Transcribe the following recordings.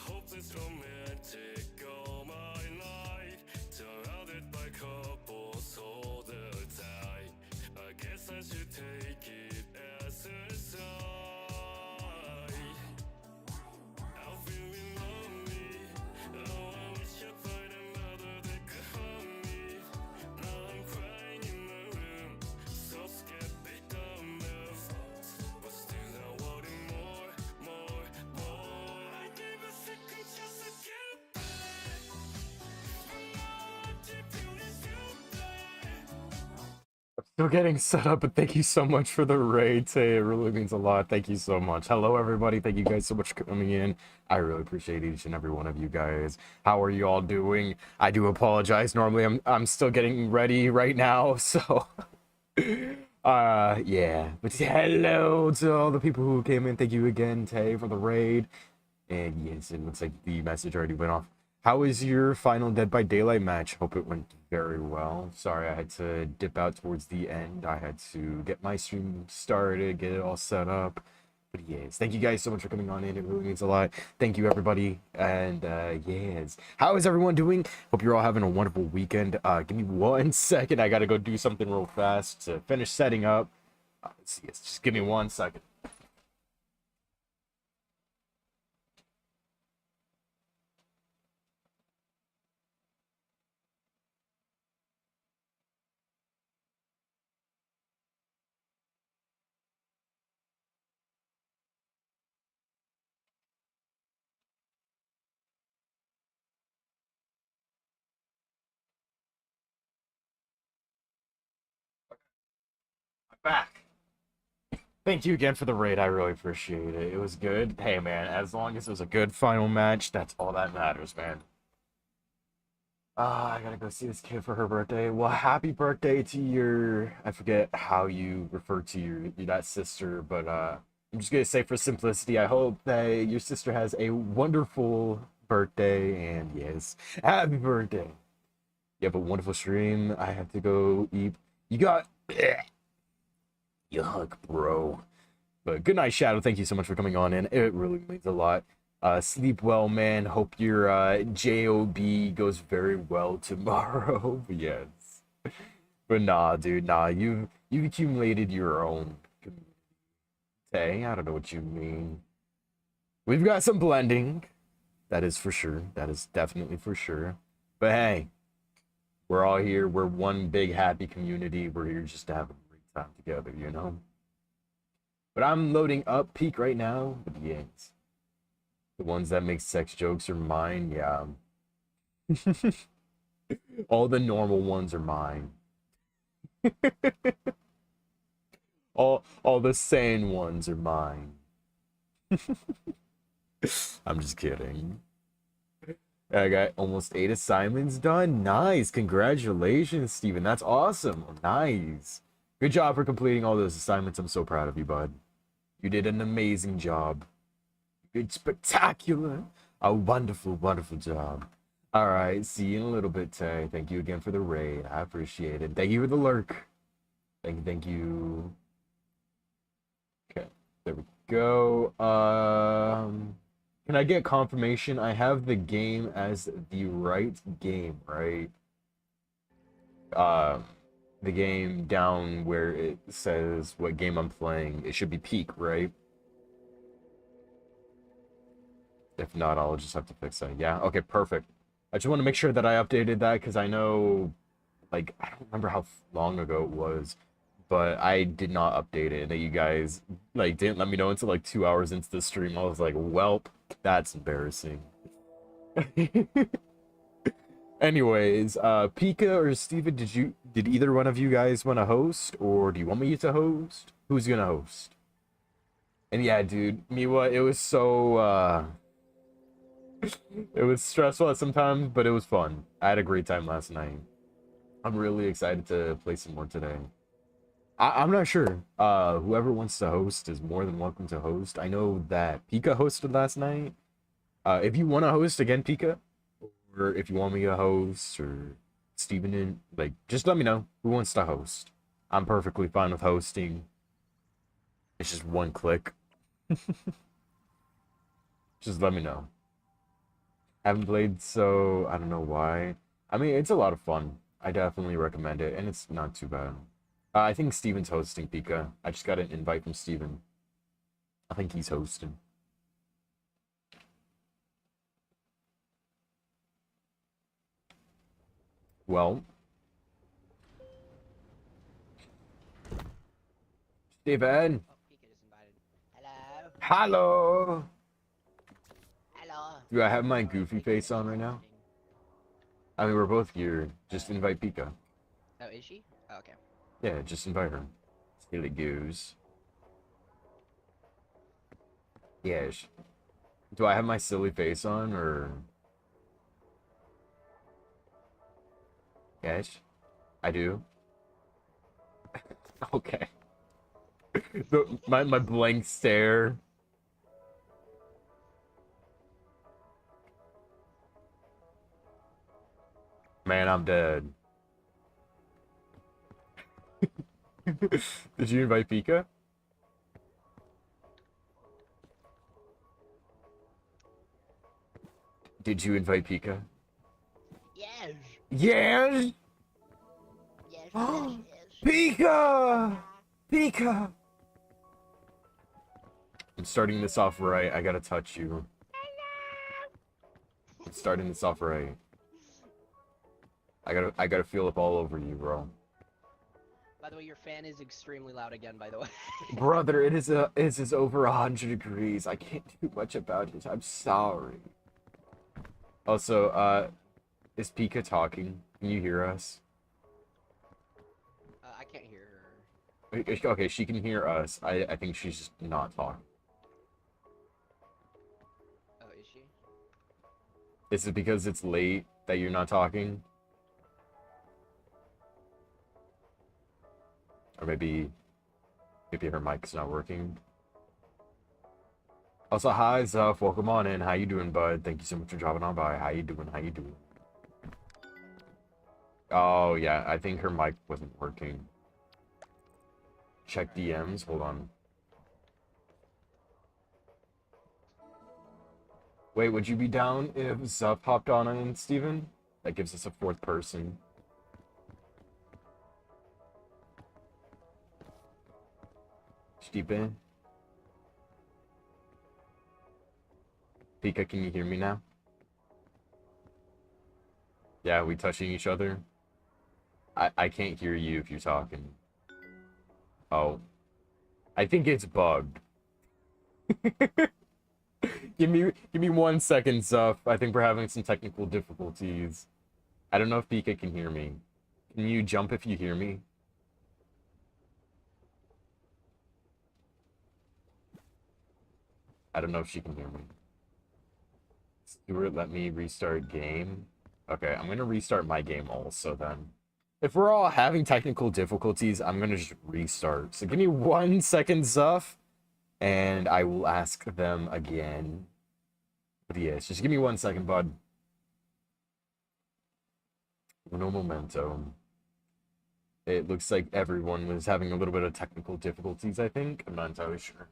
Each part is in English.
hope it's romantic all my life. Surrounded by couples hold tight. I guess I should take it as a sign. I'm feeling lonely. Oh, I wish I'd find another that could hold me. Now I'm crying in my room, so scared they don't know. But still I'm wanting more, more, more. I gave a second chance to get back, but now I keep feeling stupid. Still getting set up, but thank you so much for the raid, Tay. It really means a lot. Thank you so much. Hello, everybody. Thank you guys so much for coming in. I really appreciate each and every one of you guys. How are you all doing? I do apologize. Normally, I'm still getting ready right now, so yeah. But hello to all the people who came in. Thank you again, Tay, for the raid. And yes, it looks like the message already went off. How was your final Dead by Daylight match? Hope it went very well. Sorry, I had to dip out towards the end. I had to get my stream started, get it all set up. But yes, thank you guys so much for coming on in. It really means a lot. Thank you, everybody. And yes, how is everyone doing? Hope you're all having a wonderful weekend. Give me 1 second. I gotta go do something real fast to finish setting up. Let's see. Just give me 1 second. I'm back. Thank you again for the raid. I really appreciate it. It was good. Hey, man, as long as it was a good final match, that's all that matters, man. I gotta go see this kid for her birthday. Well, happy birthday to your... I forget how you refer to your that sister, but I'm just gonna say for simplicity, I hope that your sister has a wonderful birthday, and yes, happy birthday. You have a wonderful stream. I have to go eat. You got... Yuck, bro. But good night, Shadow. Thank you so much for coming on in. It really means a lot. Sleep well, man. Hope your job goes very well tomorrow. Yes. But nah, dude, nah. You've accumulated your own community. Hey, I don't know what you mean. We've got some blending. That is for sure. That is definitely for sure. But hey, we're all here. We're one big happy community. We're here just to have a great time together, you know? But I'm loading up Peak right now. But yes. The ones that make sex jokes are mine, yeah. All the normal ones are mine. all the sane ones are mine. I'm just kidding. I got almost 8 assignments done. Nice. Congratulations, Steven. That's awesome. Nice. Good job for completing all those assignments. I'm so proud of you, bud. You did an amazing job. It's spectacular. A wonderful, wonderful job. All right. See you in a little bit, Tay. Thank you again for the raid. I appreciate it. Thank you for the lurk. Thank you. Thank you. Okay. There we go. Can I get confirmation? I have the game as the right game, right? Uh, the game down where it says what game I'm playing. It should be Peak, right? If not, I'll just have to fix that. Yeah, okay, perfect. I just want to make sure that I updated that because I know, like, I don't remember how long ago it was, but I did not update it. And you guys, like, didn't let me know until like 2 hours into the stream. I was like, welp, that's embarrassing. Anyways, Pika or Steven, did either one of you guys want to host, or do you want me to host? Who's gonna host? And yeah, dude, Miwa, it was so it was stressful at some times, but it was fun. I had a great time last night. I'm really excited to play some more today. I'm not sure. Whoever wants to host is more than welcome to host. I know that Pika hosted last night. If you want to host again, Pika, or if you want me to host, or Steven, like, just let me know who wants to host. I'm perfectly fine with hosting. It's just one click. Just let me know. Haven't played, so I don't know why. I mean, it's a lot of fun. I definitely recommend it, and it's not too bad. I think Steven's hosting Pika. I just got an invite from Steven. I think he's hosting. Well, Steven. Oh, Pika just invited. Hello. Hello. Hello. Do I have my Oh, goofy Pika face is on right now? inviting. I mean, we're both here. Just invite Pika. Oh, is she? Oh, okay. Yeah, just invite her. Silly goose. Yes. Do I have my silly face on, or... Yes? I do? Okay. My blank stare. Man, I'm dead. Did you invite Pika? Did you invite Pika? Yes. Yes! Yes. Yes. Yes. Pika! Pika! I'm starting this off right. I gotta touch you. I'm starting this off right. I gotta feel up all over you, bro. By the way, your fan is extremely loud again. By the way. Brother, it is over 100 degrees. I can't do much about it. I'm sorry. Also, is Pika talking? Can you hear us? I can't hear her. Okay, she can hear us. I think she's just not talking. Oh, is she? Is it because it's late that you're not talking? Or maybe her mic's not working. Also, hi Zuff, welcome on in. How you doing, bud? Thank you so much for dropping on by. How you doing? How you doing? Oh yeah, I think her mic wasn't working. Check DMs. Hold on. Wait, would you be down if Zuff hopped on in, Steven? That gives us a fourth person. Steven? Pika, can you hear me now? Yeah, we touching each other? I can't hear you if you're talking. Oh. I think it's bugged. Give me 1 second, Zuff. I think we're having some technical difficulties. I don't know if Pika can hear me. Can you jump if you hear me? I don't know if she can hear me. Stuart, let me restart game. Okay, I'm gonna restart my game also then. If we're all having technical difficulties, I'm gonna just restart. So give me 1 second, Zuff, and I will ask them again. But yes, just give me 1 second, bud. Uno momento. It looks like everyone was having a little bit of technical difficulties, I think. I'm not entirely sure.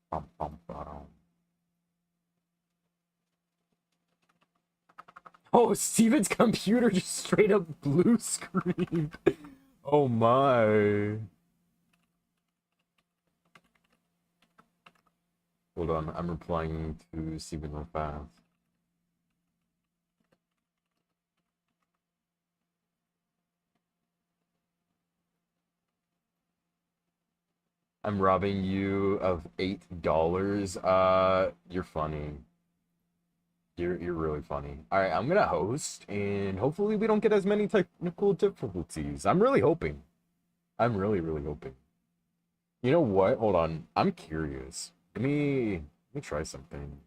Bum, bum, bum. Oh, Steven's computer just straight up blue screened. Oh my. Hold on, I'm replying to Steven real fast. I'm robbing you of $8. You're funny. You're really funny. All right, I'm gonna host, and hopefully we don't get as many technical difficulties. I'm really hoping. I'm really hoping. You know what? Hold on. I'm curious. Let me try something.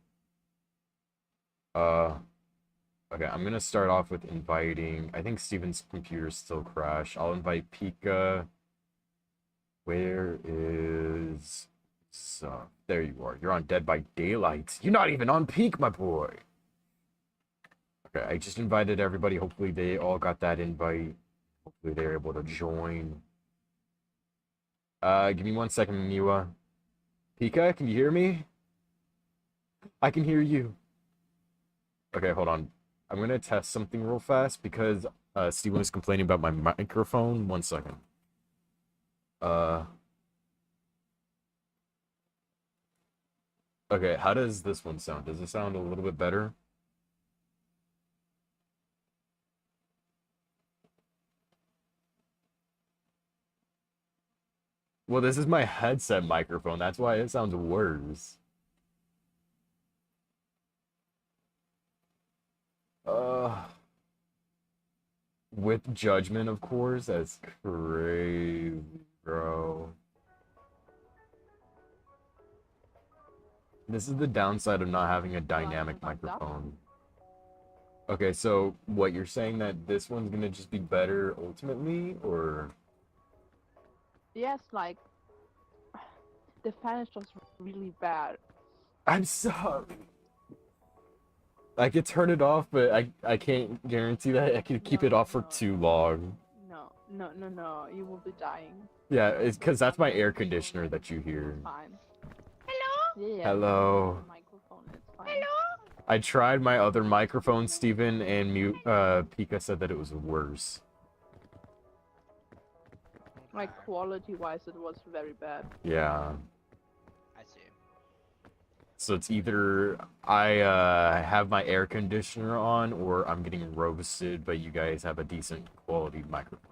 Uh, okay. I'm gonna start off with inviting. I think Steven's computer still crashed. I'll invite Pika. Where is there you are. You're on Dead by Daylight. You're not even on Peak, my boy. Okay, I just invited everybody. Hopefully they all got that invite. Hopefully they're able to join. Give me 1 second, Miwa. Pika, can you hear me? I can hear you. Okay, hold on. I'm gonna test something real fast because Steven was complaining about my microphone. 1 second. Okay, how does this one sound? Does it sound a little bit better? Well, this is my headset microphone. That's why it sounds worse. With judgment, of course. That's crazy, bro. This is the downside of not having a dynamic microphone. Okay, so what you're saying that this one's gonna just be better ultimately, or? Yes, like the fan is just really bad. I'm sorry. I could turn it off, but I can't guarantee that I can keep it off for too long. No. You will be dying. Yeah, it's because that's my air conditioner that you hear. Fine. Hello? Yeah. Hello. Microphone, it's fine. Hello? I tried my other microphone, Steven, and Pika said that it was worse. Like quality-wise, it was very bad. Yeah. I see. So it's either I have my air conditioner on or I'm getting roasted, but you guys have a decent quality microphone.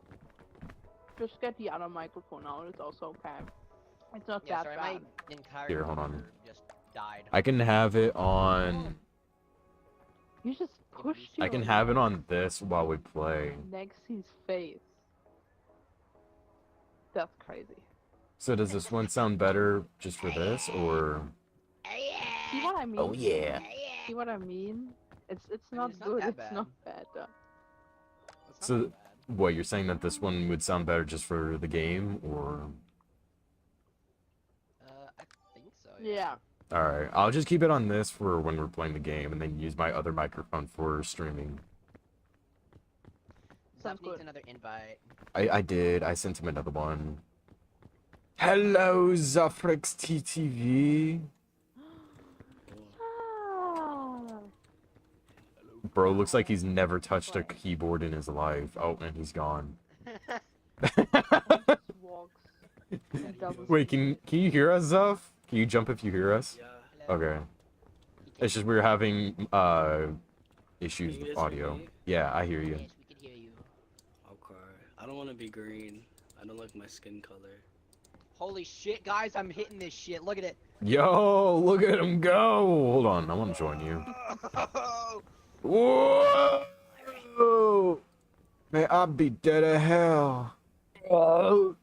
Just get the other microphone out, it's also okay. It's not Yeah, that sorry, bad. my entire Here, hold on. computer just died. I can have it on. You just pushed I your can have it on this while we play. Nexi's face. That's crazy. So does this one sound better just for this, or? See what I mean? Oh yeah. See what I mean? It's I mean, not it's not good. that It's bad. not bad. It's not So, too bad. what you're saying that this one would sound better just for the game, or? I think so. Yeah. All right, I'll just keep it on this for when we're playing the game, and then use my other microphone for streaming. Sounds Zeph needs good. another invite. I did. I sent him another one. Hello, Zafrex TTV. Ah. Bro, looks like he's never touched a keyboard in his life. Oh, and he's gone. Walks. Double Wait, can you hear us, Zaf? Can you jump if you hear us? Yeah. Hello. Okay. He can- It's just we were having issues Can you with guys hear audio. me? Yeah, I hear you. Yes, we can hear you. Okay. I don't want to be green. I don't like my skin color. Holy shit, guys, I'm hitting this shit. Look at it. Yo, look at him go! Hold on, I want to join you. Whoa! May I be dead as hell. Oh.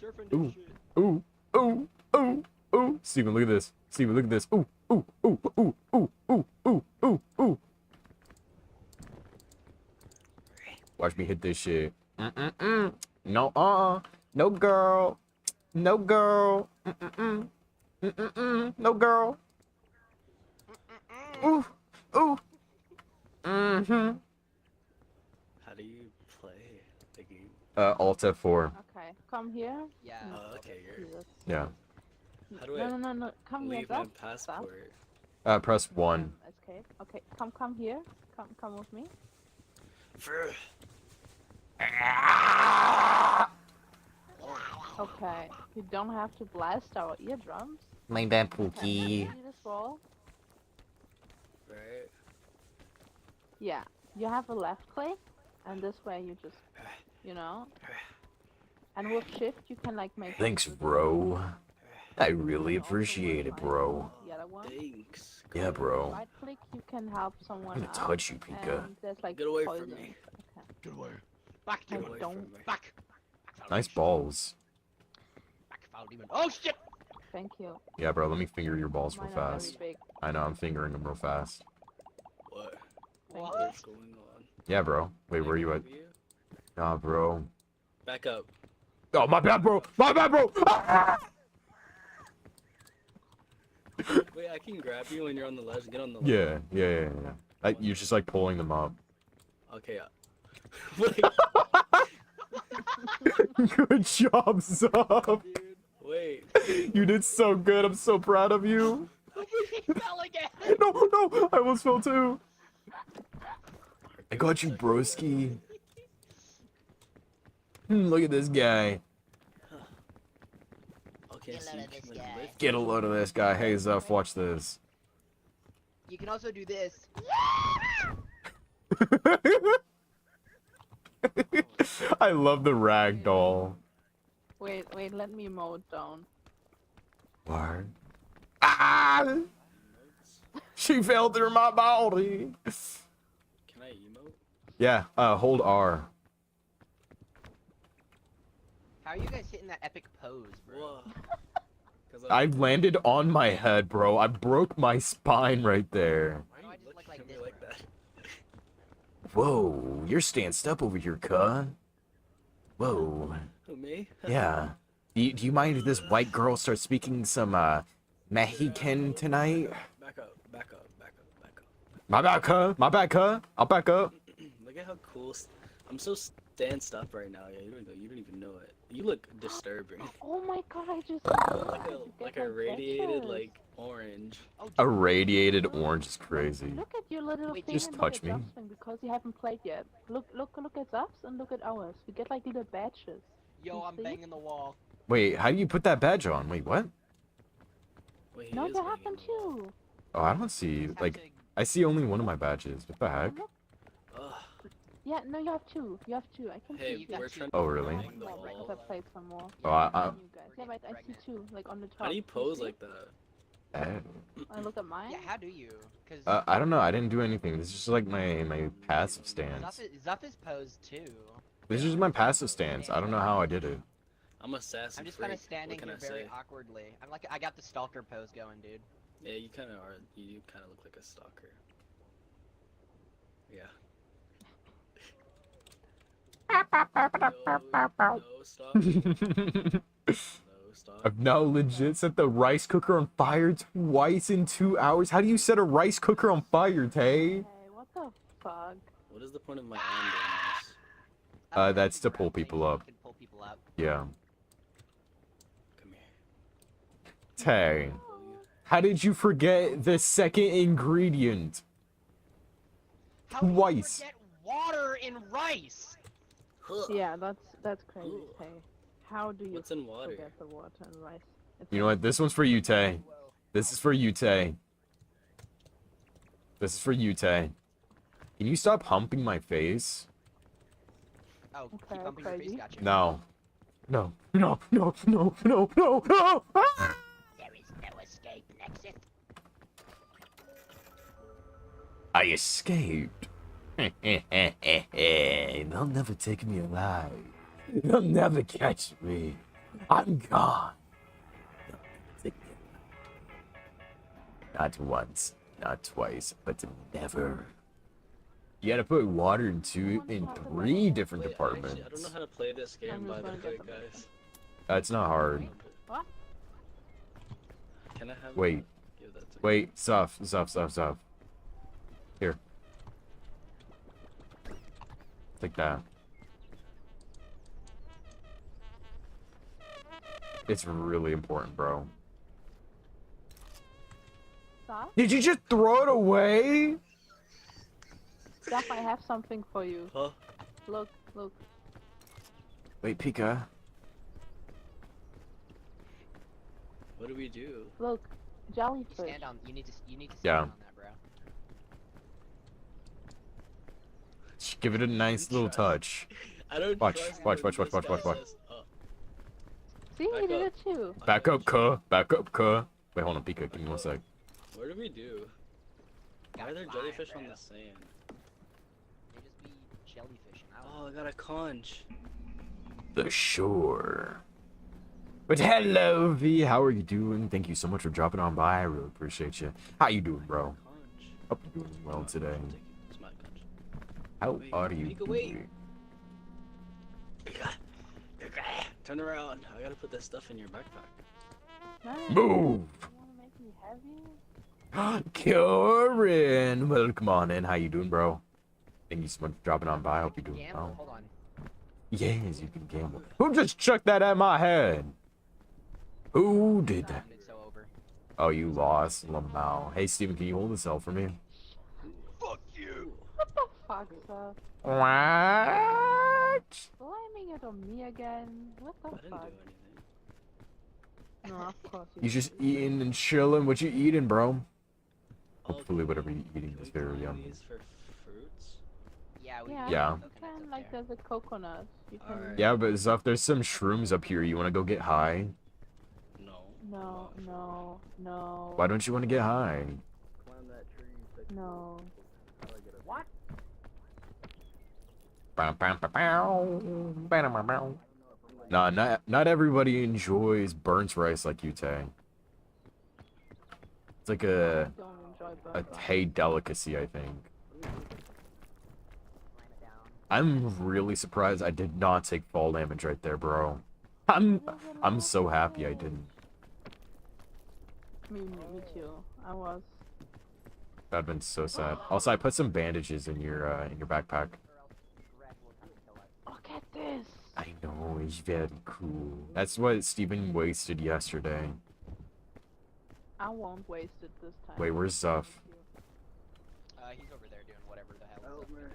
Surfing this Ooh. shit. Ooh, ooh, ooh, ooh. Steven, look at this. Steven, look at this. Ooh, ooh, ooh, ooh, ooh, ooh, ooh, ooh, ooh. Watch me hit this shit. Mm-mm-mm. No, no girl. No girl. Mm-mm-mm. Mm-mm-mm. No girl. Ooh, ooh. Mm-hmm. How do you play the game? Alt F4. Okay, come here. Yeah. Oh, okay. You're... Jesus. Yeah. How do No. Come here, leave my Zaf. passport? Press 1. Escape. Okay, come here. Come with me. Okay, you don't have to blast our eardrums. My bad, Okay, Pookie. see this wall? Right. Yeah, you have a left click, and this way you just, you know. And with shift, you can like make. Thanks, it to the- bro. I you really can also appreciate it, find bro. The other one. Thanks. Yeah, bro. Right click, you can help someone I'm gonna out, touch you, Pika. and there's like Get away from poison. me. Okay. Get away. Back, I demon. away don't. from me. Back. Nice balls. Back, foul demon. Oh shit! Thank you. Yeah, bro, let me finger your balls real Mine are very fast. big. I know, I'm fingering them real fast. What? Thank What? What's going on? Yeah, bro. Wait, Can I where you at? grab you? Nah, bro. Back up. Oh, my bad, bro. My bad, bro. Ah! Wait, I can grab you when you're on the ledge. Get on the Yeah. You're just like pulling them up. Okay. Wait. Good job, Zuff. Dude, wait. You did so good. I'm so proud of you. He fell again. No, no, I almost fell too. I got you, broski. Look at this guy. Okay, so you can like lift. Get a load of this guy. Hey, Zuff, watch this. You can also do this. I love the rag doll. Wait, let me mow it down. What? Ah! She fell through my body. Can I emote? Yeah, hold R. How are you guys hitting that epic pose, bro? Whoa. 'Cause I landed on my head, bro. I broke my spine right there. Why No, are I you just looking look like at me this, like bro. that? Whoa, you're stanced up over here, cuh. Whoa. Who, me? Yeah. Do you mind if this white girl starts speaking some, Mexican tonight? Back up, back up, back up, back up. My bad, cuh. My bad, cuh. I'll back up. Look at how cool. I'm so stanced up right now. Yeah, you don't even know it. You look disturbing. Oh my god, I just like a radiated like orange. Oh, dude, Irradiated orange is crazy. Look at your little Wait, thing just and touch look at me. Zuff's thing because you haven't played yet. Look at Zuff's and look at ours. We get like little badges. yo, I'm see? banging the wall. Wait, how do you put that badge on? Wait, what? Wait, he No, is you have banging them the wall. too. Oh, I don't see, Just have like, to- I see only one of my badges. What the heck? Look. Ugh. Yeah, no, you have two. You have two. I can Hey, see you two. got we're two. trying Oh, to really? bang the More, wall. because I played some more. Oh, I- You guys. Yeah, but I see two, like on the top. How do you pose see? like that? Oh. Look at mine. Yeah, how do you? Cause I don't know. I didn't do anything. This is just like my passive stance. Zuff is posed too. This is just my passive stance. I don't know how I did it. I'm a sassy I'm just freak. kind of standing What can here I very say? awkwardly. I got the stalker pose going, dude. Yeah, you kind of are. You kind of look like a stalker. Yeah. No, stop. No, stop. I've now legit set the rice cooker on fire twice in 2 hours. How do you set a rice cooker on fire, Tay? Hey, what the fuck? What is the point of my arm doing this? That's to pull people up. You can pull people up. Yeah. Come here. Tay, how did you forget the second ingredient? How do you Twice. forget water in rice? Yeah, that's crazy. Hey, how do you What's in water? forget the water and rice? It's You know what? This one's for you, Tay. Whoa. This is for you, Tay. This is for you, Tay. Can you stop humping my face? Oh, Okay, keep bumping your face, crazy. gotcha. No. No. No. No. No. No. No. No. Ah! There is no escape and exit. I escaped. They'll never take me alive. They'll never catch me. I'm gone. They'll never take me alive. Not once, not twice, but never. You gotta put water in 3 different Wait, departments. Actually, I don't know how to play this game, I'm by just the gonna way, get them. guys. It's not hard. What? Can I have? Wait. Give that to me. Wait, Zuff. Here. Take that. It's really important, bro. Stop. Did you just throw it away? Stop, I have something for you. Huh? Look. Wait, Pika. What do we do? Look. You Jellyfish. stand on. You need to stand Yeah. on that, bro. Just give it a nice little touch. I don't Watch, trust watch, him. watch, This watch, guy watch, watch. says, See, Back he did up. it too. Back up, cuh. Back up, cuh. Wait, hold on, Pika. Give me 1 sec. What do we do? Why are there Gotta jellyfish fly, on bro. the sand? They just be jellyfishing. I don't Oh, I got a conch. The shore. But hello, V. How are you doing? Thank you so much for dropping on by. I really appreciate you. How you doing, bro? Conch. Hope you're doing well today. I'll take it. It's my conch. How Wait, are you Pika, wait. doing? Turn around. I gotta put that stuff in your backpack. Nice. Move! You wanna make me heavy? Kieran, welcome on in. How you doing, bro? Thank you so much for dropping on by. Hope you're doing Gamble. well. Hold on. Yes, you can gamble. Who just chucked that at my head? Who did that? It's so over. Oh, you lost, Lamau. Hey, Steven, can you hold this L for me? Fuck you. What the fuck, sir? What? Blaming it on me again? What I the didn't fuck? do anything. No, of course You just eating and chilling. What you eating, bro? Oh, Hopefully, can whatever we- you're eating can is we very combine yummy. these for fruits? Yeah, we Yeah, Yeah. you can, like, there's a coconut. You can... Alright. Yeah, but Zuff, there's some shrooms up here. You want to go get high? No. No, no, no. Why don't you want to get high? Climb that tree. No. What? Nah, not everybody enjoys burnt rice like you, Tay. It's like I a don't enjoy a burger. Tay delicacy, I think. I'm really surprised I did not take fall damage right there, bro. I'm so happy I didn't. Me too. I was. That'd been so sad. Also, I put some bandages in your backpack. Look at this! I know, it's very cool. That's what Steven wasted yesterday. I won't waste it this time. Wait, where's Zuff? He's over there doing whatever the hell he's doing.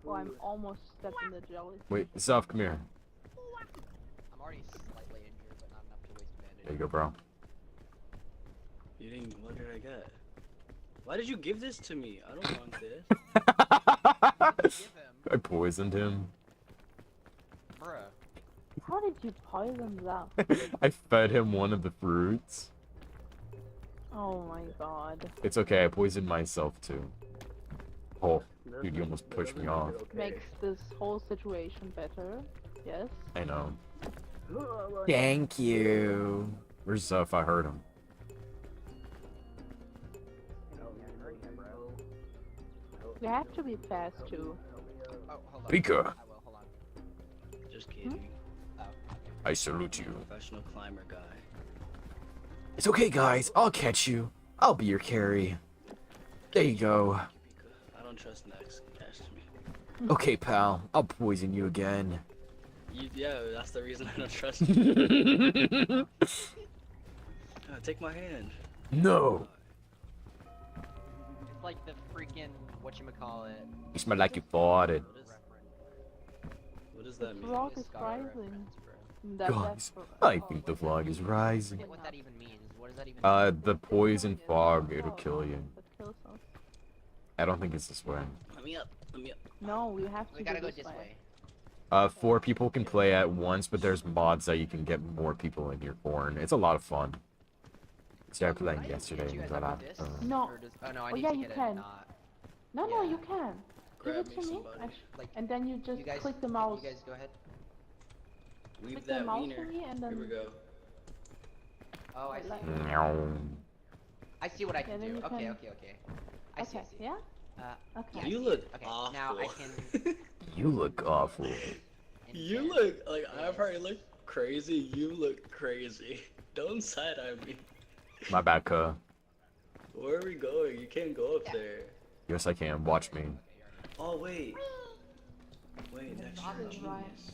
Oh, I'm almost stepping the jelly. Wait, Zuff, come here. I'm already slightly injured, but not enough to waste a bandage. There you go, bro. You didn't. What did I get? Why did you give this to me? I don't want this. Give him, I poisoned him. bruh. How did you poison that? I fed him one of the fruits. Oh my god. It's okay, I poisoned myself too. Oh, dude, you almost pushed me off. Makes this whole situation better. Yes. I know. Thank you. Where's Zuff? I heard him. You have to be fast too. Oh, hold on. Pika. I will, hold on. Just kidding. Oh, okay. I salute you. Professional climber guy. It's okay, guys. I'll catch you. I'll be your carry. There you go. I don't trust Nex. Catch me. Okay, pal. I'll poison you again. Yeah, that's the reason I don't trust you. Take my hand. No. It's like the freaking whatchamacallit. You smell like you farted. What does that mean? Frog is Scholar rising. reference, bro. That, Guys, oh, I think the vlog is rising. Forget what that even means. What does that even mean? The poison fog, it'll kill you. That kills us. I don't think it's this way. Let me up. Let me up. No, we have to We gotta go go this way. 4 people can play at once, but there's mods that you can get more people in here for, and it's a lot of fun. Started playing yesterday, Can't you guys but have this? No. Or does, oh no, I Oh, need yeah, to you get can. it not. No, no, Yeah. you can. Give Grab it me to me, somebody. Like, and then you just you guys, click the mouse. You guys go ahead. Weave Click the that mouse wiener. thingy and Here we then. go. Oh, I see. Like- Meow. I see what I can then do. you Okay, can- okay, okay. I see, I Okay, see. yeah. Yeah, Okay. You I look see. Okay, awful. now I can. You look awful. You invent look like I've this. already look crazy. You look crazy. Don't side eye me. My bad, cuh. Where are we going? You can't go up there. Yes, I can. Watch me. Oh wait. Wait, that's Not your as right. genius.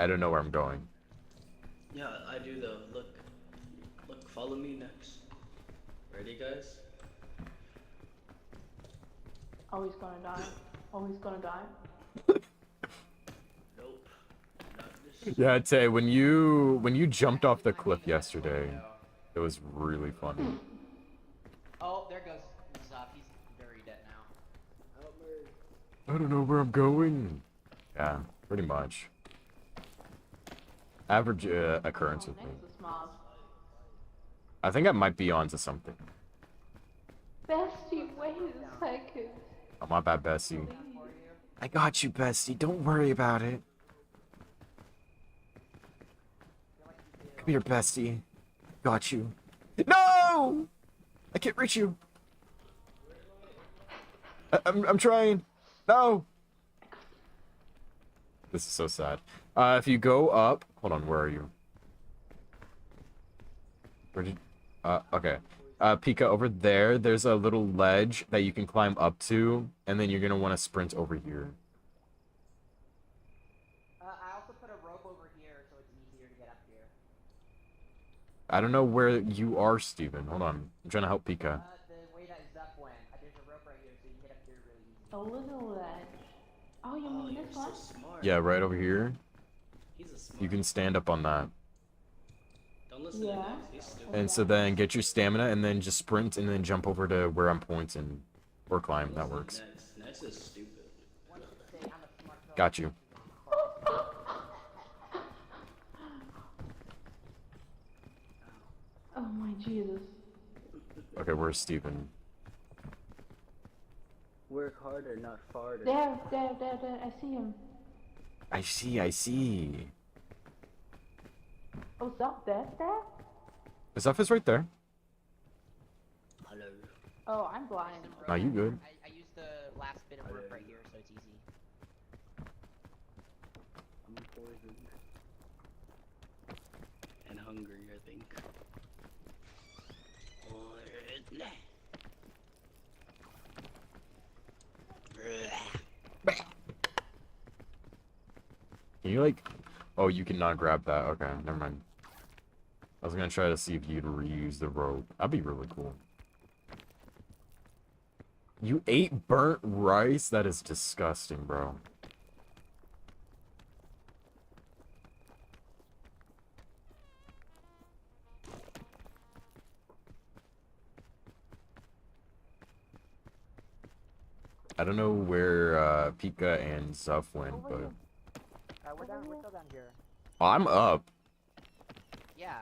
I don't know where I'm going. Yeah, I do though. Look, look. Follow me next. Ready, guys? Oh, he's gonna die. Oh, he's gonna die. Nope. Not this. Yeah, I'd say when you jumped off the cliff yesterday, it was really funny. Oh, there goes Zuff. He's very dead now. I don't know where I'm going. Yeah, pretty much. Average occurrence with me. Next is Mars. I think I might be onto something. Bestie, wait a second. Oh, my bad, Bessie. I got you, Bestie. Don't worry about it. Come here, Bestie. Got you. No! I can't reach you. I'm trying. No! This is so sad. If you go up... Hold on, where are you? Where did... okay. Pika, over there, there's a little ledge that you can climb up to, and then you're gonna want to sprint over here. I also put a rope over here so it's easier to get up here. I don't know where you are, Steven. Hold on. I'm trying to help Pika. The way that Zup went. There's a rope right here so you can get up here really easy. A little ledge. Oh, you Oh, mean you're this so one? smart. Yeah, right over here. He's a smart. You can stand up on that. Don't listen to Yeah. Nex. He's stupid. And so then get your stamina, and then just sprint, and then jump over to where I'm pointing. Or climb, that works. Nex is stupid. Got you. Oh my Jesus. Okay, where's Steven? Work harder, not farther. There. I see him. I see. Oh, Zup, there? The stuff is right there. Hello. Oh, I'm blind. Are you good? I used the last bit of rope right here so it's easy. I'm poisoned. And hungry, I think. Can you like... Oh, you cannot grab that. Okay, never mind. I was gonna try to see if you'd reuse the rope. That'd be really cool. You ate burnt rice? That is disgusting, bro. I don't know where Pika and Zuff went, Over but... here. We're still down here. Oh, I'm up. Yeah.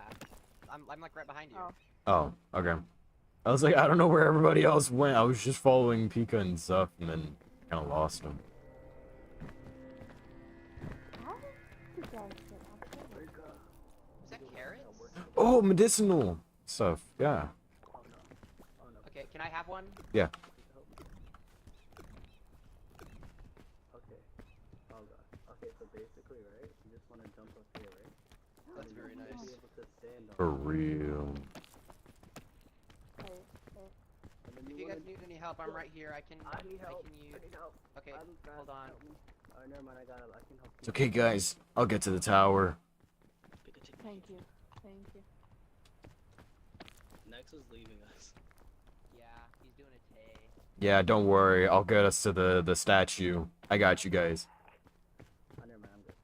I'm like right behind you. Oh. Oh, okay. I was like, I don't know where everybody else went. I was just following Pika and Zuff, and then kind of lost them. How did you guys get up there? Is that carrots? Oh, medicinal stuff. Yeah. Okay, can I have one? Yeah. Okay. Oh god. Okay, so basically, right? You just want to jump up here, right? That's very You nice. be able to stand on For it. real. And then If you you guys wanna- need any help, I'm right here. I can use. help. Okay, I'm fast, hold on. help me. Oh, never mind, I got it. I can help It's you. okay, guys. I'll get to the tower. Pikachu. Thank you. Thank you. Nex is leaving us. Yeah, he's doing a tay. Yeah, don't worry. I'll get us to the statue. I got you guys. Oh, never mind, I'm good.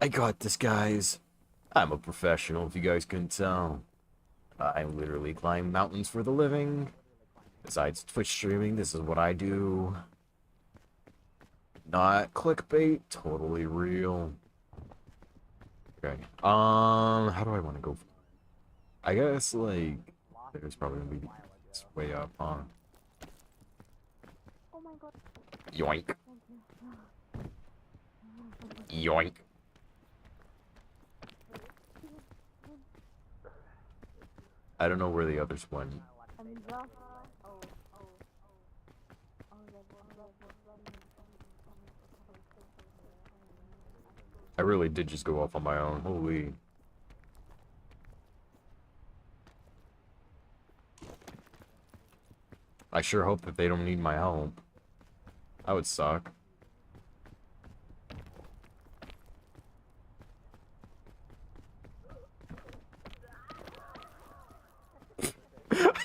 I got this, guys. I'm a professional, if you guys couldn't tell. I literally climb mountains for the living. Besides Twitch streaming, this is what I do. Not clickbait, totally real. Okay. How do I want to go? I guess, like, there's probably gonna be this way up, huh? Oh my god. Yoink. Thank you. Yoink. I don't know where the others went. And Zup. I really did just go off on my own. Holy. I sure hope that they don't need my help. That would suck.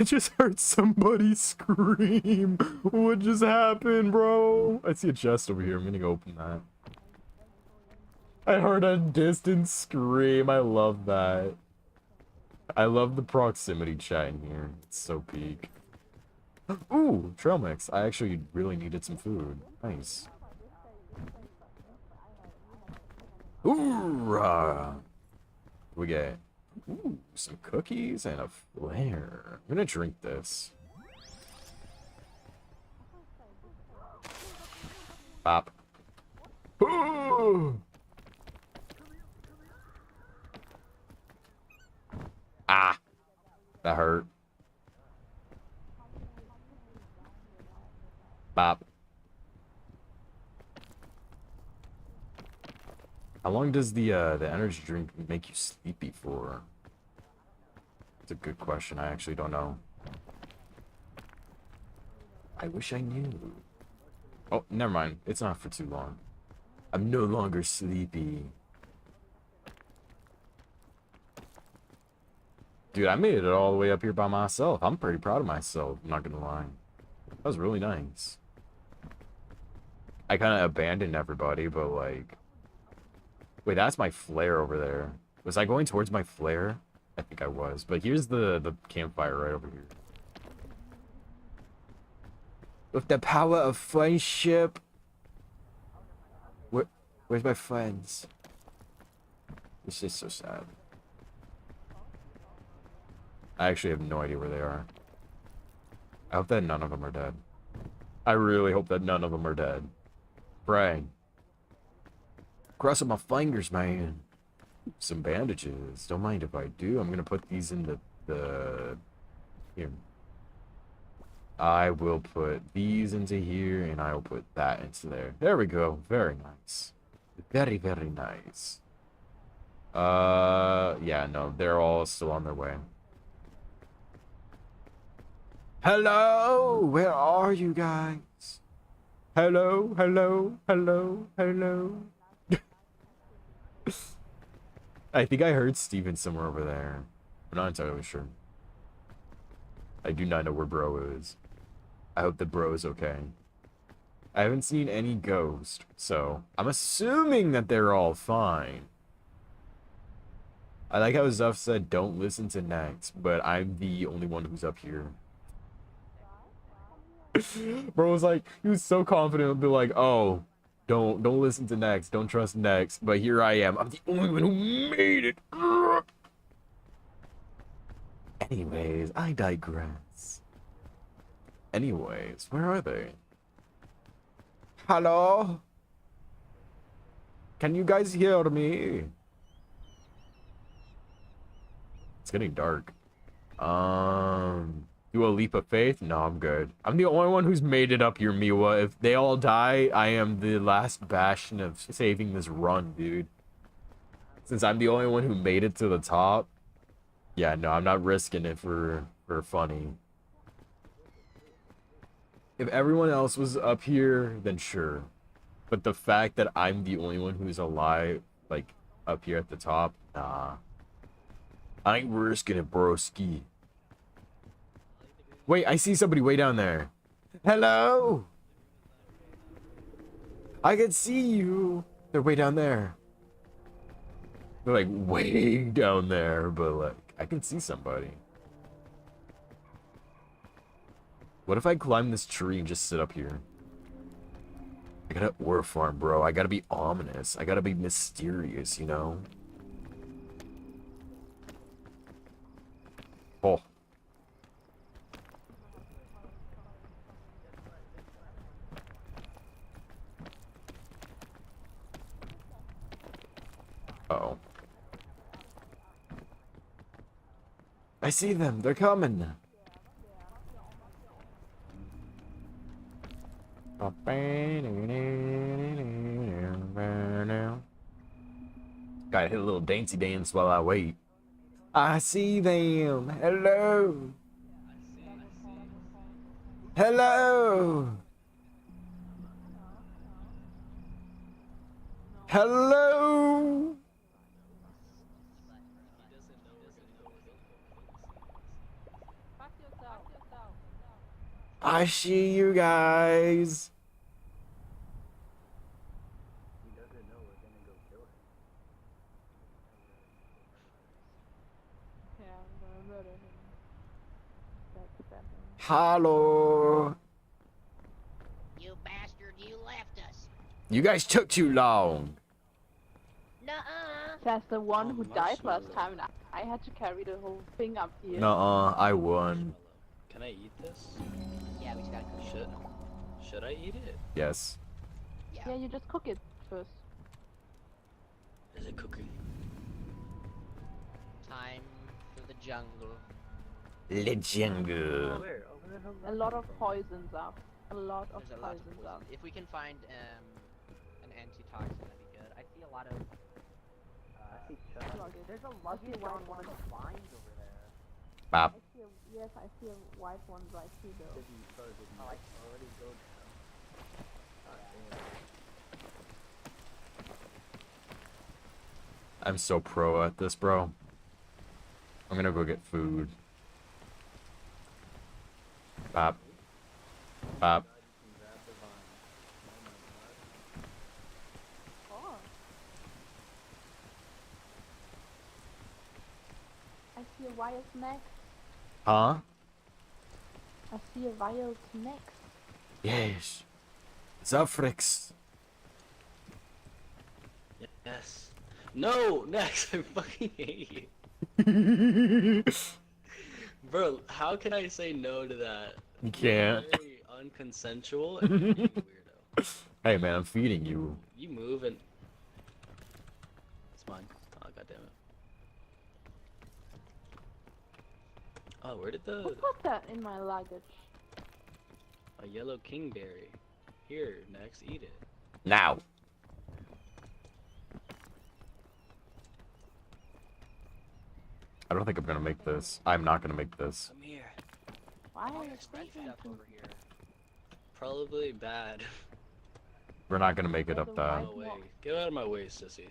I just heard somebody scream. What just happened, bro? I see a chest over here. I'm gonna go open that. I heard a distant scream. I love that. I love the proximity chat in here. It's so peak. Ooh, trail mix. I actually really needed some food. Nice. Hoorah! We get ooh, some cookies and a flare. I'm gonna drink this. Pop. Ooh! Ah! That hurt. Bop. How long does the energy drink make you sleepy for? It's a good question. I actually don't know. I wish I knew. Oh, never mind. It's not for too long. I'm no longer sleepy. Dude, I made it all the way up here by myself. I'm pretty proud of myself, I'm not gonna lie. That was really nice. I kind of abandoned everybody, but like... Wait, that's my flare over there. Was I going towards my flare? I think I was. But here's the campfire right over here. With the power of friendship... Where's my friends? This is so sad. I actually have no idea where they are. I hope that none of them are dead. I really hope that none of them are dead. Praying. Crossing my fingers, man. Some bandages. Don't mind if I do. I'm gonna put these in the... Here. I will put these into here, and I will put that into there. There we go. Very nice. Very, very nice. Yeah, no, they're all still on their way. Hello? Where are you guys? Hello, hello, hello, hello. I think I heard Steven somewhere over there. I'm not entirely sure. I do not know where bro is. I hope the bro is okay. I haven't seen any ghost, so I'm assuming that they're all fine. I like how Zuff said, don't listen to Nex, but I'm the only one who's up here. Bro was like, he was so confident, be like, oh, don't listen to Nex, don't trust Nex, but here I am. I'm the only one who made it. Anyways, I digress. Anyways, where are they? Hello? Can you guys hear me? It's getting dark. Do a leap of faith? No, I'm good. I'm the only one who's made it up here, Miwa. If they all die, I am the last bastion of saving this run, dude. Since I'm the only one who made it to the top. Yeah, no, I'm not risking it for funny. If everyone else was up here, then sure. But the fact that I'm the only one who's alive, like, up here at the top, nah. I ain't risking it, broski. Wait, I see somebody way down there. Hello? I can see you. They're way down there. They're like way down there, but like, I can see somebody. What if I climb this tree and just sit up here? I gotta ore farm, bro. I gotta be ominous. I gotta be mysterious, you know? Oh. Uh-oh. I see them. They're coming. Gotta hit a little dancey dance while I wait. I see them. Hello. Hello. Hello. I see you guys. Hello. You bastard, you left us. You guys took too long. Nuh-uh. That's the one who I'm not died sure. last time. And I had to carry the whole thing up here. Nuh-uh, I won. Can I eat this? Yeah, we just gotta cook it. Should I eat it? Yes. Yeah, you just cook it first. Is it cooking? Time for the jungle. Legend. Where? A lot of poisons up. A lot of There's a lot of poisons poison. up. If we can find an antitoxin, that'd be good. I see a lot of. There's a lucky one of the vines over there. Bop. Yes, I see a white one right here though. Oh, I already go down. I'm so pro at this, bro. I'm gonna go get food. Bop. Bop. Oh. I see a wild neck. Huh? I see a wild neck. Yes. Zafrix. Yes. No, next. I fucking hate you. Bro, how can I say no to that? You can't. Very unconsensual and you're being a weirdo. Hey man, I'm feeding you. You move and it's mine. Oh god damn it. Oh, where did the Who put that in my luggage? a yellow kingberry? Here, next, eat it. Now. I don't think I'm gonna make this. I'm not gonna make this. Come here. Why All are your you spread thinking stuff to- over here. Probably bad. We're not gonna make it up The that. No way. Get out of my way, sissy.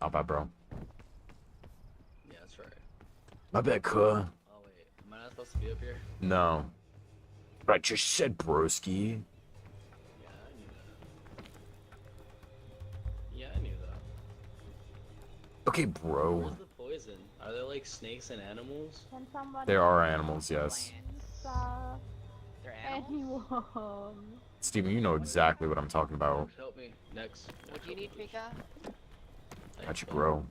How bad, bro? Yeah, that's right. My bad, cuh. Oh wait, am I not supposed to be up here? No. But I just said broski. Yeah, I knew that. Yeah, I knew that. Okay, bro. Where's the poison? Are there like snakes and animals? Can somebody There are animals, yes. stuff? They're animals? Anyone? Steven, you know exactly what I'm talking about. Help me. Next. What do you need, Pika? Got you, bro. Okay.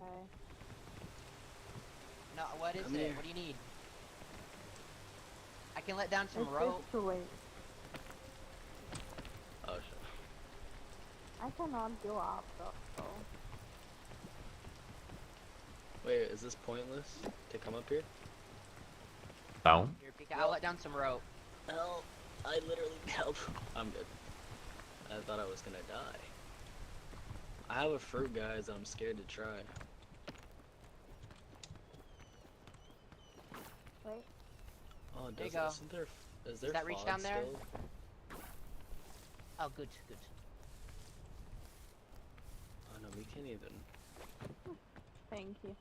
No, what is Come it? here. What do you need? I can let down some It's rope. too late. Oh shit. I cannot go up though. Wait, is this pointless to come up here? No? Here, Pika, I'll let down some rope. Help! I literally help. I'm good. I thought I was gonna die. I have a fruit, guys. I'm scared to try. Wait. Oh, There you does go. isn't there? Is there that reach fog down there? still? Oh, good, good. Oh no, we can't even. Thank you.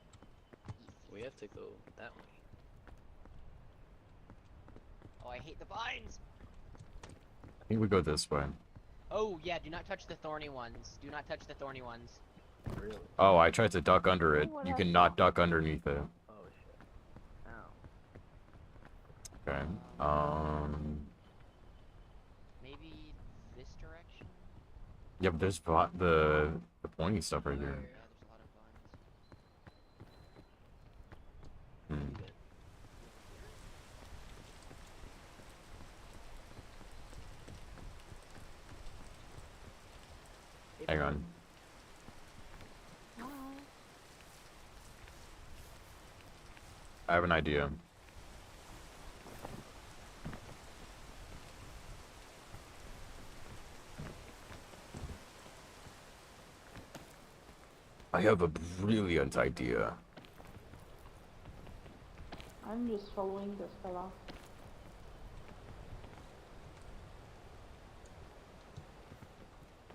We have to go that way. Oh, I hate the vines! I think we go this way. Oh, yeah, do not touch the thorny ones. Do not touch the thorny ones. Really? Oh, I tried to duck under it. what You I cannot duck underneath it. Oh shit. Ow. Okay. Maybe this direction? Yeah, but there's the pointy stuff right Yeah, here. there's a lot of vines. Hmm. Good. Hang on. Hi. I have an idea. I have a brilliant idea. I'm just following this fella.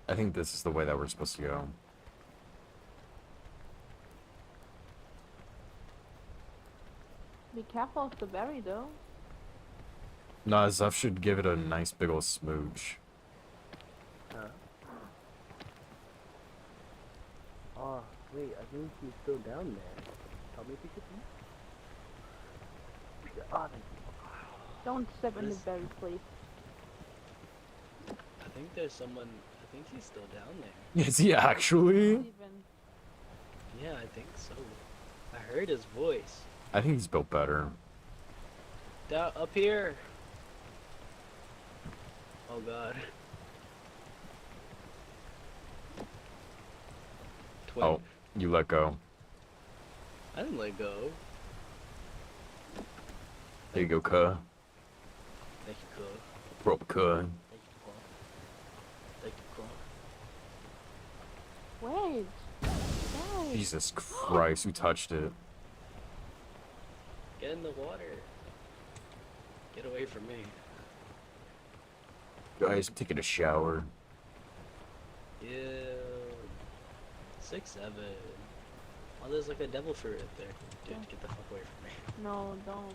I think this is the way that we're supposed to go. Be careful of the berry though. Nah, Zuff should give it a nice big ol' smooch. Oh, wait, I think he's still down there. Help me pick it up. Don't step in the This- berry, please. I think there's someone. I think he's still down there. Is he actually? Even. Yeah, I think so. I heard his voice. I think he's built better. Down up here. Oh god. Twin. Oh, you let go. I didn't let go. There you go, cuh. Thank you, Cole. Rope cuh. Thank you, Cole. Thank you, Cole. Wait. Guys. Jesus Christ, who touched it? Get in the water. Get away from me. Guys, I'm taking a shower. Ew. 6'7". Oh, there's like a devil fruit right there. Dude, get the fuck away from me. No, don't.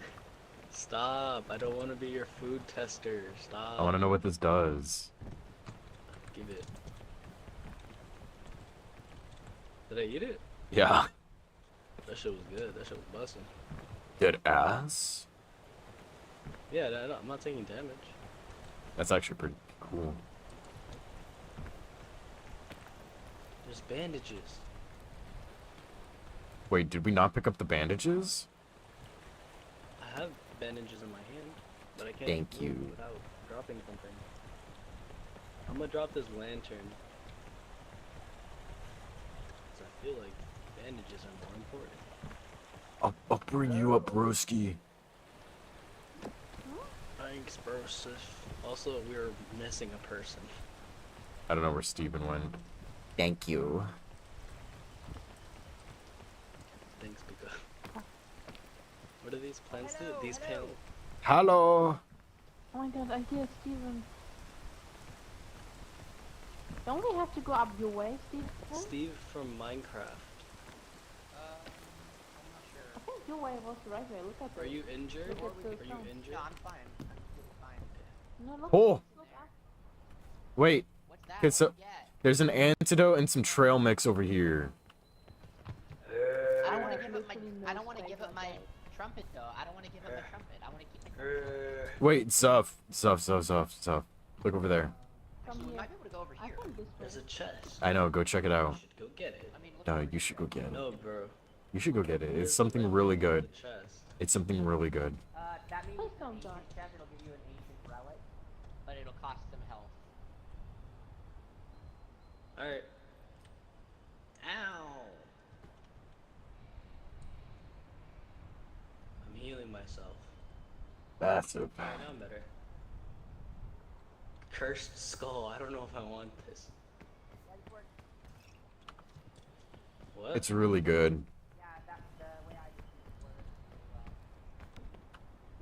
Stop. I don't want to be your food tester. Stop. I want to know what this does. Give it. Did I eat it? Yeah. That shit was good. That shit was busting. Dead ass. Yeah, I'm not taking damage. That's actually pretty cool. There's bandages. Wait, did we not pick up the bandages? I have bandages in my hand, but I can't Thank move you. without dropping something. I'm gonna drop this lantern. 'Cause I feel like bandages are more important. I'll bring you up, broski. Thanks, bro. Also, we were missing a person. I don't know where Steven went. Thank you. Thanks, Pika. What do these plants do? These plants. Hello. Oh my god, I hear Steven. Don't we have to go up your way, Steve? Steve from Minecraft. I think your way was the right way. Look at this. Are you injured? Look at Are the you stone. injured? No, I'm fine. I'm completely fine. No, look. Oh. Look up. Wait. What's that? Okay, so What'd you get? there's an antidote and some trail mix over here. I don't want to There's give up my. literally no I don't want to space give up on my that. trumpet though. I don't want to give up my trumpet. I want to keep my trumpet. Wait, Zuff. Look over there. Come Actually, we here. might be able to go over I here. think this way. There's a chest. I know, go check it You out. should go get it. I mean, look No, over you here. should go get it. No, bro. You should go get it. There's It's something red really in good. the chest. It's something really good. That means Please it's an don't die. ancient chest. It'll give you an ancient relic, but it'll cost some health. Alright. Ow! I'm healing myself. Massive. Alright, now I'm better. Cursed skull. I don't know if I want this. What? It's really good. Yeah, that's the way I just use words.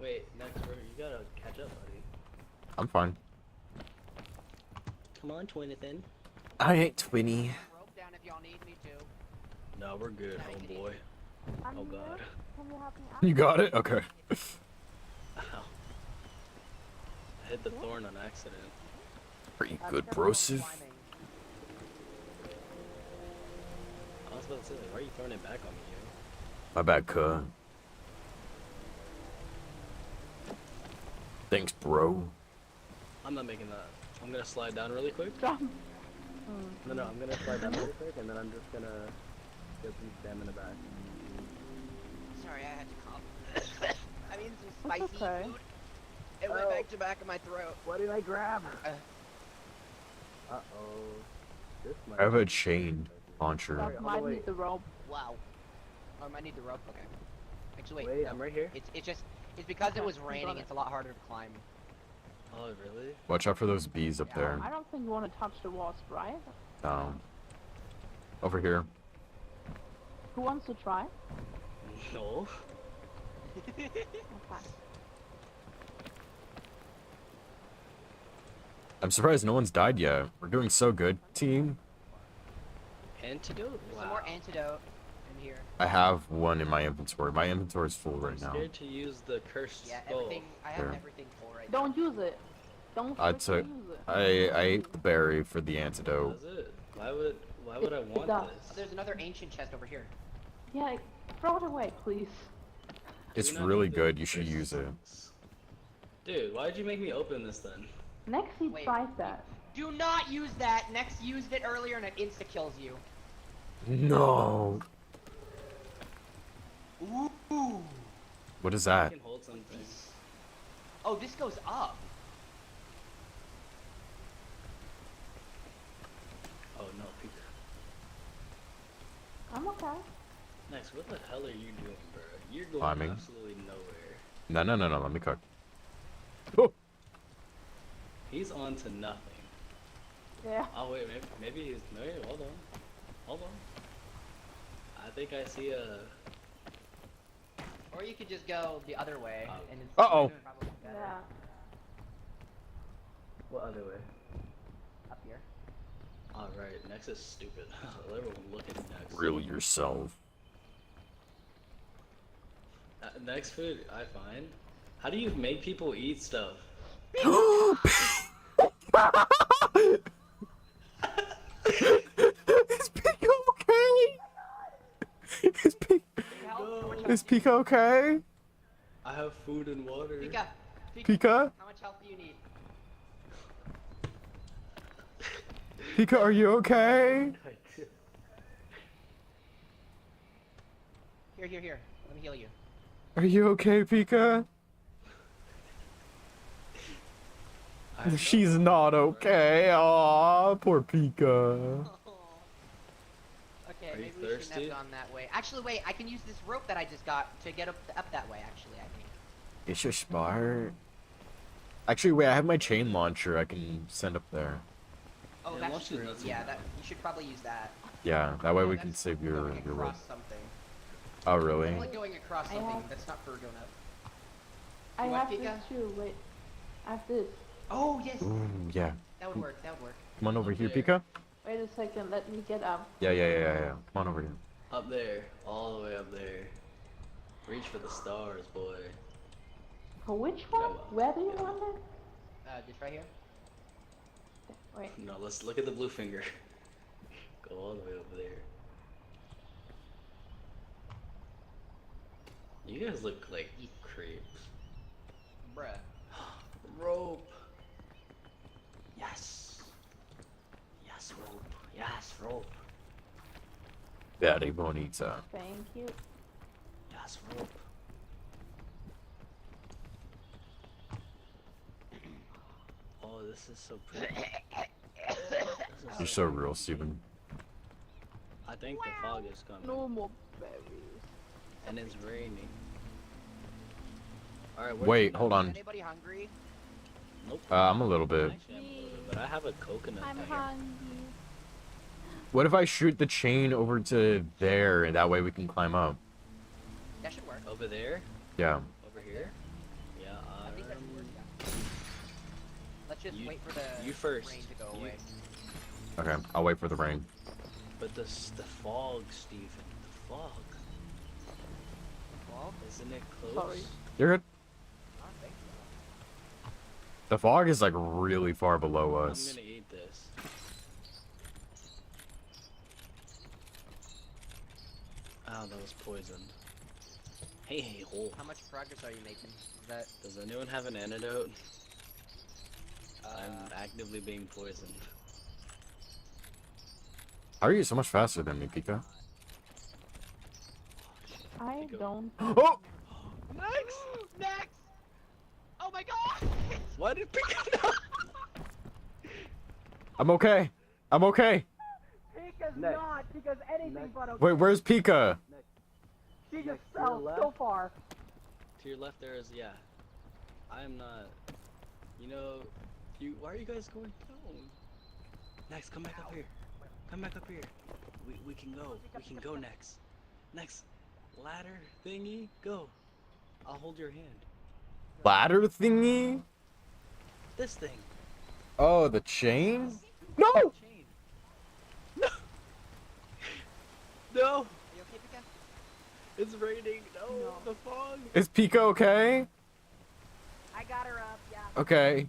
Wait, next bro, you gotta catch up, buddy. I'm fine. Come on, Twinathan. I ain't Twinny. Rope down if y'all need me to. No, we're good, homeboy. I'm Oh here. god. Can you help me up? You got it? Okay. Ow. I hit the thorn on accident. Pretty Be good, careful when brosive. climbing. I was about to say, like, why are you throwing it back on me, yo? My bad, cuh. Thanks, bro. I'm not making that. I'm gonna slide down really quick. Jump. No, I'm gonna slide down really quick, and then I'm just gonna get some stamina back. Sorry, I had to cough. I'm eating some That's spicy okay. food. It went back to back of my throat. What did I grab? Uh-oh. This might I have a chain launcher. That might need the rope. Wow. Oh, I might need the rope. Okay. Actually, Wait, no. I'm right here. It's because it Okay, was I got raining. it. It's a lot harder to climb. Oh, really? Watch out for those bees up Yeah, there. I don't think you want to touch the wasp, right? Over here. Who wants to try? No. Okay. I'm surprised no one's died yet. We're doing so good, team. Antidote? There's some more antidote in here. I have one in my inventory. My inventory is full I'm right now. scared to use the cursed Yeah, skull. everything. I have There. everything full right now. Don't use it. Don't I freaking took- use it. I ate the berry for the antidote. Does it? Why would I It want does. this? Oh, there's another ancient chest over here. Yeah, throw it away, please. It's Do we not really need the good. You should cursed use it. skulls? Dude, why'd you make me open this then? Nexie Wait. tried that. Do not use that. Next used it earlier and it insta kills you. No. Ooh. What is I that? can hold something. Oh, this goes up. Oh no, Peter. I'm okay. Next, what the hell are you doing, bro? You're going Climbing. absolutely nowhere. No. Let me cook. Oh. He's on to nothing. Yeah. Oh wait, maybe he's. No, wait, hold on. I think I see a. Or you could just go the other way. Oh. And it's Uh-oh. probably better. Yeah. What other way? Up here. Alright, next is stupid. Everyone look at next. Reel yourself. Next food I find. How do you make people eat stuff? Is Pika okay? Is Pika okay? I have food and water. Pika. Pika? How much health do you need? Pika, are you okay? Here. Let me heal you. Are you okay, Pika? I'm She's not okay. Aw, poor Pika. Okay, Are you maybe we shouldn't thirsty? have gone that way. Actually, wait, I can use this rope that I just got to get up that way, actually, I think. It's so smart. Actually, wait, I have my chain launcher. I can send up there. Oh, Yeah, that's launch it true. doesn't Yeah, matter. that you should probably use that. Yeah, that way we That's can save your going rope. across something. Oh, really? It's like going across I something have- that's not for going up. I You want have this Pika? too. Wait. I have this. Oh, yes! Ooh, yeah. That would work, that would work. Come on over here, Okay. Pika. Wait a second. Let me get up. Yeah. Come on over here. Up there, all the way up there. Reach for the stars, boy. For which one? well, Where do you yeah. want it? Just right here? Wait. No, let's look at the blue finger. Go all the way over there. You guys look like creeps. Bruh. Rope. Yes. Yes, rope. Yes, rope. Very bonita. Thank you. Yes, rope. Oh, this is so pretty. This is You're so real, Steven. I think the fog is coming. No more berries. And it's raining. Alright, Wait, hold Is on. anybody hungry? Nope. I'm a little bit. Actually, I'm a little bit, but I have a coconut. I'm right hungry. What if I shoot the chain over to there, and that way we can climb up? That should work. here. Over there? Yeah. Over here? Yeah, I think that should work, yeah. Let's just You- wait for the you first. rain to go You- away. Okay, I'll wait for the rain. But the fog, Steven. The fog. Well, Isn't it close? Sorry. You're good. I don't think so. The fog is like really far below I'm us. gonna eat this. Oh, that was poisoned. Hey, hole. How much progress are you making? Is that Does anyone have an antidote? Uh, I'm actively being poisoned. How are you so much faster than me, Pika? I Go. don't. Oh! Next! Next! Oh my god! Why did pick up? I'm okay. I'm okay. Pika's not, because anything but okay. Wait, where's Pika? She just to your fell so left. far. To your left there is, yeah. I'm not, you know, why are you guys going down? Next, come back up here. Come back up here. We can go. We can go next. Next. Ladder thingy, go. I'll hold your hand. Ladder thingy? This thing. Oh, the chain? No! Chain. No! No! Are you okay, Pika? It's raining. No, No. the fog. Is Pika okay? I got her up, yeah. Okay.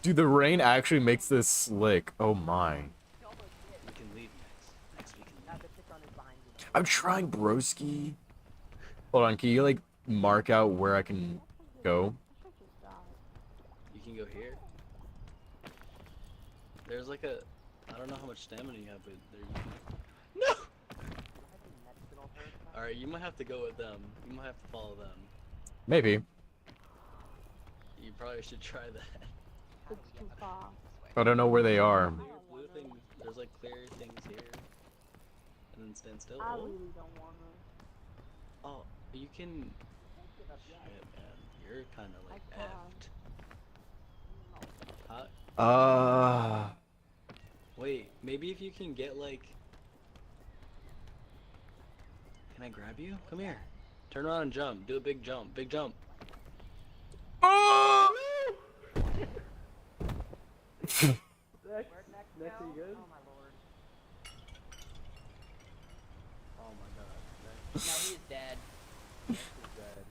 Dude, the rain actually makes this slick. Oh my. We can leave next. Next we can leave. The chick on his behind you. I'm trying, broski. Hold on, can you like mark out where I can go? I should just die. You can go here. There's like a, I don't know how much stamina you have, but there you can. No! Alright, you might have to go with them. You might have to follow them. Maybe. You probably should try that. It's too far. I don't know where they are. Clear blue thing. There's like clear things here. And then stand still. I Oh, really don't want to. oh, you can. Shit, man. You're kind of like I can't. effed. Huh? Wait, maybe if you can get like. Can I grab you? Come here. Turn around and jump. Do a big jump. Big jump. Next, Where'd next, go? are you good? Oh my lord. Oh my god. No, he is dead. Next is dead.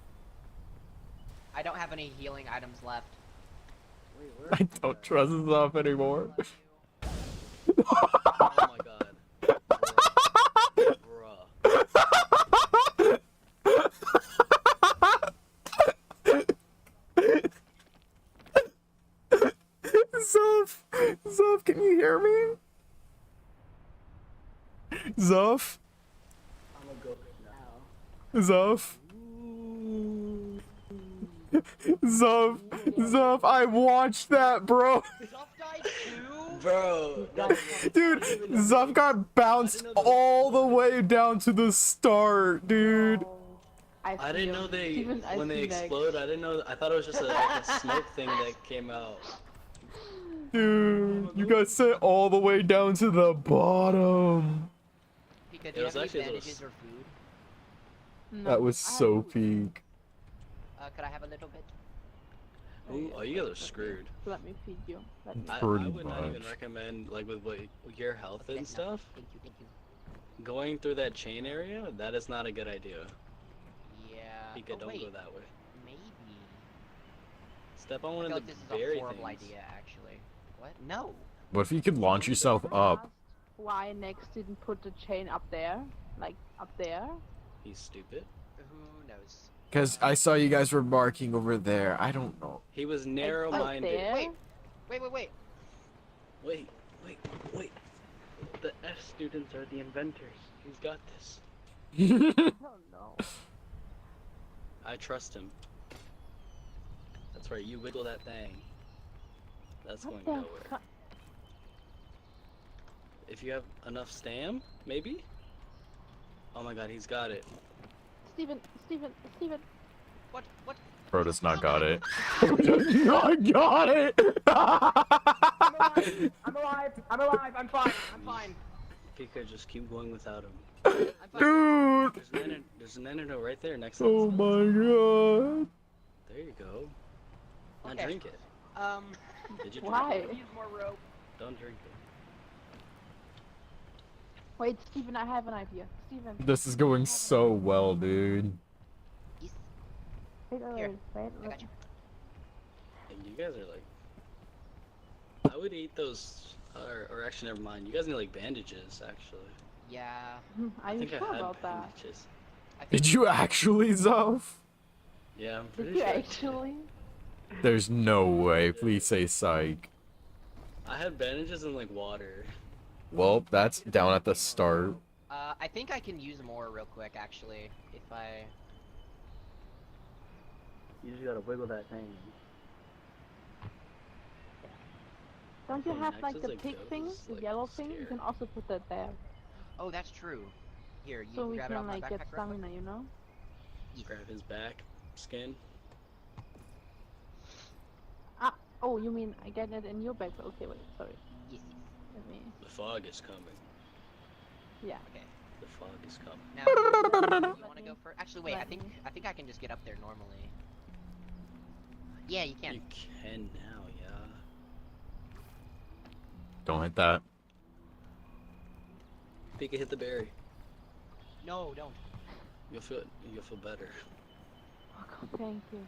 I don't have any healing items left. Wait, where? I don't trust Zoff anymore. Love you. Oh my god. Bruh. Zoff! Zoff, can you hear me? Zoff? I'm a ghost now. Zoff? Zoff? Zoff, I watched that, bro! Zuff died too? Bro, Dude, Zoff got bounced all the way down to the start, dude. I see didn't him. know they Steven, I when they see Meg. explode. I didn't know. I thought it was just like a smoke thing that came out. Dude, you got sent all the way down to the bottom. Pika, It do you was have any actually a little bandages or food? No, That was I have so food. peak. Could I have a little bit? Ooh, oh, you guys are screwed. Let me feed you. Let me. I Pretty would not even much. recommend like with your health Okay, and no. stuff. Thank you, thank you. Going through that chain area, that is not a good idea. Yeah. Pika, Oh, don't wait, go that way. maybe. Step on I one feel of like the this is a berry horrible things. idea, actually. What? No. What if you could launch yourself Ever up? asked Why Nex didn't put the chain up there? Like, up there? He's stupid. Who knows? Because I saw you guys were marking over there. I don't know. He was Like, up narrow-minded. there? Wait. Wait. Wait. The F students are the inventors. He's got this. I don't know. I trust him. That's right. You wiggle that thing. That's What going the nowhere. fuck? If you have enough stam, maybe? Oh my god, he's got it. Steven! What? Protoss not got it. I got it! I'm alive! I'm fine! Pika, just keep going without him. I'm fine. Dude! There's an antidote right there next to Oh the my god. There you go. Now Okay. drink it. Did you drink Why? it? Use more rope. Don't drink it. Wait, Steven, I have an idea. Steven. This is going so well, dude. Yes. Wait, Here, wait. I got you. And you guys are like... I would eat those... Or actually, never mind. You guys need like bandages, actually. Yeah. Are I you think sure I had about that? bandages. I think Did you actually, Zoff? Yeah, I'm pretty Did you sure. I did. actually? There's no way. Please say psych. I had bandages in like water. Well, that's down at the start. I think I can use more real quick, actually. If I... You just gotta wiggle that thing. Don't you Okay, have next like is, the like, pig those, thing, the like, yellow thing? You scary. can also put that there, Oh, that's true. Here, you so we grab it can off my like get backpack real quick. stamina, you know? Yes. Grab his back skin. Ah, oh, you mean I get it in your bag? Okay, wait, sorry. Yes. Let me. The fog is coming. Yeah. Okay. The fog is coming. Now, you want to go first? Actually, wait. Let me. I think I can just get up there normally. Yeah, you can. You can now, yeah. Don't hit that. Pika, hit the berry. No, don't. You'll feel better. Oh god, thank you.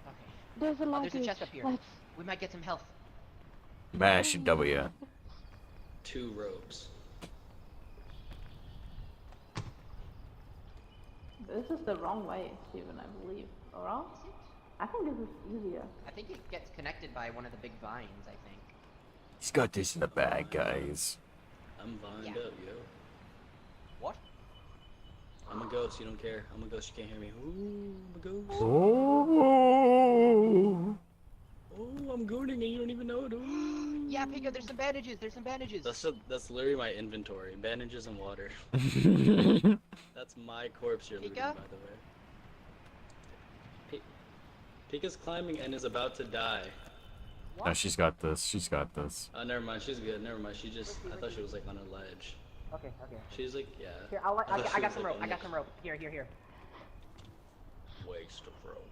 Okay. There's a Oh, luggage. there's a chest up here. Let's... We might get some health. Mash W. 2 ropes. This is the wrong way, Steven, I believe. Or else? Is it? I think this is easier. I think it gets connected by one of the big vines, I think. He's got this in the bag, guys. I'm vined Yeah. up, yo. What? I'm a ghost, you don't care. I'm a ghost, you can't hear me. Ooh, I'm a ghost. Oh. Oh, I'm gooning and you don't even know it. Ooh. Yeah, Pika, there's some bandages. There's some bandages. That's literally my inventory. Bandages and water. That's my corpse you're looting, Pika? by the way. Pika's climbing and is about to die. No, she's got this. She's got this. Oh, never mind. She's good. Never mind. She just... I thought she was like on a ledge. Okay. She's like, yeah. Here, I thought she I got was, some like, rope. on I got the- some rope. Here. Waste of rope.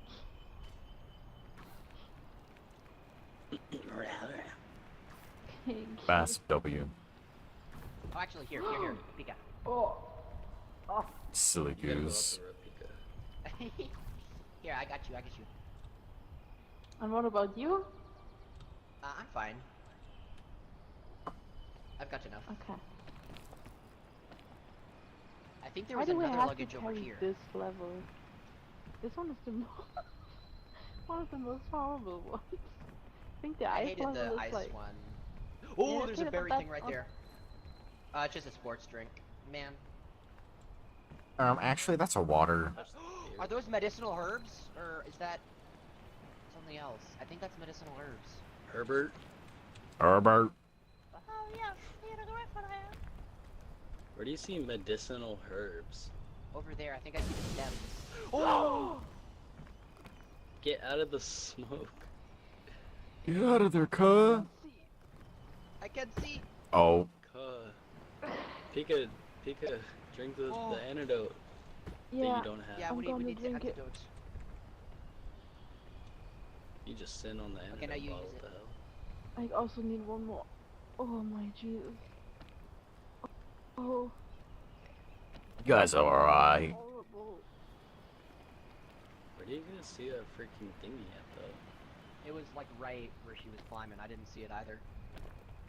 Fast W. Oh, actually, here, Pika. Oh. Oh. Silly You gotta go up goose. the road, Pika. Here, I got you. And what about you? I'm fine. I've got enough. Okay. I think there Why was do we another have luggage to over carry here. this level? This one is the one of the most horrible ones. I think the I ice hated level the is ice like. one. Oh, Yeah, there's a okay, but berry that's thing right on- there. It's just a sports drink. Man. Actually, that's a water. Are those medicinal herbs? Or is that something else? I think that's medicinal herbs. Herbert. Herbert. Where do you see medicinal herbs? Over there, I think I see the stems. Oh! Get out of the smoke. Get out of there, cuh. I can see. Oh. Pika, drink the Oh. antidote that Yeah. you don't have. Yeah, I'm we gonna need to drink it. antidote. You just sit on the antidote Okay, now you bottle. use What it. the hell? I also need one more. Oh my Jesus. Oh, You guys are alright. horrible. Where do you guys see that freaking thingy at though? It was like right where she was climbing. I didn't see it either.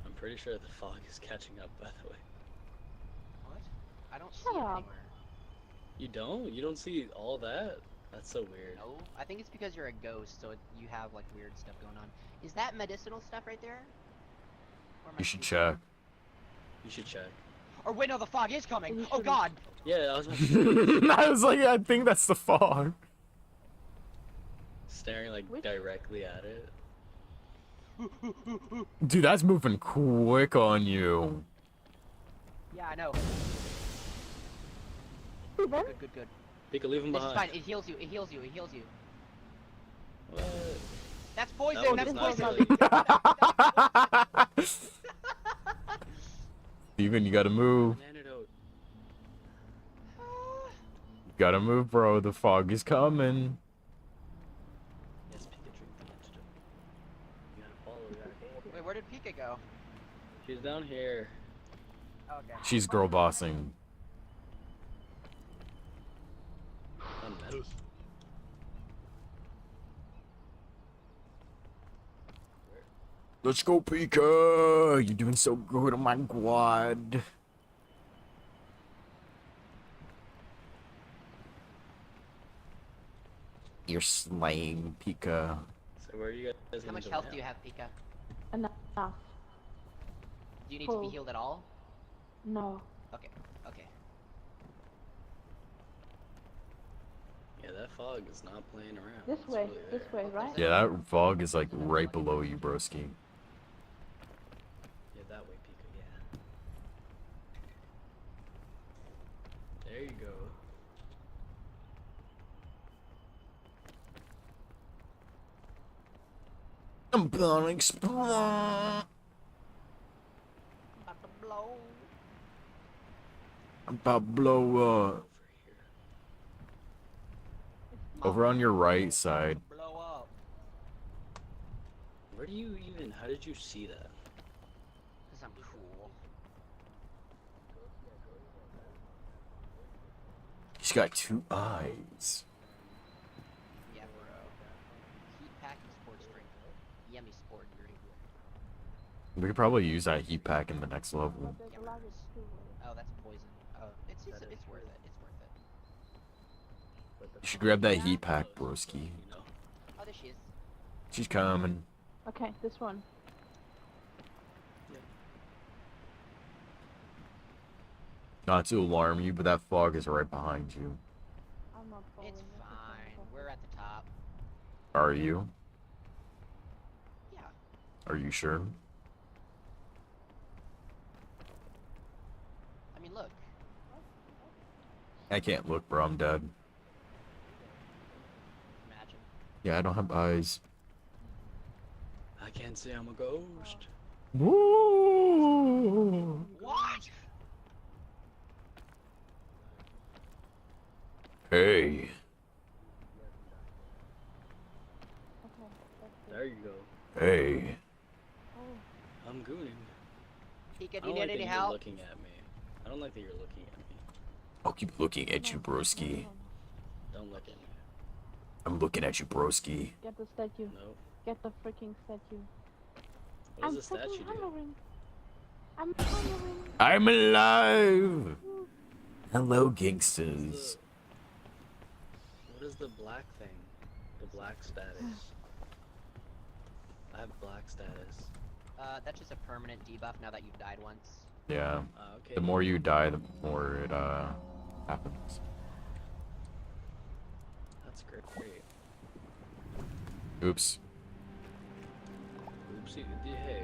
I'm pretty sure the fog is catching up, by the way. What? I don't see Shut it up. anywhere. You don't? You don't see all that? That's so weird. No, I think it's because you're a ghost, so you have like weird stuff going on. Is that medicinal stuff right there? Or am I You should stupid? check. You should check. Or wait, no, the fog is coming. You Oh shouldn't. God! Yeah, I was about to I was like, I think that's the fog. staring like Which- directly at it. Dude, that's moving quick on you. Yeah, I know. Even? Good. Pika, leave him This is behind. fine. It heals you. It heals you. What? That's poison. That one That's does not poison. kill you. Steven, you gotta move. An antidote. You gotta move, bro. The fog is coming. Yes, Pika, drink the antidote. You gotta follow that. Wait, where did Pika go? She's down here. Okay. She's girl bossing. On metal. Let's go, Pika. You're doing so good, oh my god. You're slaying, Pika. So where are you guys How gonna much go health now? do you have, Pika? Enough. Do you need to be Full. healed at all? No. Okay. Yeah, that fog is not playing around. This It's way. really This there. way, right? Yeah, that fog is like right below you, broski. Yeah, that way, Pika, yeah. There you go. I'm gonna explode. About to blow. I'm about to blow up. Over here. Over on your right side. Blow up. Where do you even, how did you see that? Cause I'm cool. He's got two eyes. Yeah, bro. Heat pack and sports drink. Yummy sport drink. We could probably use that heat pack in the next level. There's Yeah, a luggage too. Oh, that's poison. Oh, it's worth it. It's worth it. You should grab that heat pack, broski. You know? Oh, there she is. She's coming. Okay, this one. Not to alarm you, but that fog is right behind you. I'm not following. It's it, fine. We're at the top. Are you? Yeah. Are you sure? I mean, look. I can't look, bro. I'm dead. Imagine. Yeah, I don't have eyes. I can't say I'm a ghost. Woo! What? Hey. Okay, that's it. There you go. Hey. Oh, I'm gooning. Chicken, I you don't like need that any you're help? looking at me. I don't like that you're looking at me. I'll keep looking at you, broski. Don't look at me. I'm looking at you, broski. Get the statue. Nope. Get the freaking statue. What I'm does the statue fucking do? hungering. I'm hungering. I'm alive! Hello, What's gangsters. What is the black thing? The black status. I have black status. That's just a permanent debuff now that you've died once. Yeah. Okay. The more you die, the more it happens. That's great. Oops. Oopsie. Hey.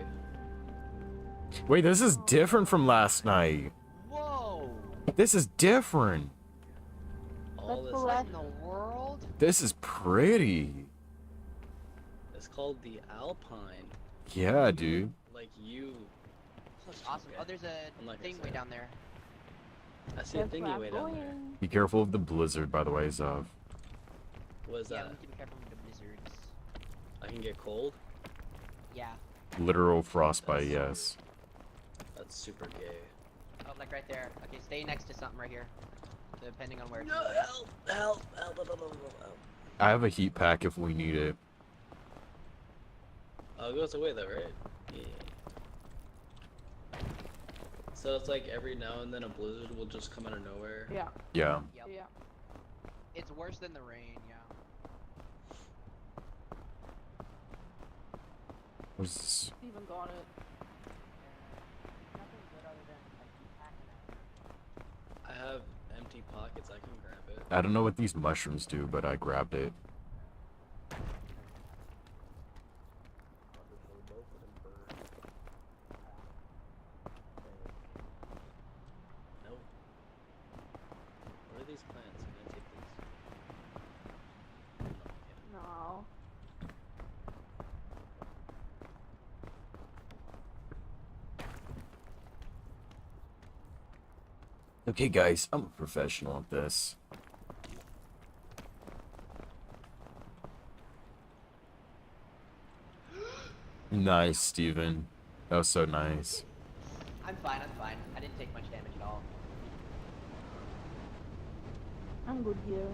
Wait, this is different from last night. Whoa! This is different. All That's this. the What last- in the world? This is pretty. It's called the Alpine. Yeah, dude. Like you. Looks awesome. Oh, there's a I'm not gonna thing say way it. down there. I see a That's where thingy I'm way down there. going. Be careful of the blizzard, by the way, Zav. What is Yeah, that? we need to be careful with the blizzards. I can get cold? Yeah. Literal frostbite, yes. That's super gay. Oh, like right there. Okay, stay next to something right here. Depending on where it's No, moving. help. I have a heat pack if we need it. Oh, it goes away though, right? Yeah. So it's like every now and then a blizzard will just come out of nowhere. Yeah. Yeah. Yep. Yeah. It's worse than the rain, yeah. What's this? Steven got it. Nothing good other than like packing I have empty pockets, I can grab it. I don't know what these mushrooms do, but I grabbed it. No. What are these plants? Can I take these? No, No. Okay, guys, I'm a professional at this. Nice, Steven. That was so nice. I'm fine, I'm fine. I didn't take much damage at all. I'm good here.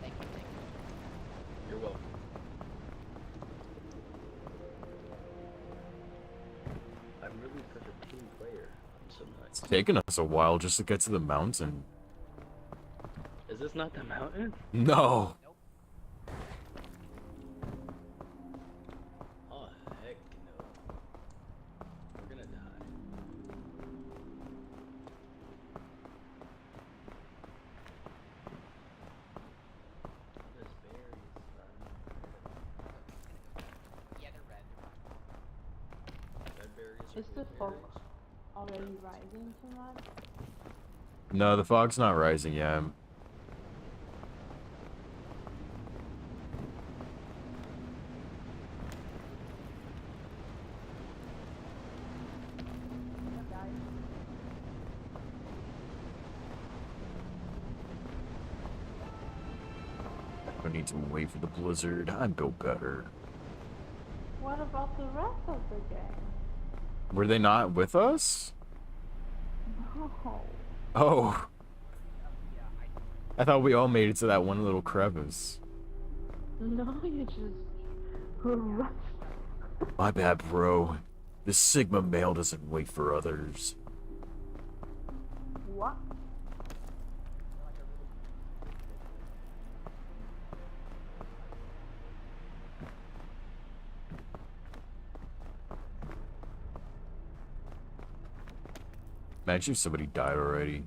Thank you, thank you. You're welcome. I'm really such a team player. I'm so It's nice. taken us a while just to get to the mountain. Is this not the mountain? No. Oh heck no. We're gonna die. There's berries. Yeah, they're red. Red berries Is or the blue fog berries? already rising too much? No, the fog's not rising yet. I don't need to wait for the blizzard. I'm built better. What about the rest of the game? Were they not with us? No. Oh. I thought we all made it to that one little crevice. No, you just rushed. My bad, bro. The Sigma male doesn't wait for others. What? Imagine if somebody died already.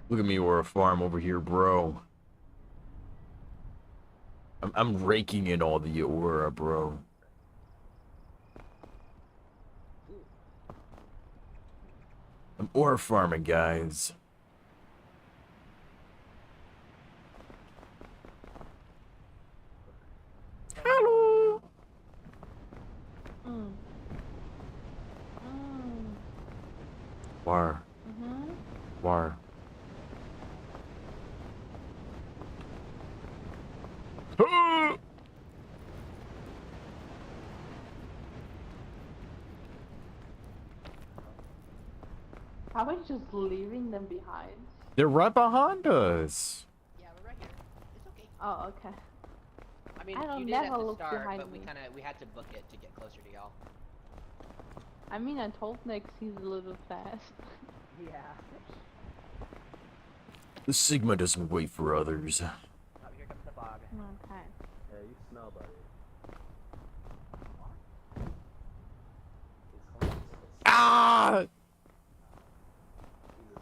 Look at me, we're a farm over here, bro. I'm raking in all the aura, bro. I'm ore farming, guys. Where? Mm-hmm. Where? How about just leaving them behind? They're right behind us. Yeah, we're right here. It's okay. Oh, okay. I mean, I don't you did at never the look start, behind but me. we had to book it to get closer to y'all. I mean, I told Nix he's a little fast. Yeah. The Sigma doesn't wait for others. Oh, here comes the fog. Okay. Yeah, you smell, buddy. Ah!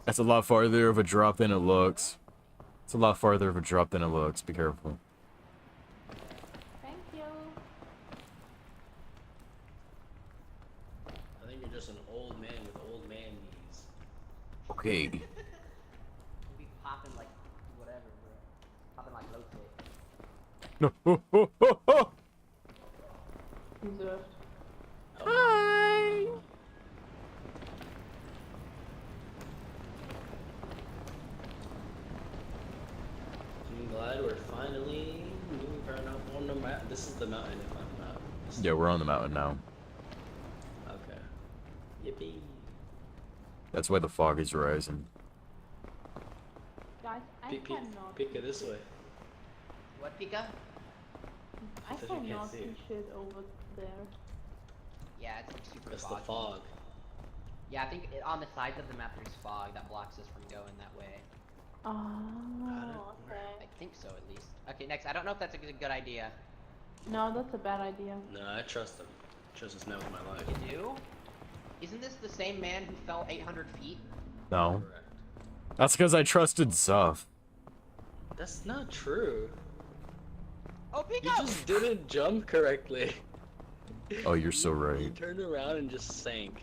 That's a lot farther of a drop than it looks. It's a lot farther of a drop than it looks. Be careful. Thank you. I think you're just an old man with old man knees. Okay. We'll be popping like whatever, bro. Popping like low fit. No. Oh, oh, oh, oh. Deserved. Hi. I'm glad we're finally moving up on the map. This is the mountain if I'm not mistaken. Yeah, we're on the mountain now. Okay. Yippee. That's why the fog is rising. Guys, I cannot. Pika this way. What, Pika? I Says you can't cannot see see it. shit over there. Yeah, it's like super That's the foggy. fog. Yeah, I think on the sides of the map there's fog that blocks us from going that way. Oh, I okay. think so, at least. Okay, next. I don't know if that's a good idea. No, that's a bad idea. No, I trust him. Trust this man with my life. You do? Isn't this the same man who fell 800 feet? No. Correct. That's because I trusted Zuff. That's not true. Oh, You Pika! just didn't jump correctly. Oh, you're so You right. turned around and just sank.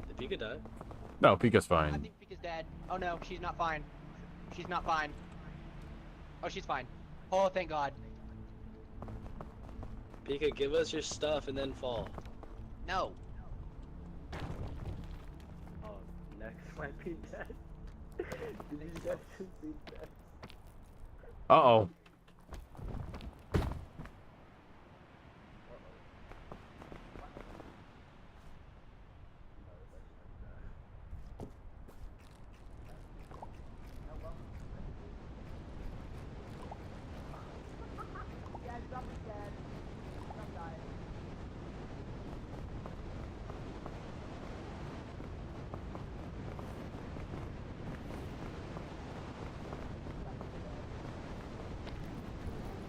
Did Pika die? No, Pika's I fine. think Pika's dead. Oh no, she's not fine. She's not fine. Oh, she's fine. Oh, thank God. Pika, give us your stuff and then fall. No. Oh, next might be dead. Did you guys see that? Uh-oh.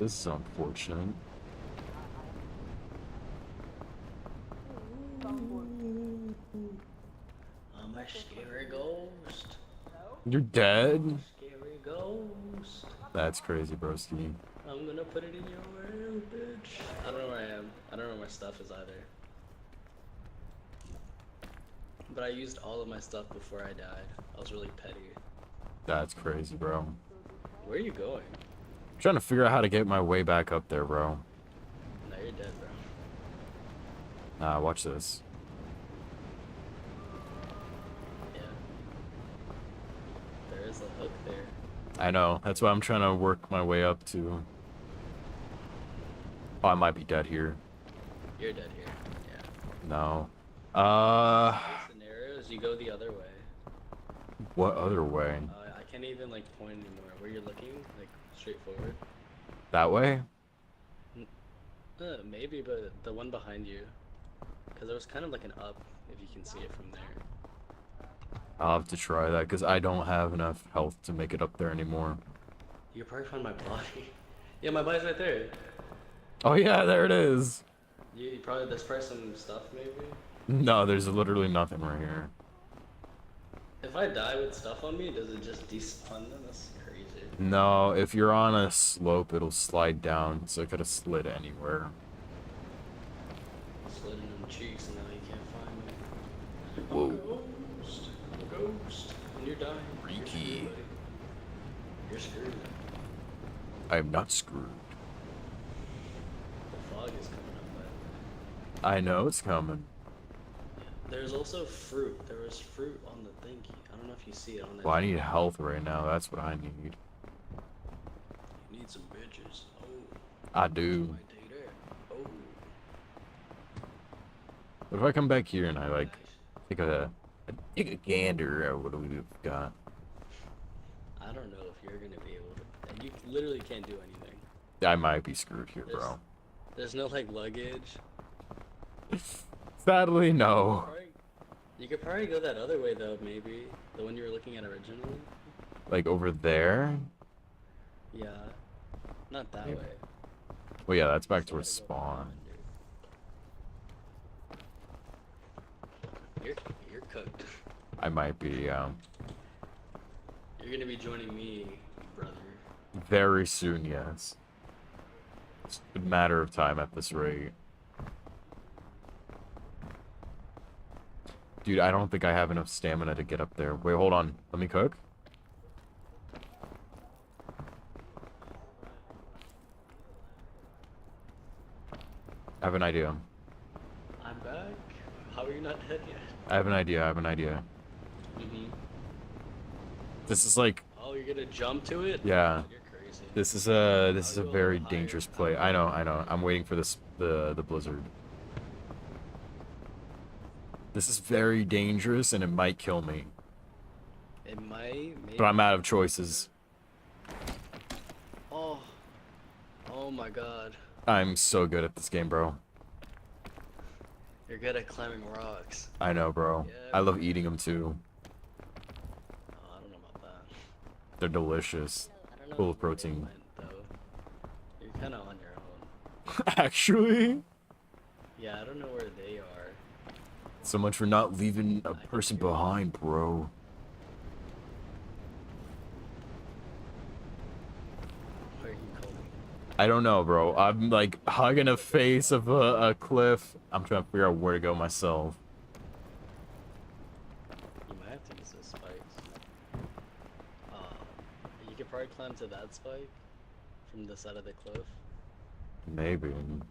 This is unfortunate. I'm a scary ghost. You're dead? Scary ghost. That's crazy, broski. I'm gonna put it in your world, bitch. I don't know where I am. I don't know where my stuff is either. But I used all of my stuff before I died. I was really petty. That's crazy, bro. Where are you going? I'm trying to figure out how to get my way back up there, bro. No, you're dead, bro. Watch this. Yeah. There is a hook there. I know. That's why I'm trying to work my way up to... Oh, I might be dead here. You're dead here. Yeah. No. The scenario is you go the other way. What other way? I can't even like point anymore. Where you're looking, like straight forward. That way? Maybe, but the one behind you. Because there was kind of like an up, if you can see it from there. I'll have to try that, because I don't have enough health to make it up there anymore. You probably found my body. Yeah, my body's right there. Oh yeah, there it is! You probably, there's probably some stuff maybe. No, there's literally nothing right here. If I die with stuff on me, does it just despawn them? That's crazy. No, if you're on a slope, it'll slide down, so it could have slid anywhere. Slid in them cheeks and now you can't find me. Whoa. I'm a ghost. I'm a ghost. And you're dying. You're Freaky. screwed, buddy. You're screwed. I am not screwed. The fog is coming up, by the way. I know it's coming. There's also fruit. There was fruit on the thingy. I don't know if you see it on that. Well, I need health right now. That's what I need. You need some bitches. Oh. I do. Might take that. Oh. What if I come back here and I like Nice. take a gander at what we've got? I don't know if you're gonna be able to. And you literally can't do anything. I might be screwed here, bro. There's no like luggage. Sadly, no. You could probably go that other way though, maybe. The one you were looking at originally. Like over there? Yeah. Not that Maybe. way. Well, yeah, that's back Still towards gotta go spawn. You're cooked. I might be, You're gonna be joining me, brother. very soon, yes. It's a matter of time at this rate. Dude, I don't think I have enough stamina to get up there. Wait, hold on. Let me cook. I have an idea. I'm back. How are you not dead yet? I have an idea. I have an idea. Mm-hmm. This is like, Oh, you're gonna jump to it? yeah. You're crazy. This is a I'll go a very little higher. dangerous play. I know. I'm waiting for the blizzard. This is very dangerous and it might kill me. It might. Maybe. But I'm out of choices. Oh. Oh my god. I'm so good at this game, bro. You're good at climbing rocks. I know, bro. Yeah. I love eating them too. Oh, I don't know about that. They're delicious. I don't know Full of where they protein. went, though. You're kind of on your own. Actually, Yeah, I don't know where they are. so much for not leaving a person behind, bro. Where are you going? I don't know, bro. I'm like hugging a face of a cliff. I'm trying to figure out where to go myself. You might have to use those spikes. You could probably climb to that spike from the side of the cliff. Maybe. I'm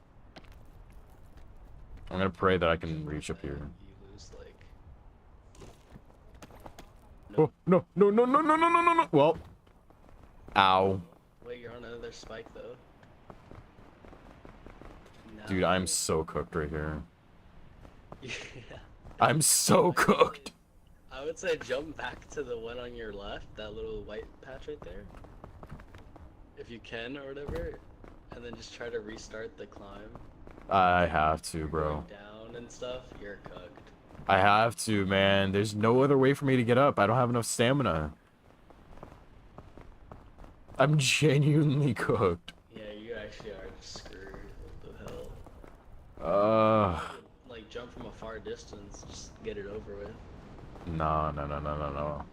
gonna pray that I can reach up here. You lose like. Oh, no, no, no, no, no, no, no, no, no. Well. Ow. Wait, you're on another spike though. Dude, No. I'm so cooked right here. Yeah. I'm so cooked. I would say jump back to the one on your left, that little white patch right there. If you can or whatever. And then just try to restart the climb. I have to, You're bro. going down and stuff, you're cooked. I have to, man. There's no other way for me to get up. I don't have enough stamina. I'm genuinely cooked. Yeah, you actually are just screwed. What the hell? Like jump from a far distance, just get it over with. No, no, no, no, no, no.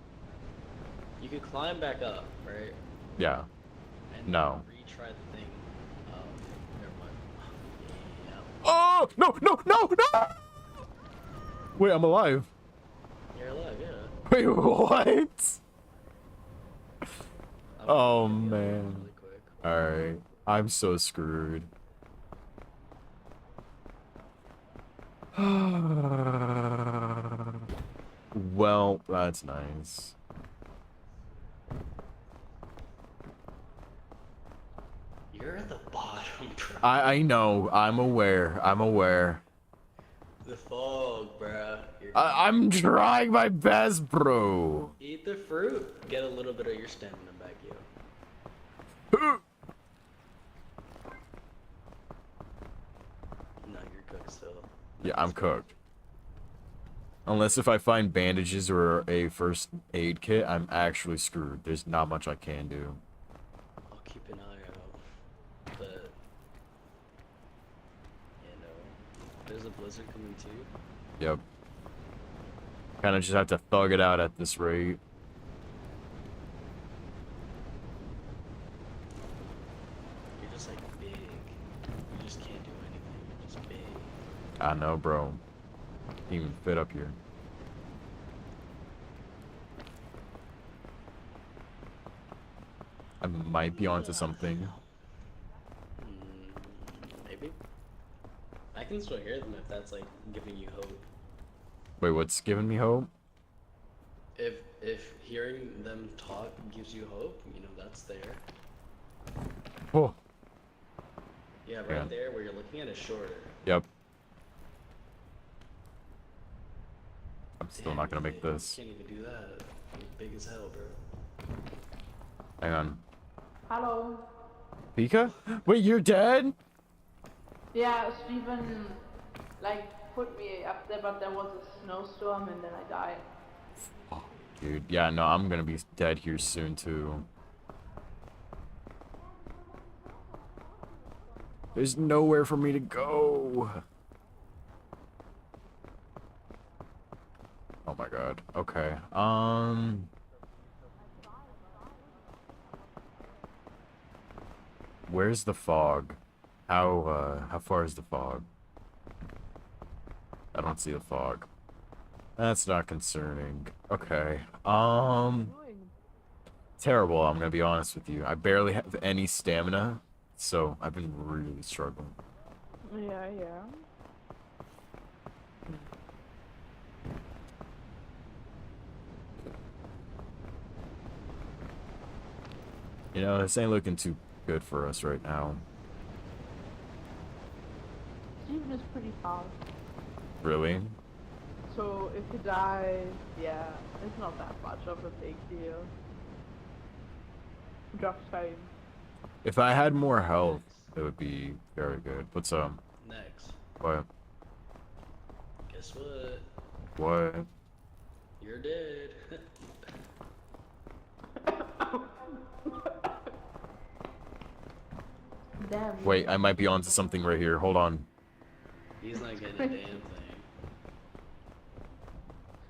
You could climb back up, right? Yeah. And No. retry the thing. Oh, never mind. Yeah. Oh, no, no, no, no! Wait, I'm alive. You're alive, yeah. Wait, what? I'm Oh, gonna get man. really quick. Alright. I'm so screwed. Well, that's nice. You're at the bottom, bro. I know. I'm aware. I'm aware. The fog, bruh. I'm trying my best, bro. Eat the fruit. Get a little bit of your stamina back, yo. No, you're cooked still. Yeah, I'm cooked. Unless if I find bandages or a first aid kit, I'm actually screwed. There's not much I can do. I'll keep an eye out. But yeah, no. There's a blizzard coming too. Yep. Kind of just have to thug it out at this rate. You're just like big. You just can't do anything. You're just big. I know, bro. Can't even fit up here. I might be onto something. Maybe. I can still hear them if that's like giving you hope. Wait, what's giving me hope? If hearing them talk gives you hope, you know that's there. Oh, Yeah, right Yeah. there where you're looking at is shorter. yep. I'm still Damn, not gonna you make can't- this. You can't even do that. You're big as hell, bro. Hang on. Hello. Pika? Wait, you're dead? Yeah, Steven, like, put me up there, but there was a snowstorm and then I died. Dude, yeah, no, I'm gonna be dead here soon too. There's nowhere for me to go. Oh my god. Okay. Where's the fog? How far is the fog? I don't see the fog. That's not concerning. Okay. Terrible, I'm gonna be honest with you. I barely have any stamina, so I've been really struggling. Yeah, yeah. You know, this ain't looking too good for us right now. Steven is pretty fast. Really? So if he dies, yeah, it's not that much of a big deal. Just saying. If I had more health, it would be very good. What's Next. what? Guess what? What? You're dead. Damn. Wait, I might be onto something right here. Hold on. He's not getting a damn thing.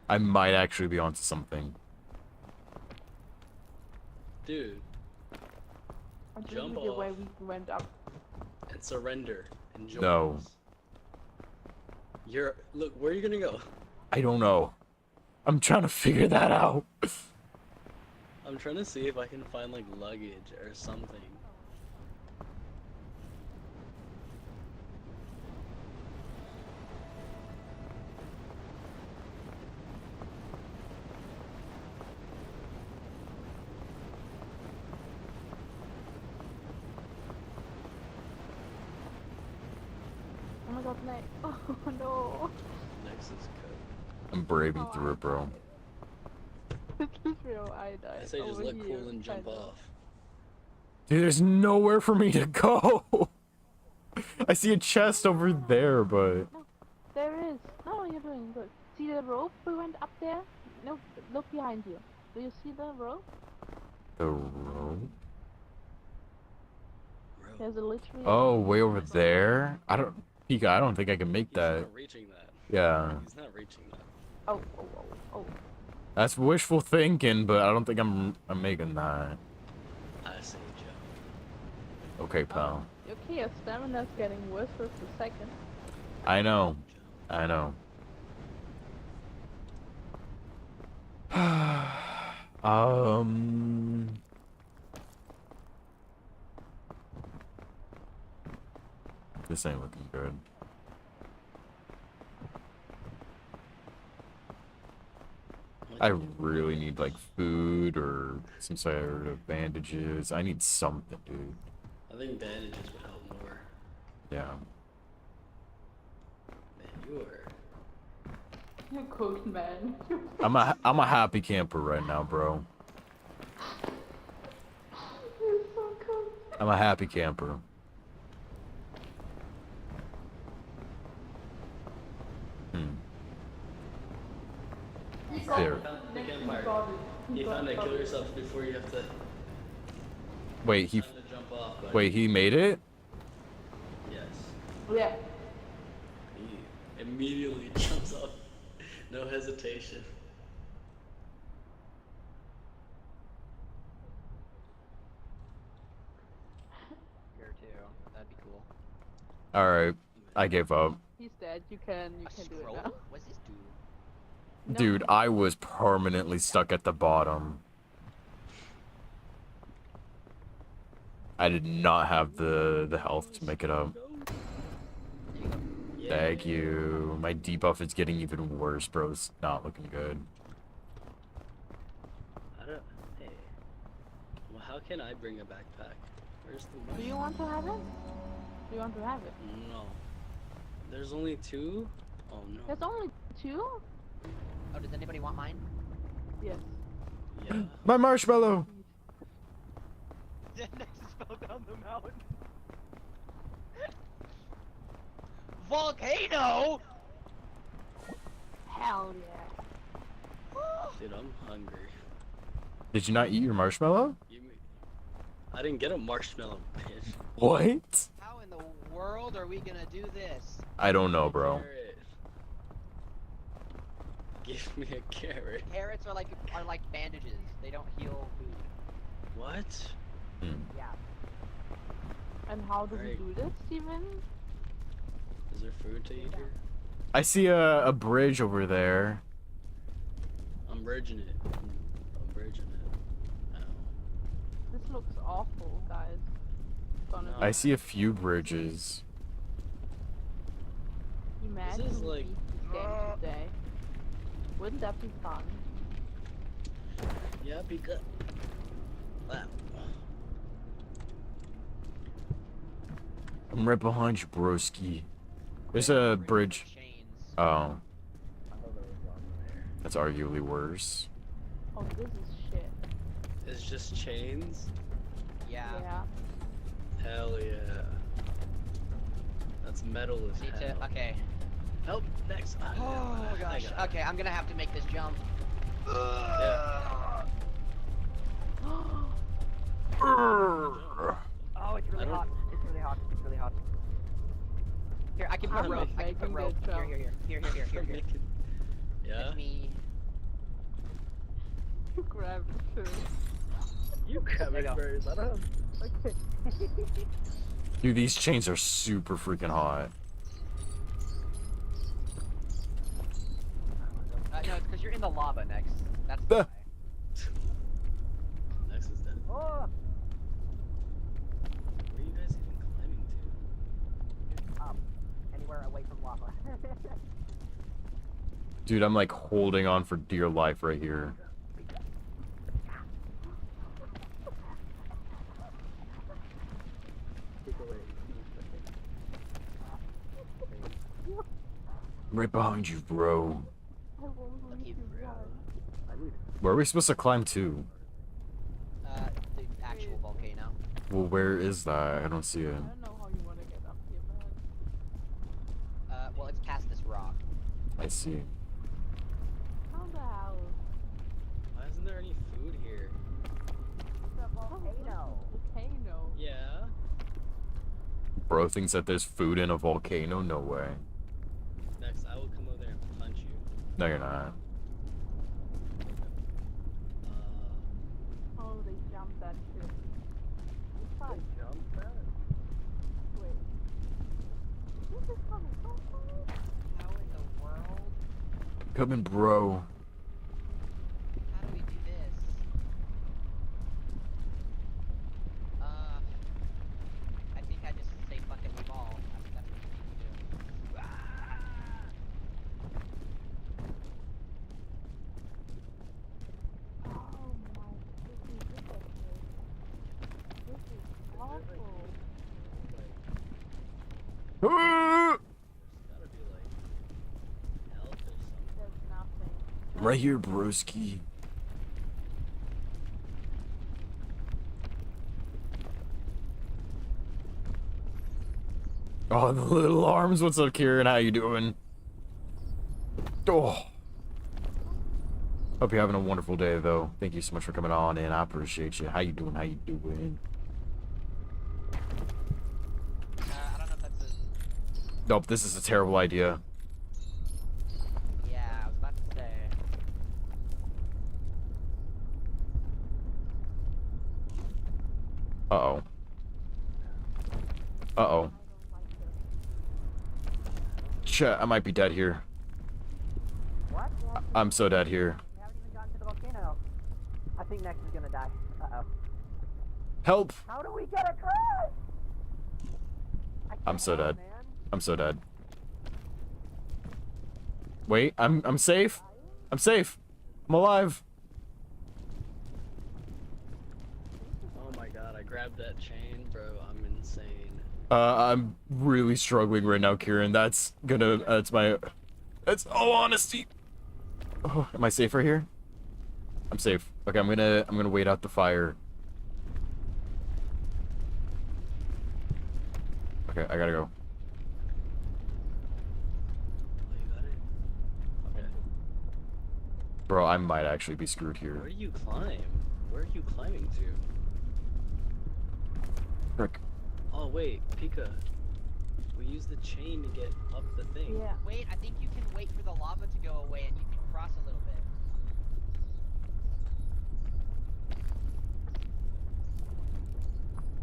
I might actually be onto something. Dude, I jump believe the way off. we went up. and surrender. Enjoy. No. this. Look, where are you gonna go? I don't know. I'm trying to figure that out. I'm trying to see if I can find like luggage or something. Oh my god, Nick. Oh no. Next is code. I'm braving through it, bro. This is real. I died. I say just over look here, cool and jump kinda. off. Dude, there's nowhere for me to go. I see a chest over there, but There is. No, you're doing good. See the rope we went up there? No, look behind you. Do you see the rope? the road. Bro, There's a literally. Oh, way over there. Pika, I don't think I can make he's that. not reaching that. Yeah, He's not reaching that. Oh, oh, oh, oh. that's wishful thinking, but I don't think I'm making that. I say jump. Okay, pal. Okay, your stamina's getting worse with the second. I know. Jump. I know. This ain't looking good. What I you do? really need like food or some sort of bandages. I need something, dude. I think bandages would help more. Yeah. Man, you are. You're cooked, man. I'm a happy camper right now, bro. You're so cooked. I'm a happy camper. There. The campfire. You found it. Kill yourself before you have to. Wait, he Time to jump off. Buddy. wait, he made it? Yes. Yeah. He immediately jumps off. No hesitation. Here too. That'd be cool. All right, I gave up. He's dead. You can A do it scroll? now. What's this do? No. Dude, I was permanently stuck at the bottom. I did not have the health to make it up. There you go. Thank you. My debuff is getting even worse, bro. It's not looking good. I don't. Hey. Well, how can I bring a backpack? Where's the Do money? you want to have it? Do you want to have it? No. There's only 2? Oh no. There's only 2? Oh, does anybody want mine? Yes. Yeah. My marshmallow! Nexus fell down the mountain. Volcano! Hell yeah. Dude, I'm hungry. Did you not eat your marshmallow? I didn't get a marshmallow, bitch. What? How in the world are we gonna do this? I don't know, bro. Carrot. Give me a carrot. Carrots are like bandages. They don't heal food. What? Yeah. And how do we Alright. do this, Steven? Is there food to eat here? I see a bridge over there. I'm bridging it. I'm bridging it. Ow. This looks awful, guys. Gonna I see a few bridges. imagine is we like- beat this game today. Wouldn't that be fun? Yeah, because. Wow. I'm right behind you, broski. There's a bridge. Chains. Oh, that's arguably worse. Oh, this is shit. It's just chains? Yeah. Yeah. Hell yeah. That's metal as Need hell. to. Okay. Help! Next! Oh I gosh. got it. Okay, I'm gonna have to make this jump. Yeah. Oh, it's really I don't- hot. It's really hot. It's really hot. Here, I can put I'm rope. not I can put making rope. this Here, jump. here. Make it- Yeah? It's me. Grab it too. You grab There it you go. first. I don't. Okay. Dude, these chains are super freaking hot. No, it's because you're in the lava next. That's Duh. why. Next is dead. Oh, Where are you guys even climbing anywhere away from lava. Dude, I'm like holding on for dear life right here. I'm right behind you, bro. I won't Look leave you, you bro. behind. Where are we supposed to climb to? The actual volcano. Well, where is that? I don't see it. I don't know how you want to get up here, man. Well, it's past this rock. I see. How the hell? Why isn't there any food here? It's a volcano. Volcano. Yeah. Bro thinks that there's food in a volcano? No way. Next, I will come over there and punch you. No, you're not. Oh, they jumped that shit. It's fine. Jump that? Wait. This is coming so far. How in the world? Coming, bro. How do we do this? I think I just say fuck it, leave all. That's what we need to do. Oh my, this is ridiculous. This is awful. Ah! Gotta be like health or something. There's nothing. Right here, broski. Oh, the little arms. What's up, Kieran? How you doing? Oh. Hope you're having a wonderful day, though. Thank you so much for coming on in. I appreciate you. How you doing? How you doing? I don't know if that's a... Nope, this is a terrible idea. Yeah, I was about to say. Uh-oh. Uh-oh. I don't like this. Shit, I might be dead here. What? I'm so dead here. We haven't even gotten to the volcano. I think Nex is gonna die. Uh-oh. Help! How do we get across? I I'm can't so go, dead. man. I'm so dead. Wait, I'm safe. I'm safe. I'm alive. Oh my god, I grabbed that chain, bro. I'm insane. I'm really struggling right now, Kieran. That's all honesty. Oh, am I safe right here? I'm safe. Okay, I'm gonna wait out the fire. Okay, I gotta go. Oh, you got it? Okay. Bro, I might actually be screwed Where here. do you climb? Where are you climbing to? Frick. Oh wait, Pika. We use the chain to get up the thing. Yeah. Wait, I think you can wait for the lava to go away and you can cross a little bit.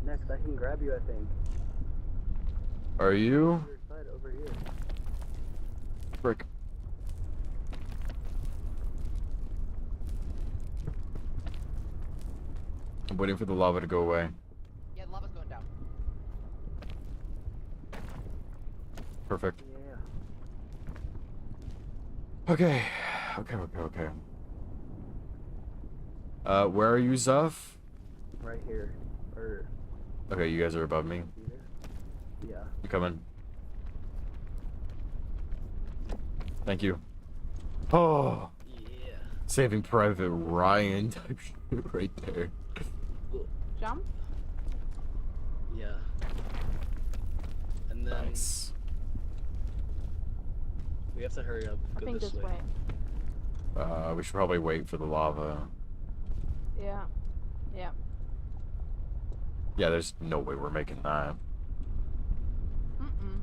Next, I can grab you, I think. Are you? Your side over here. Frick. I'm waiting for the lava to go away. Yeah, the lava's going down. Perfect. Yeah. Okay. Okay. Where are you, Zuff? Right here. Or Okay, you guys are above me. here. Yeah. You coming? Thank you. Oh, Yeah. Saving Private Ryan type shit right there. Jump. Yeah. And then Nice. we have to hurry up. I Go think this this way. way. We should probably wait for the lava. Yeah. Yeah. Yeah, there's no way we're making that. Mm-mm.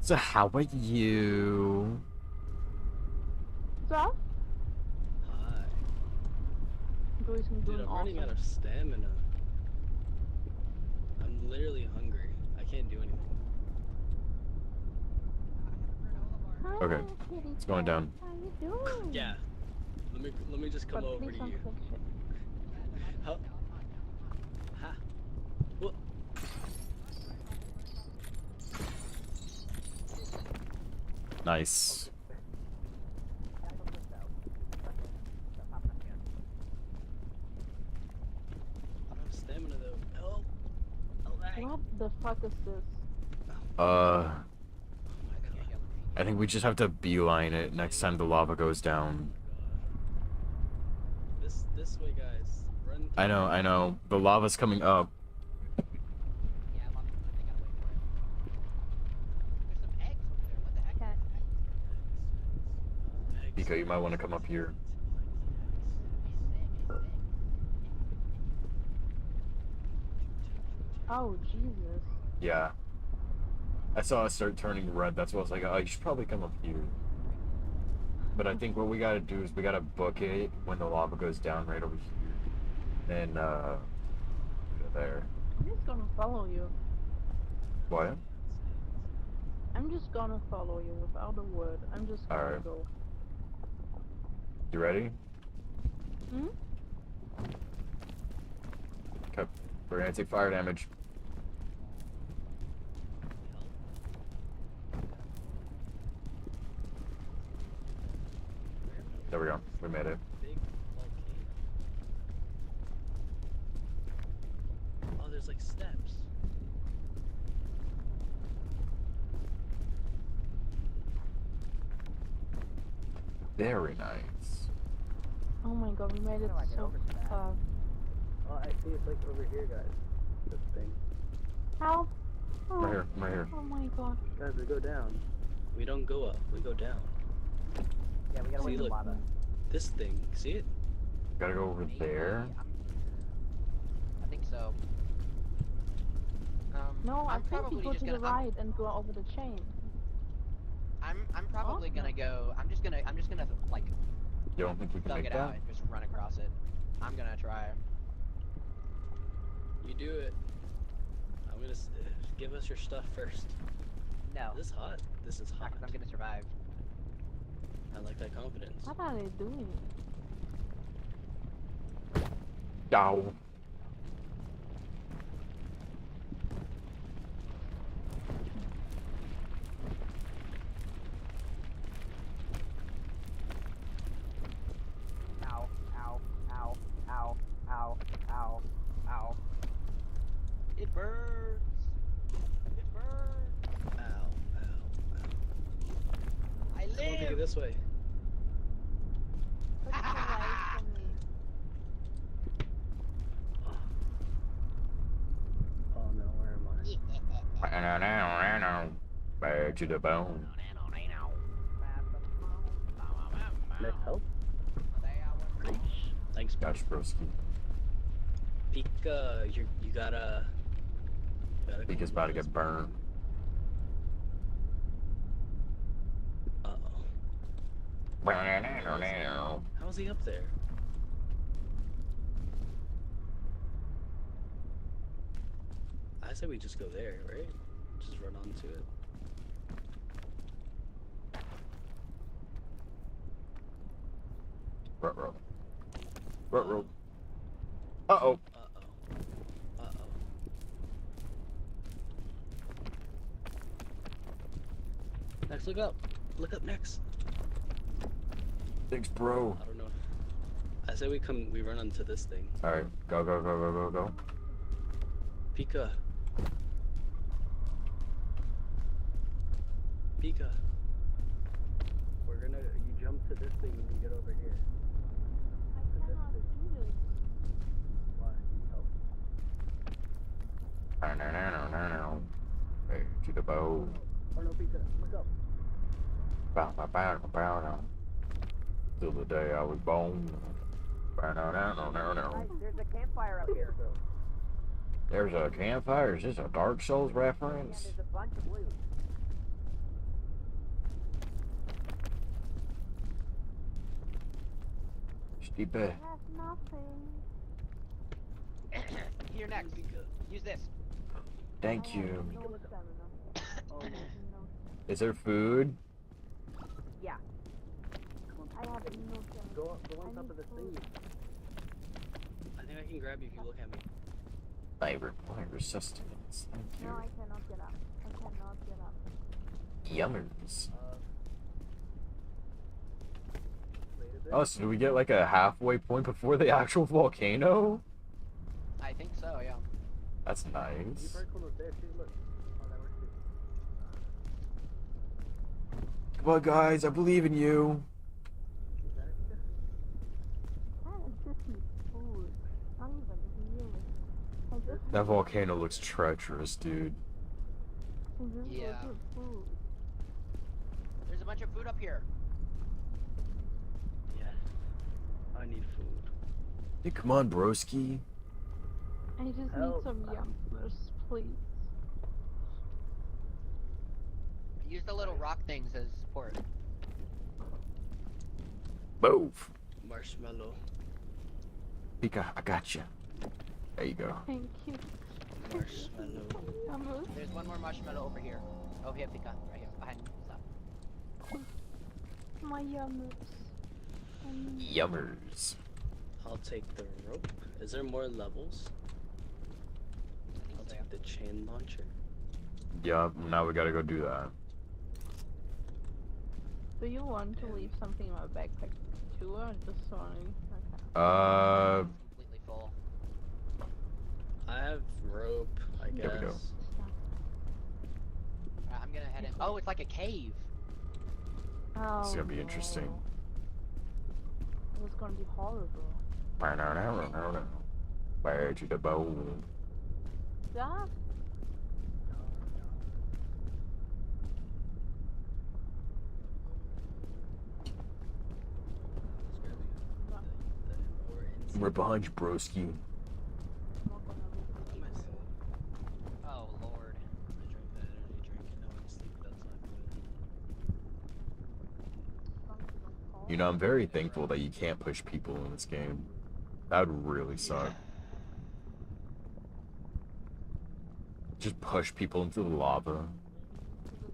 So how about you? So, Hi. doing Dude, doing I'm running out awesome. of stamina. I'm literally hungry. I can't do anything. Hi, Okay, kitty it's going cat. down. How you doing? Yeah. Let me just come But over please to don't you. click shit. Huh? Ha. What? Nice. I don't have stamina though. Help! Alright. What the fuck is this? Oh my god. I think we just have to beeline it next time the lava goes down. This way, guys. Run. I know. The lava's coming up. Yeah, lava's coming. They gotta wait for it. There's some eggs over there. What the heck? Cat. Pika, you might want to come up here. Oh Jesus. Yeah. I saw it start turning red. That's why I was like, oh, you should probably come up here. But I think what we gotta do is we gotta book it when the lava goes down right over here. And, go there. I'm just gonna follow you. What? I'm just gonna follow you without a word. I'm just gonna Alright. go. You ready? Hmm? Okay. We're gonna take fire damage. There we go. We made it. Big volcano. Oh, there's like steps. Very nice. Oh my god, we made it How do I get so over to that? fast. Oh, I see it's like over here, guys. This thing. Help! Oh, Right here. I'm right here. oh my god. Guys, we go down. We don't go up. We go down. Yeah, we gotta See, wait for look. lava. This thing. See it? Gotta go over Maybe. there. I think so. No, I I'm think we probably go just to the gonna. right and go over the chain. I'm probably Awesome. gonna go. I'm just gonna like You don't think we can thug make it out that? and just run across it. I'm gonna try. You do it. I'm gonna give us your stuff first. No, This is hot. This is hot. because I'm gonna survive. I like that confidence. What are they doing? Ow. this way. Look to the right for me. Oh no, where am I? Bad to the bone. Next help? Thanks, bro. Gosh, broski. Pika, you gotta. Pika's about to get burned. Uh oh. How's he up there? I say we just go there, right? Just run onto it. Ruh-roh. Ruh-roh. Uh-oh. Uh-oh. Uh-oh. Next, look up. Look up next. Thanks, bro. I don't know. I say we run onto this thing. Alright, go, go, go, go, go, go. Pika. Pika. You jump to this thing when you get over here. I cannot do this. Why? Help. Bad to the bone. Oh no, Pika, look up. Bow, bow, bow, bow, bow. Till the day I was born. Bow, bow, bow, bow, bow, bow. There's a campfire up here. There's a campfire. Is this a Dark Souls Yeah, reference? there's a bunch of loot. Stipe. I have nothing. Here next. Pika. Use this. Thank I you. have no stamina. Oh, I have no. Is there food? Yeah. I have no stamina. Go I on top need of the food. thing. I think I can grab you if you look at me. I require sustenance. Thank you. No, I cannot get up. I cannot get up. Yummers. Wait a bit. Oh, so do we get like a halfway point before the actual volcano? I think so, yeah. That's You nice. park was there too. Look. Oh, that works too. Come on, guys. I believe in you. Is that it, Pika? I just need food. Not even really. I just That volcano looks treacherous, dude. Yeah. go to food. There's a bunch of food up here. Yeah. I need food. Hey, come on, broski. I just need Help. some yummers, please. Use the little rock things as support. Move. Marshmallow. Pika, I got you. There you go. Thank you. Marshmallow. Yummers. There's one more marshmallow over here. Oh, here, Pika. Right here. Behind you. Stop. My yummers. Yummers. I'll take the rope. Is there more levels? I'll take the chain launcher. Yeah, now we gotta go do that. Do you want to leave something in my backpack too, or just only? Uh, Completely full. I have rope, I guess. There we go. Alright, I'm gonna head in. Oh, it's like a cave. Oh, This is gonna be interesting. no. It's gonna be horrible. Bad to the bone. Yeah. We're behind you, broski. Not gonna leave. Oh, Lord. I drank that energy drink and now I'm asleep. That's not good. You know, I'm very thankful that you can't push people in this game. That would really suck. Just push people into the lava.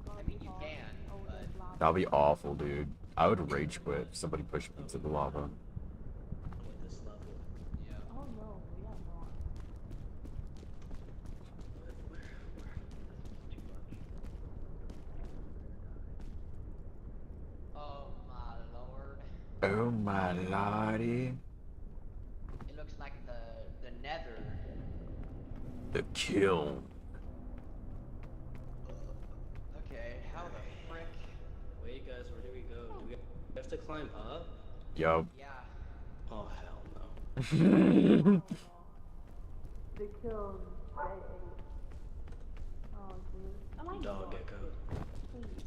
I mean, you can, but That'd be awful, dude. I would rage quit if somebody pushed me into the lava. With this level. yeah. Oh no, we are not. Where? That's too much. Oh my lord. Oh my lordy. It looks like the nether. The kill. Okay, how the frick? Wait, guys, where do we go? Do we have to climb up? Yup. Yeah. Oh hell no. They killed J8. Oh, dude. Oh my Dog god. gecko. Please.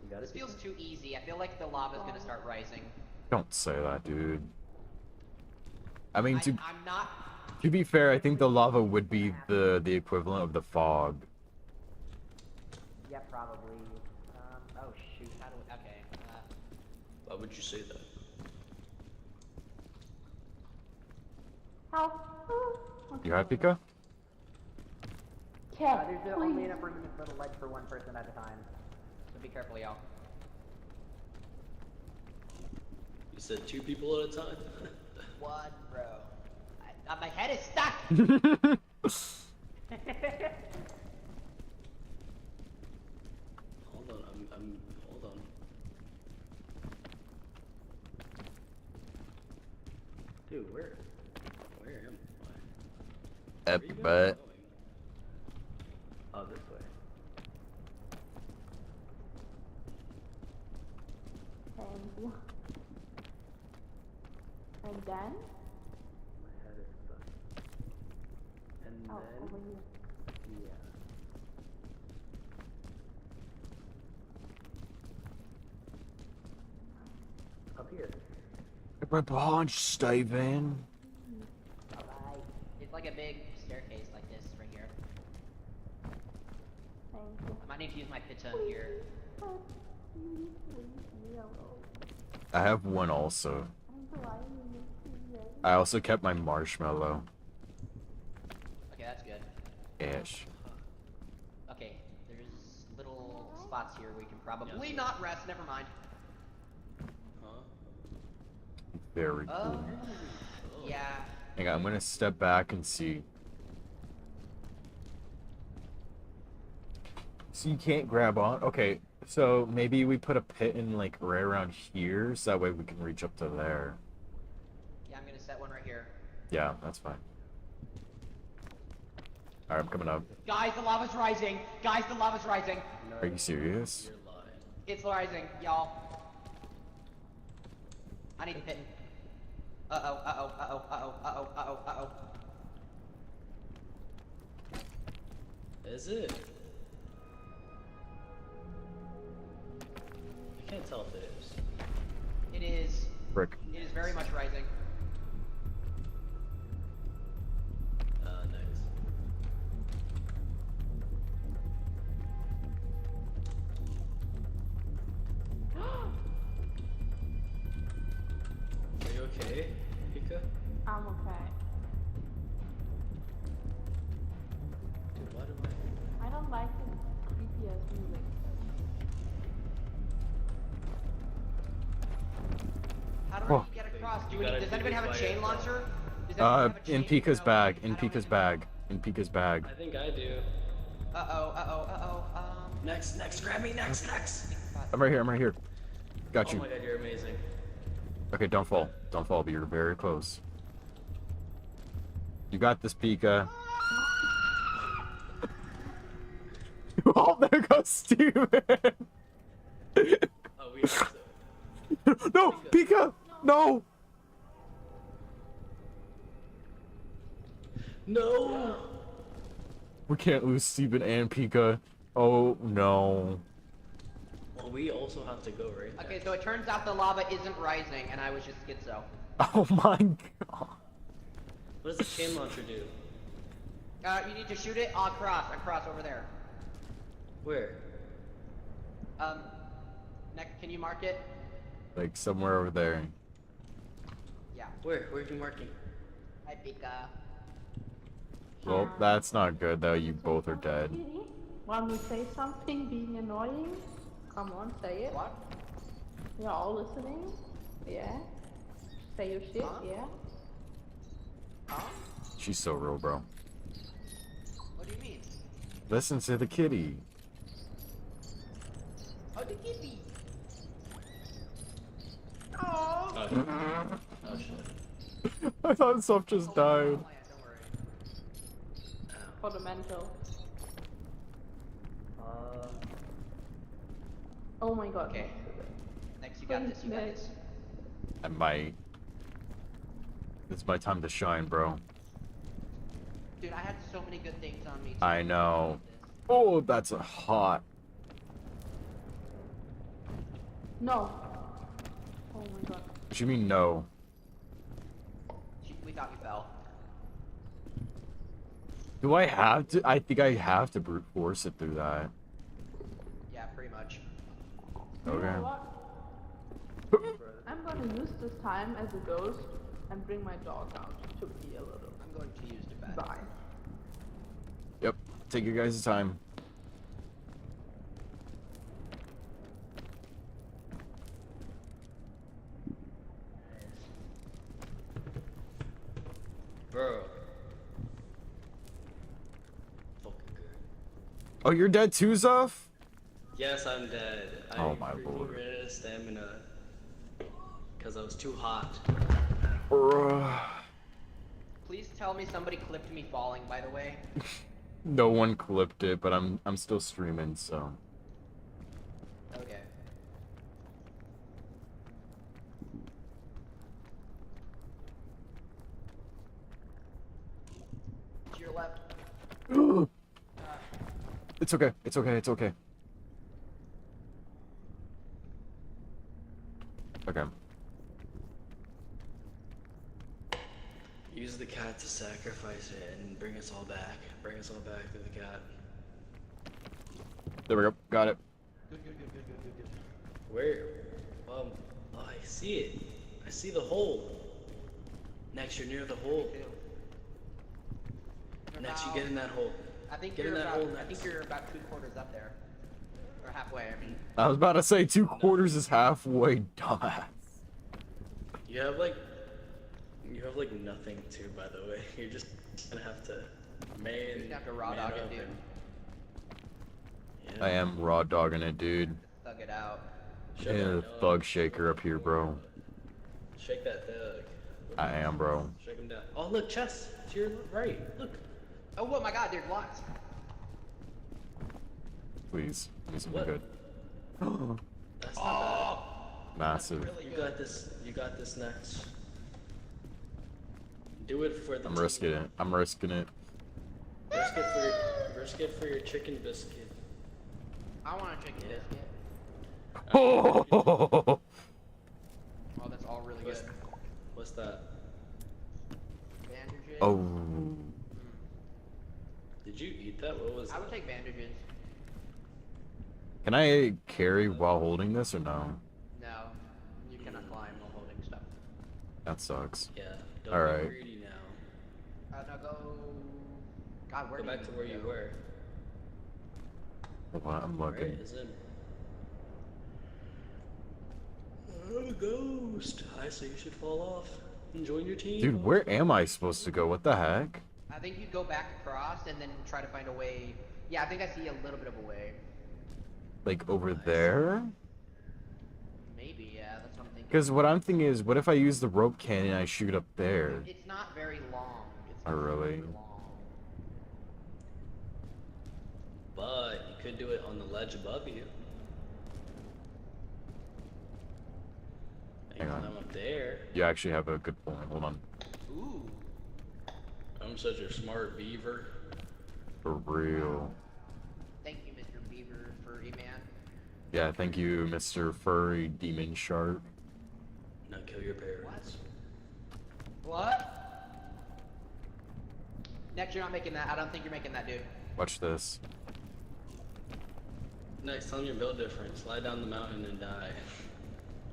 You gotta This be feels too easy. I feel like the lava's gonna start rising. Don't say that, dude. I mean, I'm not. to be fair, I think the lava would be the equivalent of the fog. Yeah, probably. Oh shoot. How do we? Okay. Why would you say that? Help. You have Pika? Cat, There's only please. enough room in this little ledge for one person at a time. So be careful, y'all. You said 2 people at a time? One, bro. My head is stuck. Hold on, hold on. Dude, where am I? Up Where you your guys butt. going? Oh, this way. Thank you. And then? My head is stuck. And Oh, then, over here. yeah. Up here. My paunch, Steven. Alright. It's like a big staircase like this right here. Thank you. I might need to use my piton here. Please leave me alone. I have one also. I'm driving you crazy. I also kept my marshmallow. Okay, that's good. Ish. Okay, there's little spots here we can probably not rest. Never mind. Huh? Very Oh. cool. Yeah. Hang on, I'm gonna step back and see. So you can't grab on? Okay, so maybe we put a pit in like right around here, so that way we can reach up to there. Yeah, I'm gonna set one right here. Yeah, that's fine. Alright, I'm coming up. Guys, the lava's rising. Guys, the lava's rising. Are you serious? You're lying. It's rising, y'all. I need a pit. Uh-oh, uh-oh, uh-oh, uh-oh, uh-oh, uh-oh, uh-oh. Is it? I can't tell if it is. It is. Frick. It is very much rising. Nice. Are you okay, Pika? I'm okay. Dude, why do I don't like the creepy ass music. How do Oh. we get across? You gotta Does anybody have a fire chain it. launcher? Does anybody have a In chain? Pika's No, bag. I In don't Pika's even- bag. In Pika's bag. I think I do. Uh-oh, uh-oh, uh-oh, Next, grab me, next. I'm right here, I'm right here. Got Oh you. my god, you're amazing. Okay, don't fall. Don't fall, but you're very close. You got this, Pika. Oh, there goes Steven! Oh, we have to. No, Pika! No! No! We can't lose Steven and Pika. Oh, no. Well, we also have to go, right? Okay, so it turns out the lava isn't rising, and I was just schizo. Oh my god. What does the chain launcher do? You need to shoot it across over there. Where? Can you mark it? Like somewhere over there. Yeah. Where? Where are you marking? Hi, Pika. Well, that's not good though. You both are dead. Want me to say something being annoying? Come on, say it. What? You're all listening? Yeah? Say your shit, Huh? yeah? Huh? She's so real, bro. What do you mean? Listen to the kitty. Oh, the kitty. Oh. Oh shit. I thought Soph just died. Don't worry. For the mental. Oh my god. Okay. Next, you got this. You got Nice. this. I might. It's my time to shine, bro. Dude, I had so many good things on me. I know. Oh, that's a hot. No. Oh my god. What you mean no? We thought you fell. Do I have to? I think I have to brute force it through that. Yeah, pretty much. You Okay. know what? I'm gonna use this time as a ghost and bring my dog out to be a little. I'm going to use the bat. Bye. Yep. Take your guys' time. Bro. Fucking good. Oh, you're dead too, Zuff? Yes, I'm dead. Oh I my freaking lord. ran out of stamina. Because I was too hot. Bruh. Please tell me somebody clipped me falling, by the way. No one clipped it, but I'm still streaming, so. Okay. To your left. It's okay. It's okay. It's okay. Okay. Use the cat to sacrifice it and bring us all back. Bring us all back to the cat. There we go. Got it. Good, good, good, good, good, good, good. Where? Oh, I see it. I see the hole. Next, you're near the hole. You're Next, you about- get in that hole. I think Get in you're that about. hole I think next. you're about 3/4 up there, or halfway. I mean. I was about to say 2/4 is halfway, dumbass. You have like nothing too, by the way. You're just gonna have to You're gonna have to raw dog it, dude. Yeah. I am raw dogging it, dude. Thug it out. Shake Yeah, that the dog. thug shaker up here, bro. Shake that thug. I am, bro. Shake him down. Oh, look, chest to your right. Look. Oh my God, there's lots. Please. This will be What? good. That's not Oh, Massive. really bad. good. You got this. You got this next. Do it for the. I'm team. risking it. I'm risking it. Risk it for your chicken biscuit. I want a chicken Yeah. biscuit. Oh! Oh, that's all really What's, good. what's that? Bandages. Oh. Did you eat that? What was I it? would take bandages. Can I carry while holding this or no? No, you cannot climb while holding stuff. That sucks. Yeah. Don't Alright. be greedy now. Now go. God, where Go do back to where you go? were. Hold on, I'm Right? looking. Is it? Oh, ghost. I say you should fall off and join your team. Dude, where am I supposed to go? What the heck? I think you go back across and then try to find a way. Yeah, I think I see a little bit of a way. Like over there? Maybe, yeah, that's what I'm thinking. Because what I'm thinking is, what if I use the rope cannon and I shoot up there? It's not very long. It's Oh, not really? very long. But you could do it on the ledge above you. You Hang on. climb up there. You actually have a good point. Hold on. Ooh. I'm such a smart beaver. For real. Thank you, Mr. Beaver, furry man. Yeah, thank you, Mr. Furry Demon Shark. Now kill your parents. What? Next, you're not making that. I don't think you're making that, dude. Watch this. Next, tell him your build difference. Slide down the mountain and die.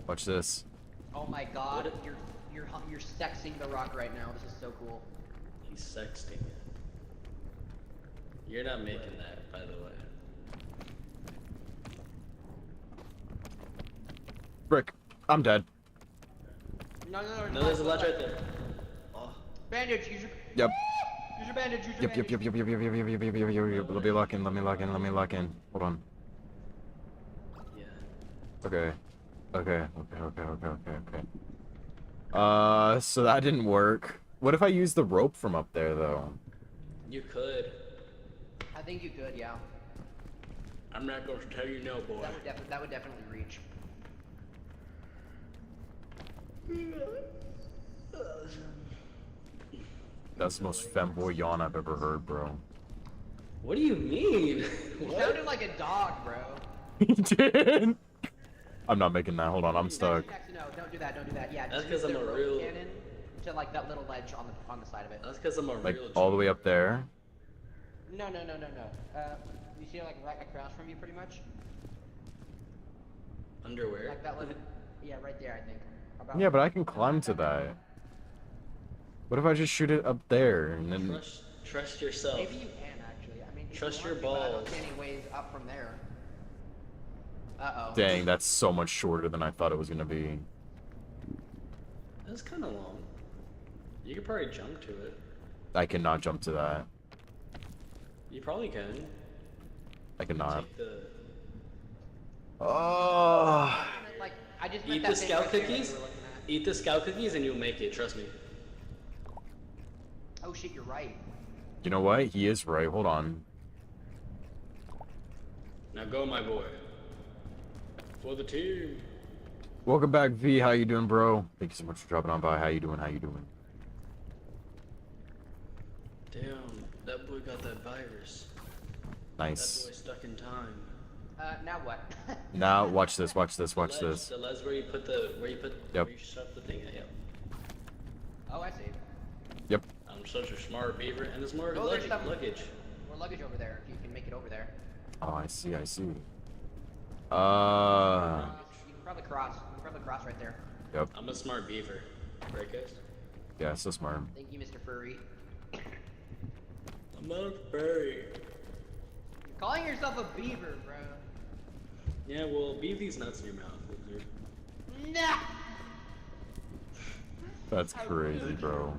Watch this. Oh my God, What? you're sexing the rock right now. This is so cool. He's sexting it. You're not making that, by the way. Brick, I'm dead. No, No, there's a ledge right there. Oh, Bandage. Use your. Yep. Use your bandage. Use your Yep, yep, bandage. yep, yep, yep, yep, yep, yep, yep, yep, yep, yep. Let me lock in, let me lock in, let me lock in. Hold on. yeah. Okay. Okay, okay, okay, okay, okay, okay. So that didn't work. What if I use the rope from up there, though? You could. I think you could, yeah. I'm not going to tell you no, boy. That would definitely reach. That's the most femboy yawn I've ever heard, bro. What do you mean? You What? sounded like a dog, bro. He did. I'm not making that. Hold on, I'm stuck. Actually, no, don't do that. Don't do that. Yeah, That's just 'cause use I'm the a rope real- cannon to like that little ledge on the side of it. That's because I'm a Like real all the way G. up there. No. You see like right across from you, pretty much. Underwear? Like that little. Yeah, right there. I think. About Yeah, but I can climb to that. What if I just shoot it up there and then? Trust yourself. Maybe you can actually. I mean, if you Trust want your to, but I don't balls. see any ways up from there. Uh oh. Dang, that's so much shorter than I thought it was gonna be. That's kind of long. You could probably jump to it. I cannot jump to that. You probably can. I cannot. Take the... Oh. Like I just meant Eat that the thing scout right there that you cookies. were looking at. Eat the scout cookies and you'll make it. Trust me. Oh shit, you're right. You know what? He is right. Hold on. Now go, my boy. For the team. Welcome back, V. How you doing, bro? Thank you so much for dropping on by. How you doing? How you doing? Damn, that boy got that virus. Nice. That boy stuck in time. Now what? Now watch this. Watch this. Watch ledge, this. The ledge where you put Yep. where you shove the thing at. Yep. Oh, I see. Yep. I'm such a smart beaver, and there's more Oh, there's luggage. some- More luggage over there. If you can make it over there. Oh, I see. I see. You can probably cross. You can probably cross right there. Yep. I'm a smart beaver, right, guys? Yeah, so smart. Thank you, Mr. Furry. I'm not a furry. You're calling yourself a beaver, bro. Yeah, well, beat these nuts in your mouth, loser. Nah. That's crazy, bro.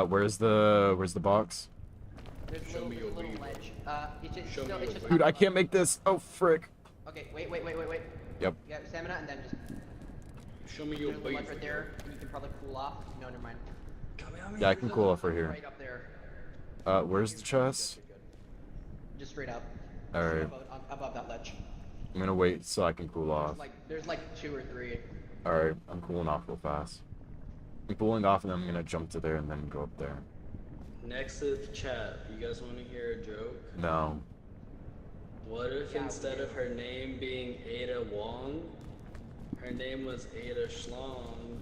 Where's the box? There's a Show little, me your little beaver. ledge. It's just Show me still, your it's just beaver. Dude, I up can't above. make this. Oh, frick. Okay, wait. Yep. You got stamina, and then just Show me your there's a ledge beaver. right there. You can probably cool off. No, never mind. Yeah, I can cool off right here. Right up there. Where's the chest? Just straight up. All right. Above that ledge. I'm gonna wait so I can cool off. There's like 2 or 3. All right, I'm cooling off real fast. I'm cooling off and then I'm gonna jump to there and then go up there. Next to the chat, you guys want to hear a joke? No. What if Yeah, instead we of her name being Ada Wong, her name was Ada Schlong?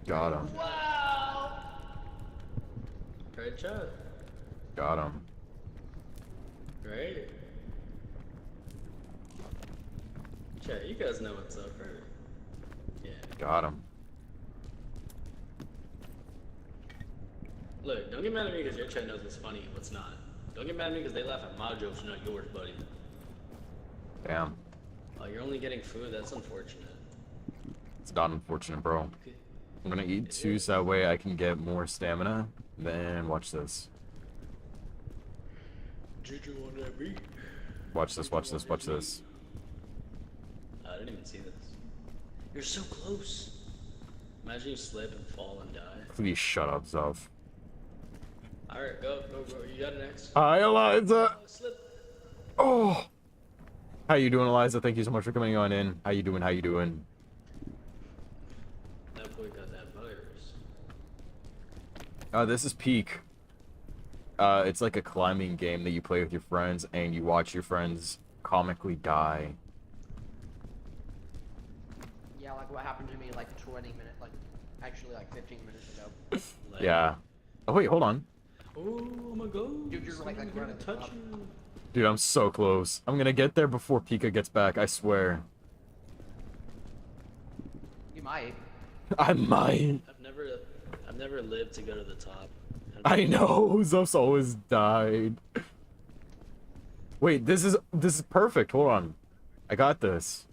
Got him. Wow. Right, chat? Got him. Right? Chat, you guys know what's up, right? Yeah. Got him. Look, don't get mad at me because your chat knows what's funny and what's not. Don't get mad at me because they laugh at my jokes, not yours, buddy. Damn. Oh, you're only getting food? That's unfortunate. It's not unfortunate, bro. Okay. I'm gonna eat 2 so that way I can get more stamina. Then watch this. Juju on that beat. Watch this. Watch this. Watch this. I didn't even see this. You're so close. Imagine you slip and fall and die. Please shut up, Zuff. Alright, go. You got it next. Hi, Eliza. Oh, slip. Oh. How you doing, Eliza? Thank you so much for coming on in. How you doing? How you doing? That boy got that virus. This is Peak. It's like a climbing game that you play with your friends, and you watch your friends comically die. Yeah, like what happened to me like 20 minutes, like actually like 15 minutes ago. Like, Yeah. Oh wait, hold on. Oh my god. Dude, you're like someone's running gonna touch up. you. Dude, I'm so close. I'm gonna get there before Pika gets back, I swear. You might. I might. I've never lived to go to the top. I know, Zuff's always died. Wait, this is perfect. Hold on. I got this.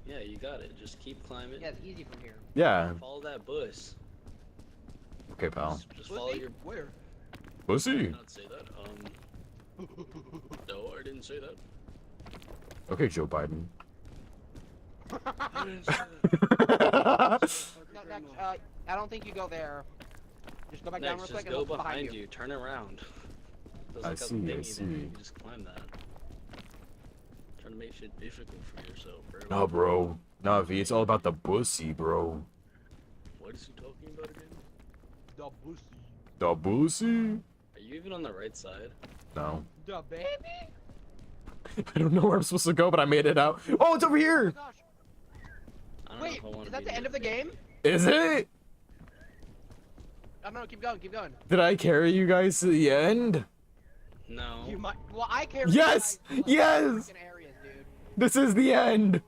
Yeah, you got it. Just keep climbing. Yeah, it's easy from here. Yeah. Follow that bush. Okay, pal. Just follow your. Where? Pussy. Did not say that. No, I didn't say that. Okay, Joe Biden. I didn't say that. No, next, I don't think you go there. Just go back down real Next, quick just and go look behind you. Turn around. There's I like a see, I thingy there. see. You just climb that. Trying to make shit difficult for yourself, bro. No, bro. Nah, V, it's all about the pussy, bro. What is he talking about again? The pussy. The pussy? Are you even on the right side? No. The baby? I don't know where I'm supposed to go, but I made it out. Oh, it's over Oh my here! gosh. I don't know Wait, if I want is to that be the end near of the game? Is it? Oh no, keep going, keep going. Did I carry you guys to the end? No. You might. Well, I carry. Yes! You guys to, like, Yes! freaking areas, dude. This is the end!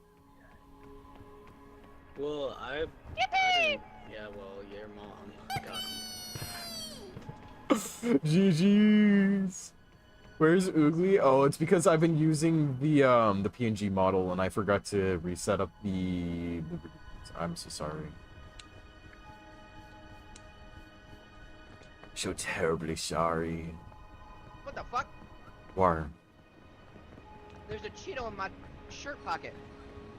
Well, I didn't. Yeah, well, your mom got him. GG's. Where's Oogly? Oh, it's because I've been using the PNG model and I forgot to reset up the. I'm so sorry. So terribly sorry. What the fuck? Why? There's a Cheeto in my shirt pocket.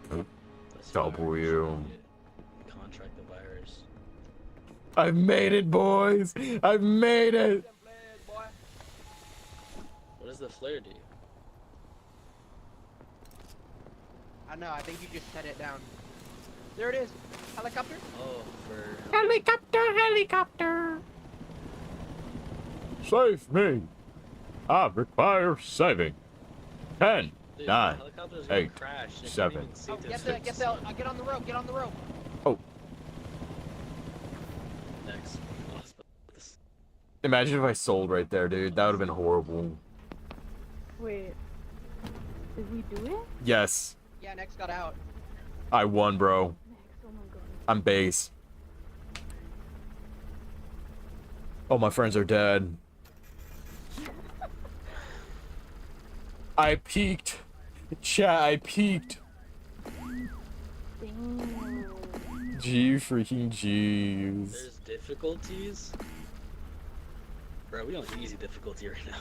That's W. fine. Contract the virus. I've made it, boys! I've made it! What does the flare do? I know. I think you just set it down. There it is. Helicopter. Oh, for. Helicopter, helicopter! Save me! I require saving. 10, Dude, 9, the helicopter's gonna 8, crash. You can't 7. even see Oh, this get thing. the. Get on the rope. Get on the rope. Next. Imagine if I sold right there, dude. That would have been horrible. Wait. Did we do it? Yes, Yeah, next got out. I won, bro. Next, oh my god. I'm base. Oh, my friends are dead. I peaked. Chat, I peaked. Damn. G freaking G's. There's difficulties. Bro, we on easy difficulty right now.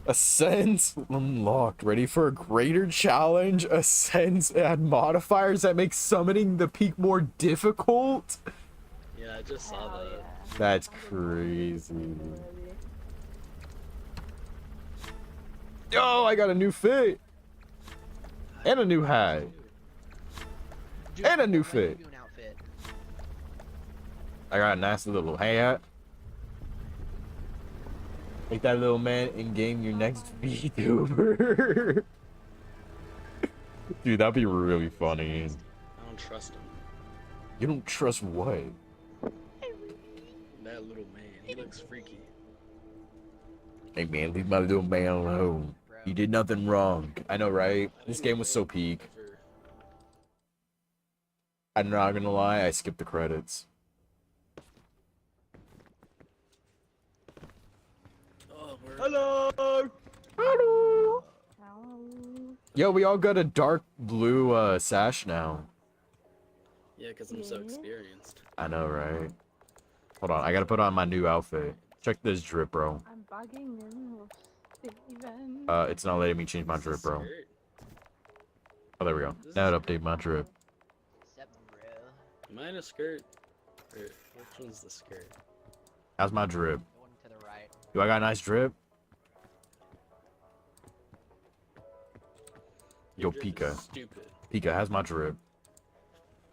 Ascents unlocked. Ready for a greater challenge? Ascents add modifiers that make summoning the peak more difficult? Yeah, I just saw Hell that. yeah. That's I'm gonna crazy. already. Yo, I got a new fit. And a new hat. Dude, And a new I'm ready to fit. do an outfit. I got a nice little hat. Make that little man in game your next VTuber. Dude, that'd be really funny. I don't trust him. You don't trust what? That little man, he looks freaky. Hey man, leave my little man alone. He did nothing wrong. I know, right? This game was so peak. I'm not gonna lie, I skipped the credits. Oh, we're... Hello. Hello. Hello. Yo, we all got a dark blue sash now. Yeah, because I'm so Yeah. experienced. I know, right? Hold on, I gotta put on my new outfit. Check this drip, bro. I'm bugging in with Steven. It's not letting me change my Is this drip, bro. skirt? Oh, there we go. This Now is- to update my drip. Except, bro. Am I in a skirt? Or which one's the skirt? How's my drip? The one to the right. Do I got a nice drip? Yo, Your drip is Pika. Stupid. Pika, how's my drip?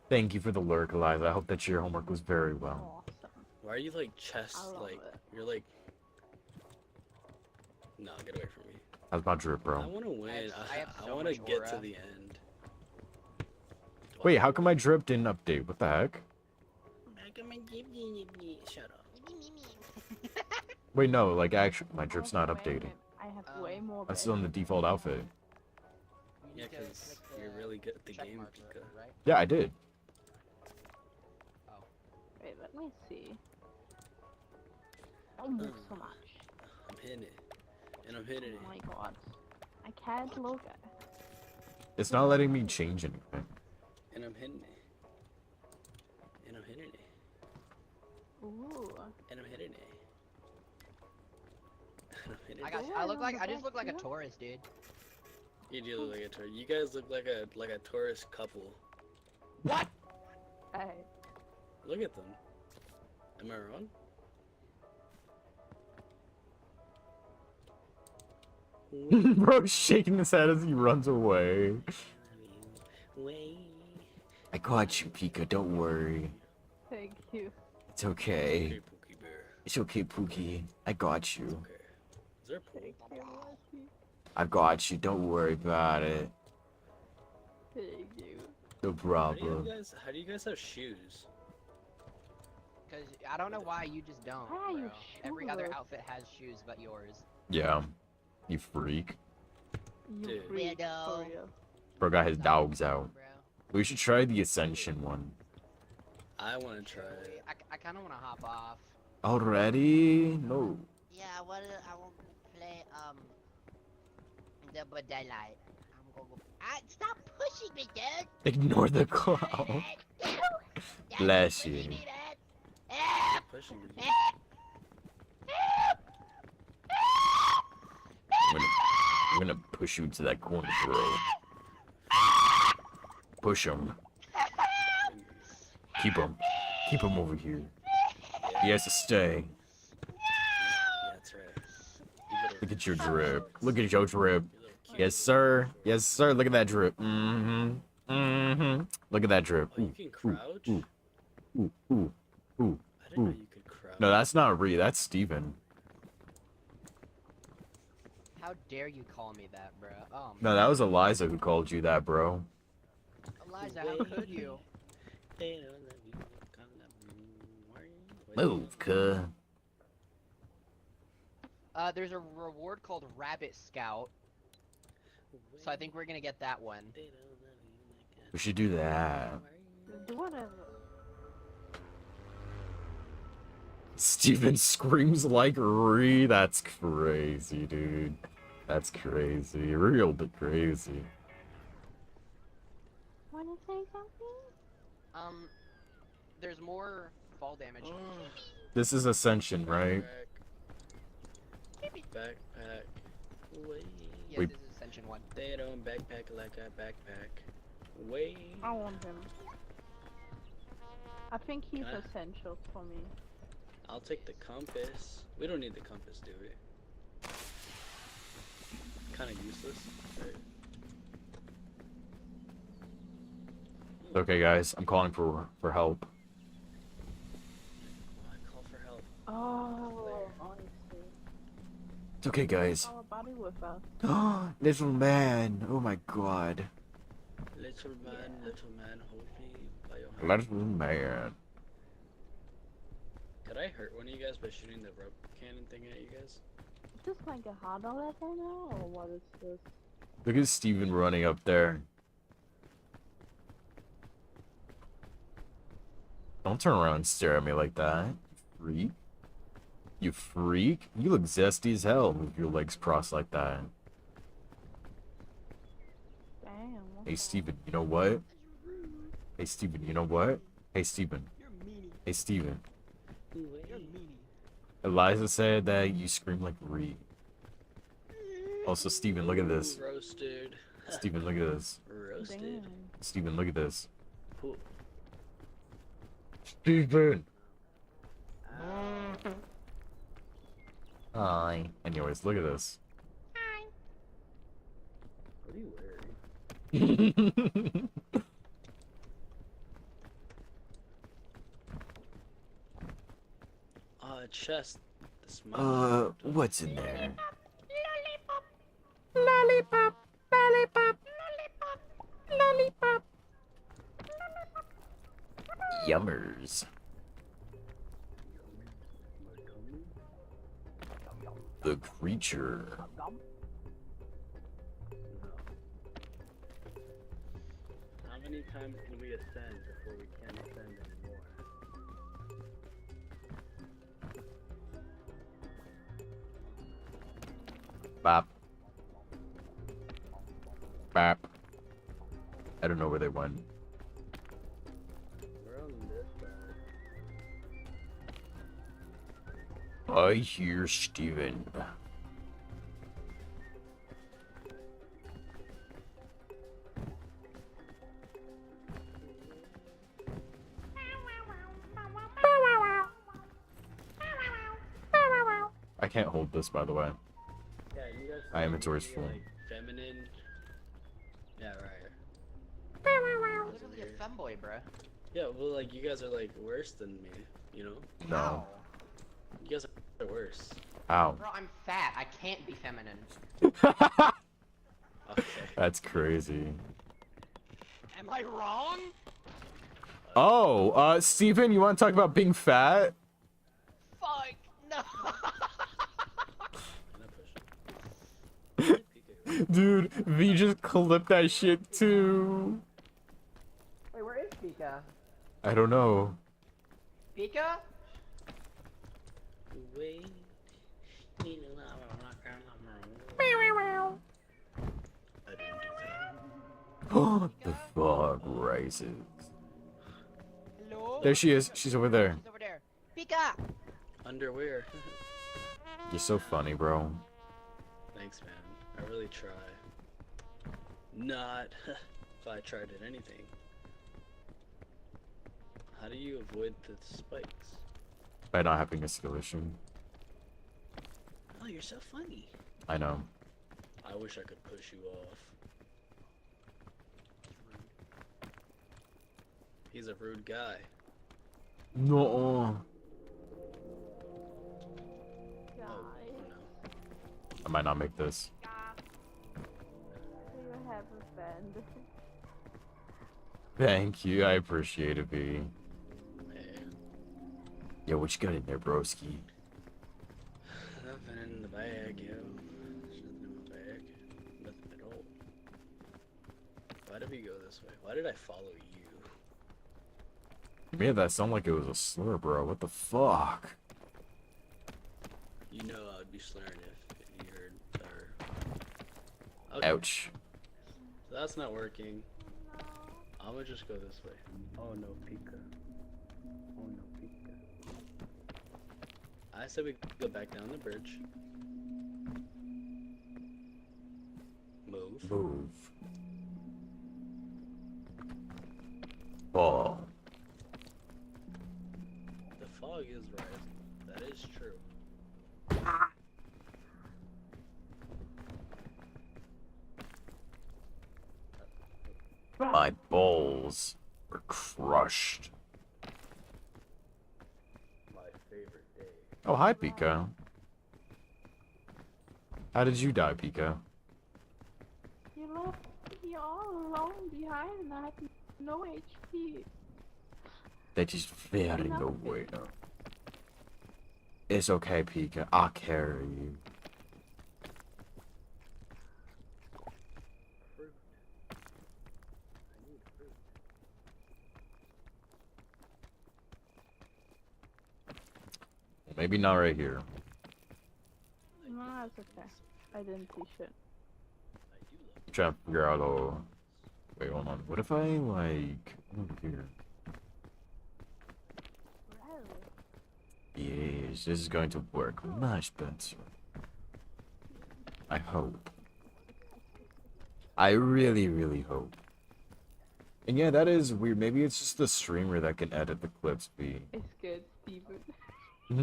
Thank you for the lurk, Eliza. I hope that your homework was very well. Awesome. Why are you like chest? I love Like it. you're like. No, get away from me. How's my drip, I bro? want to win. I have I so want to much get to aura. the end. Wait, how come my drip didn't update? What the heck? Shut up. Wait, no, like, actually, my I drip's have not way updated. ma- I have way more. I'm still in the badges. default outfit. You Yeah, need to because click you're the really good at the check game, marks, Pika. right? Yeah, I did. Wait, let me see. Don't move so much. I'm hitting it, and I'm hitting it. Oh my god. I can't look at it. It's not letting me change anything. And I'm hitting it. And I'm hitting it. Ooh. And I'm hitting it. And I'm hitting I it. got. Yeah, I look no, like. the I just best, look like a yeah. tourist, dude. You do look like a tourist. You guys look like a tourist couple. What? Hey. Look at them. Am I wrong? Bro's shaking his head as he runs away. Way. I got you, Pika. Don't worry. Thank you. It's okay. Okay, Pookie Bear. It's okay, Pookie. I got you. Okay. Is there a pool? Thank you, Lucky. I got you. Don't worry about it. Thank you. No How do problem. you guys have shoes? Because I don't know why you just don't. Why are you bro. Every other shoeless? outfit has shoes but yours. Yeah. You freak. You Dude. freak, Weirdo. for real. Bro got his dogs out. Bro. We should try the Ascension one. I want to try it. I kind of want to hop off. Already? No. Yeah, I want to play the daylight. I'm gonna go. Stop pushing me, dude. Ignore the clown. Bless you. Stop pushing me. I'm gonna push you to that corner, bro. Push him. Keep him. Keep him over here. He has to stay. Yeah, that's right. You better- Look at your drip. Look at your drip. you little cute. Yes, sir. Yes, sir. Look at that drip. Mm-hmm. Mm-hmm. Look at that drip. Oh, you can crouch? ooh, ooh, ooh, ooh. I didn't know ooh. you could crouch. No, that's not Ree. That's Steven. How dare you call me that, bro? Oh, No, that was Eliza who called you that, bro. Eliza, how could you? They don't let me come up. Move, cuh. There's a reward called Rabbit Scout, so I think we're gonna get that one. We should do that. Do whatever. Steven screams like Ree. That's crazy, dude. That's crazy. Real but crazy. Wanna say something? There's more fall damage. This is Ascension, right? Backpack. Wait. Yeah, We- this is Ascension 1. They don't backpack like a backpack. Wait. I want him. I think he's Can I- essential for me. I'll take the compass. We don't need the compass, do we? Kind of useless, right? Okay, guys. I'm calling for help. I call for help. Oh, honestly. It's okay, guys. Our body with us. Little man. Oh my god. Little man, hold me by your hand. Little man. Could I hurt one of you guys by shooting the rope cannon thing at you guys? Is this like a harder level now, or what is this? Look at Steven running up there. Don't turn around and stare at me like that. You freak. You freak. You look zesty as hell with your legs crossed like that. Damn. what Hey, the- Steven, you know what? Hey, Steven, you know what? Hey, Steven. You're meanie. Hey, Steven. You're meanie. Eliza said that you scream like Ree. Also, Steven, look at this. Roasted. Steven, look at this. Roasted. Damn. Steven, look at this. Cool. Steven! Hi. Anyways, look at this. What are you wearing? Chest. The smile. What's in there? Lollipop. Lollipop. Lollipop. Yummers. The creature. How many times can we ascend before we can't ascend anymore? Bop. Bop. I don't know where they went. We're on this side. I hear Steven. I can't hold this, by the way. Yeah, you guys. My inventory's you're, full. Like, feminine. Yeah, right. Literally a femboy, bruh. Yeah, well, like you guys are like worse than me. You know, No. How? you guys are worse. Ow. Bro, I'm fat. I can't be feminine. Okay. That's crazy. Am I wrong? Oh, Steven, you want to talk about being fat? Fuck no. Can I push? Dude, V just clipped that shit too. Wait, where is Pika? I don't know. Pika? Wait. The fog rises. Hello? There she is. She's over there. She's over there. Pika! Underwear. You're so funny, bro. Thanks, man. I really try. Not if I tried at anything. How do you avoid the spikes? By not having a skill issue. Oh, you're so funny. I know. I wish I could push you off. He's a rude guy. No. Oh, Guys, no. I might not make this. do you have a friend? Thank you. I appreciate it, V. Hey, Yo, what you got in there, broski? nothing in the bag, yo. There's nothing in my bag. Nothing at all. Why did we go this way? Why did I follow you? You made that sound like it was a slur, bro. What the fuck? You know I would be slurring if you heard her. Okay, Ouch. so that's not working. I'm gonna just go this way. Oh no, Pika. Oh no, Pika. I said we go back down the bridge. Move. Move. Ball. The fog is rising. That is true. My balls were crushed. My favorite day. Oh, hi, Pika. How did you die, Pika? You left me all alone behind and I had no HP. That is very Enough no of way. it. It's okay, Pika. I'll carry you. Fruit. I need fruit. Maybe not right here. No, it's okay. I didn't see shit. I do love Trying to figure out. Oh, wait, hold on. What if I like over here? Yes, this is going to work much better. I hope. I really, really hope. And yeah, that is weird. Maybe it's just the streamer that can edit the clips. Be It's good, Steven.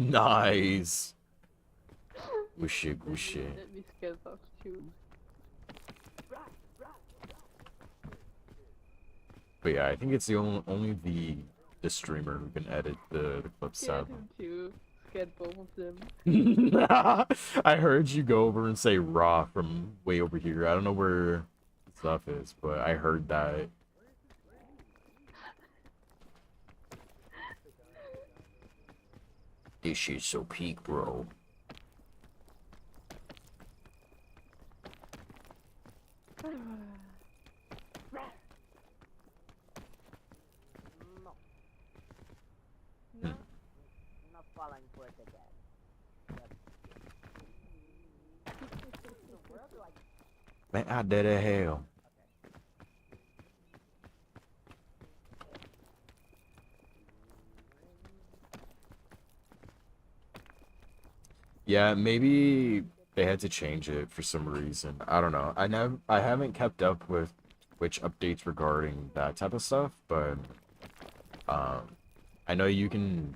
nice. Gushy, gushy. Let me scare off too. But yeah, I think it's the only the streamer who can edit the clips. Scared Sadly. him too. Scared both of them. I heard you go over and say raw from way over here. I don't know where the stuff is, but I heard that. This shit's so peak, bro. No. Hmm. Not falling for it again. Man, I did it hell. Yeah, maybe they had to change it for some reason. I don't know. I haven't kept up with which updates regarding that type of stuff, but I know you can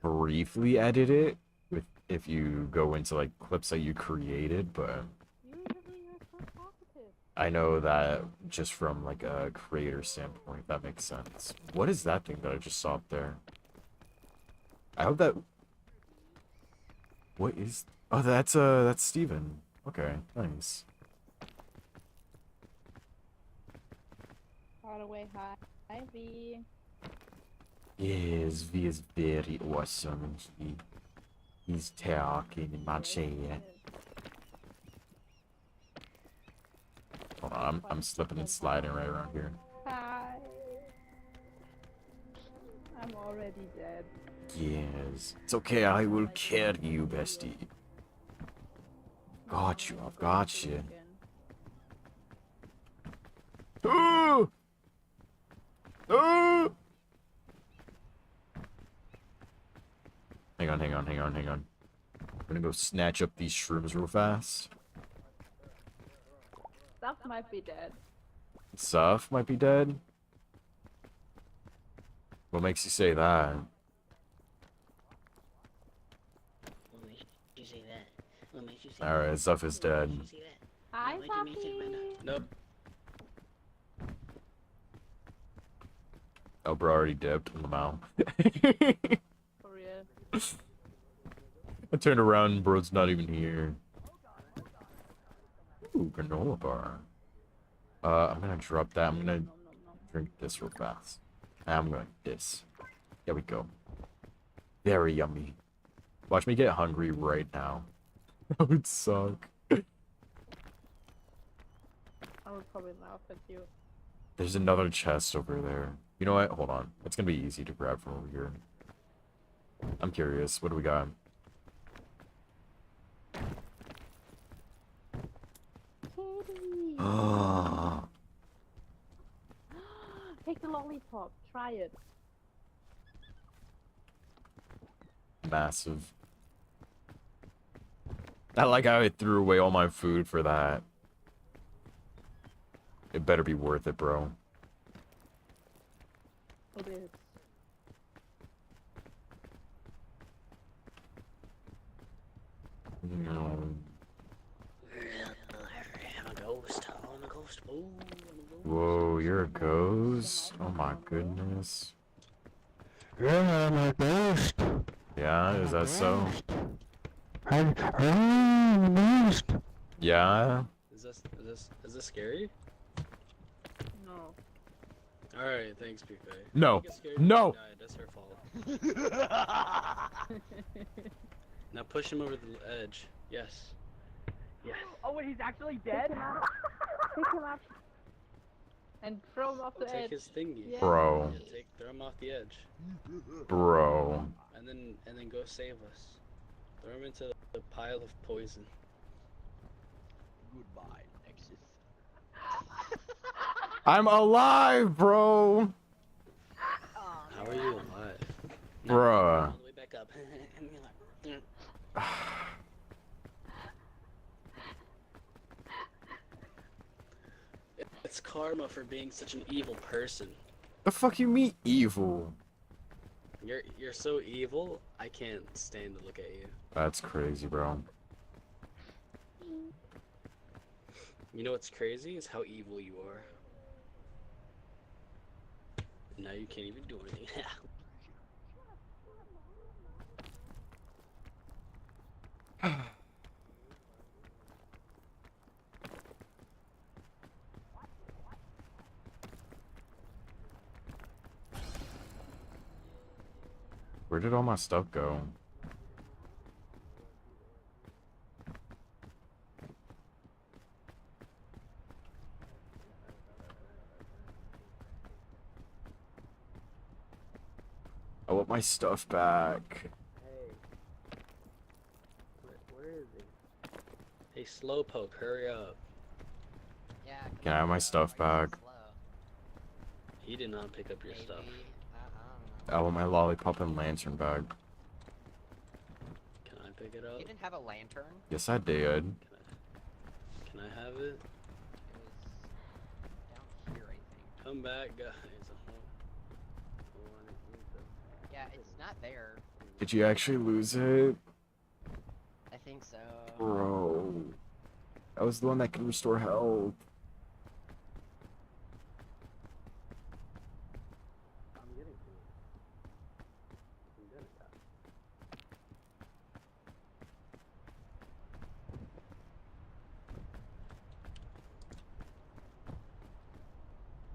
briefly edit it with if you go into like clips that you created, but Usually you're so talkative. I know that just from like a creator standpoint, that makes sense. What is that thing that I just saw up there? I hope that. What is? Oh, that's Steven. Okay, nice. All the way high. Hi, V. Yes, V is very awesome. He's talking in my chair. Hold on, I'm slipping and sliding right around here. Hi. I'm already dead. Yes, it's okay. I will carry you, bestie. Got you. I've got you. Oh! Oh! Hang on. I'm gonna go snatch up these shrooms real fast. Stuff might be dead. Suf might be dead. What makes you say that? What makes you say that? What makes you say Alright, Suf is dead. What makes you say that? Hi, What makes you say Puppy. that? Nope. Oh, bro already dipped in the mouth. For real. I turned around, bro's not even here. Ooh, granola bar. I'm gonna drop that. I'm gonna Nom, nom, nom. drink this real fast. I'm going this. There we go. Very yummy. Watch me get hungry right now. That would suck. I would probably laugh at you. There's another chest over there. You know what? Hold on. It's gonna be easy to grab from over here. I'm curious. What do we got? Kitty. Ah, Take the lollipop. Try it. massive. I like how I threw away all my food for that. It better be worth it, bro. It is. No. I'm a ghost. I'm a ghost. Ooh, I'm a ghost. Whoa, you're a ghost? Oh my goodness. Yeah, I'm a ghost. Yeah, is that so? I'm a ghost. Yeah? Is this scary? No. Alright, thanks, Pipe. No. No! That's her fault. Now push him over the edge. Yes. Yes. Oh, wait, he's actually dead? Pick him up. And throw him off the Take edge. his thingy. Yeah. Bro. Yeah, throw him off the edge. Bro. And then go save us. Throw him into the pile of poison. Goodbye, Nexus. I'm alive, bro! How are you alive? Bruh. All the way back up. And you're like, It's karma for being such an evil person. The fuck you mean evil? You're so evil, I can't stand to look at you. That's crazy, bro. You know what's crazy is how evil you are. Now you can't even do anything. Where did all my stuff go? I want my stuff back. Hey. Where is he? Hey, Slowpoke, hurry up. Yeah. Can I have my stuff back? Slow. He did not pick up your Maybe. stuff. I don't know. I want my lollipop and lantern back. Can I pick it up? You didn't have a lantern? Yes, I did. Can I have it? It was down here, I think. Come back, guys. Yeah, it's not there. Did you actually lose it? think so. Bro. That was the one that can restore health. I'm getting to it. I'm good at that.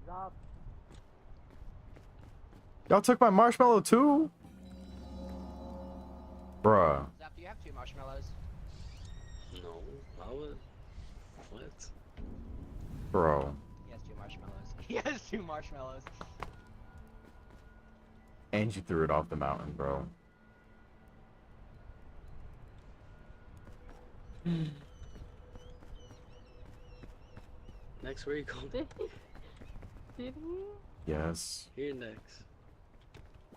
Zop. Y'all took my marshmallow too? Bruh. Zap, do you have 2 marshmallows? No, I would. What? Bro. He has 2 marshmallows. He has 2 marshmallows. And you threw it off the mountain, bro. Next, where you going? Did he? Did he? Yes. Here next.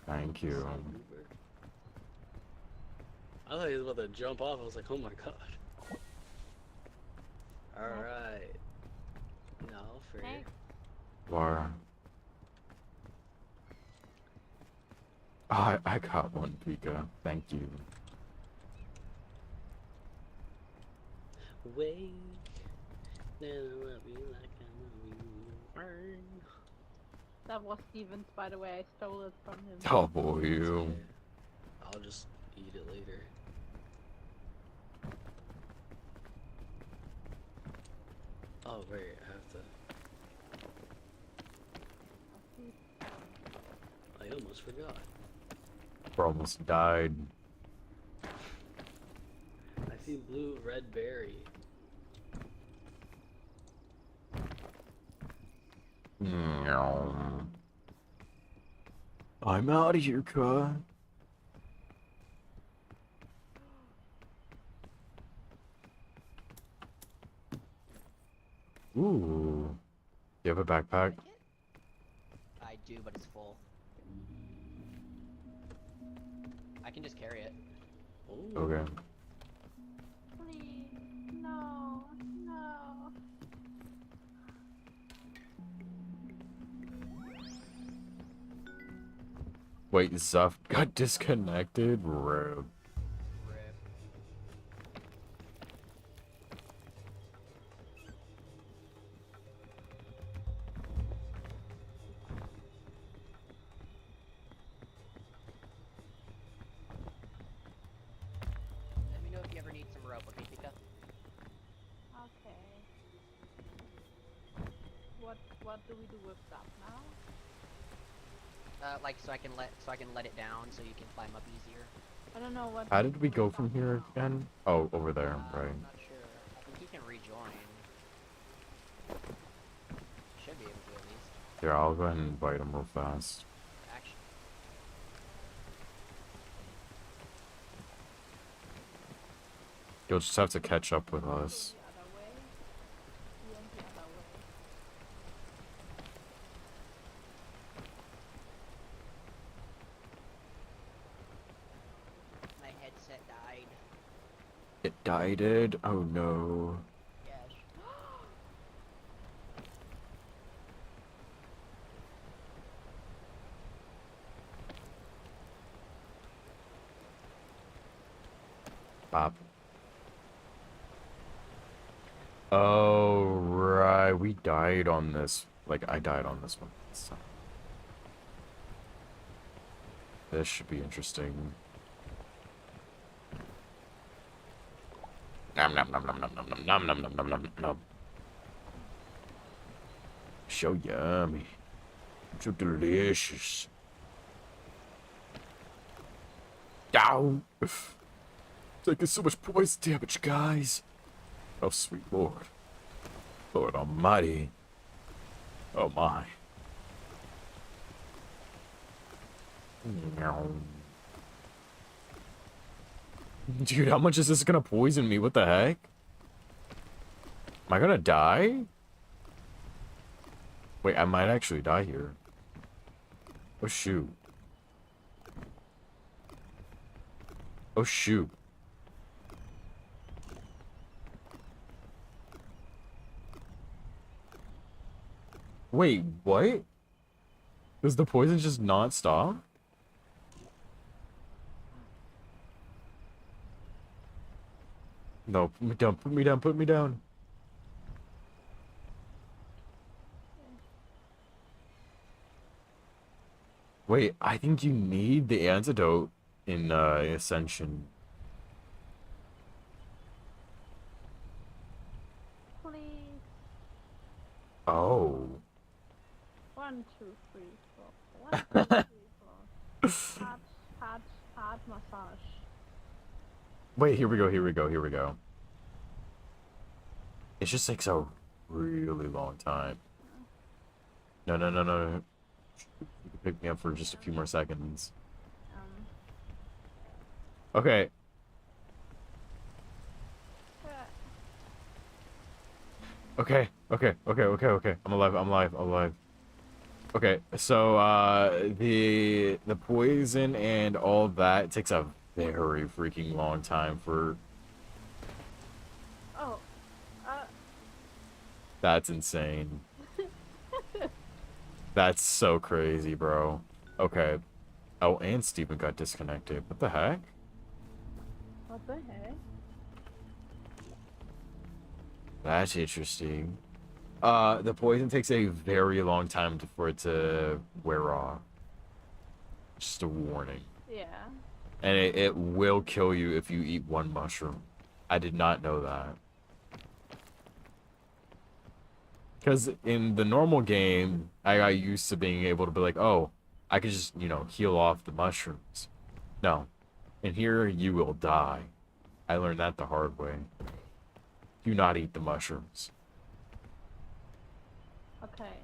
Thank you. Son of a bird. I thought he was about to jump off. I was like, oh my god. Alright. No, fair. Thanks. Laura. I got one, Pika. Thank you. Wait. Then I love you like I love you. That was Steven's, by the way. I stole it from him. Oh boy, you. Okay. I'll just eat it later. Oh wait, I have to. I almost forgot. Bro almost died. I see blue, red berry. I'm out of here, cut. Ooh. You have a backpack? I do, but it's full. I can just carry it. Ooh. Okay. Please. No. No. Wait, Zuff got disconnected? Rip. Rip. Let me know if you ever need some rope, okay, Pika? Okay. What do we do with that now? Like so I can let it down so you can climb up easier. I don't know what. How do did we do go with from that here now. again? Oh, over there, right. I'm not sure. I think he can rejoin. Should be able to at least. Here, I'll go ahead and invite him real fast. Actually, You'll just have to catch up with us. The other way. He went the other way. my headset died. It died. Oh no. Yes. Bop. Oh, right. We died on this. Like, I died on this one. So. This should be interesting. Nom nom nom nom nom nom nom nom nom nom nom nom. So yummy. So delicious. Ow! Taking so much poison damage, guys. Oh, sweet Lord. Lord Almighty. Oh, my. Dude, how much is this gonna poison me? What the heck? Am I gonna die? Wait, I might actually die here. Oh, shoot. Oh, shoot. Wait, what? Does the poison just not stop? No, put me down, put me down, put me down. Wait, I think you need the antidote in Ascension. Please. Oh. 1, 2, 3, 4. 1, 2, 3, 4. Heart massage. Wait, here we go, here we go, here we go. It just takes a really long time. No, no, no, no. You can pick me up for just a few more seconds. Um. Okay. Okay, okay, okay, okay, okay. I'm alive, I'm alive, I'm alive. Okay, so the poison and all that takes a very freaking long time for Oh. that's insane. That's so crazy, bro. Okay. Oh, and Steven got disconnected. What the heck? What the heck? That's interesting. The poison takes a very long time for it to wear off. Just a warning. Yeah. And it will kill you if you eat one mushroom. I did not know that. Because in the normal game, I got used to being able to be like, oh, I could just, you know, heal off the mushrooms. No. In here, you will die. I learned that the hard way. Do not eat the mushrooms. Okay.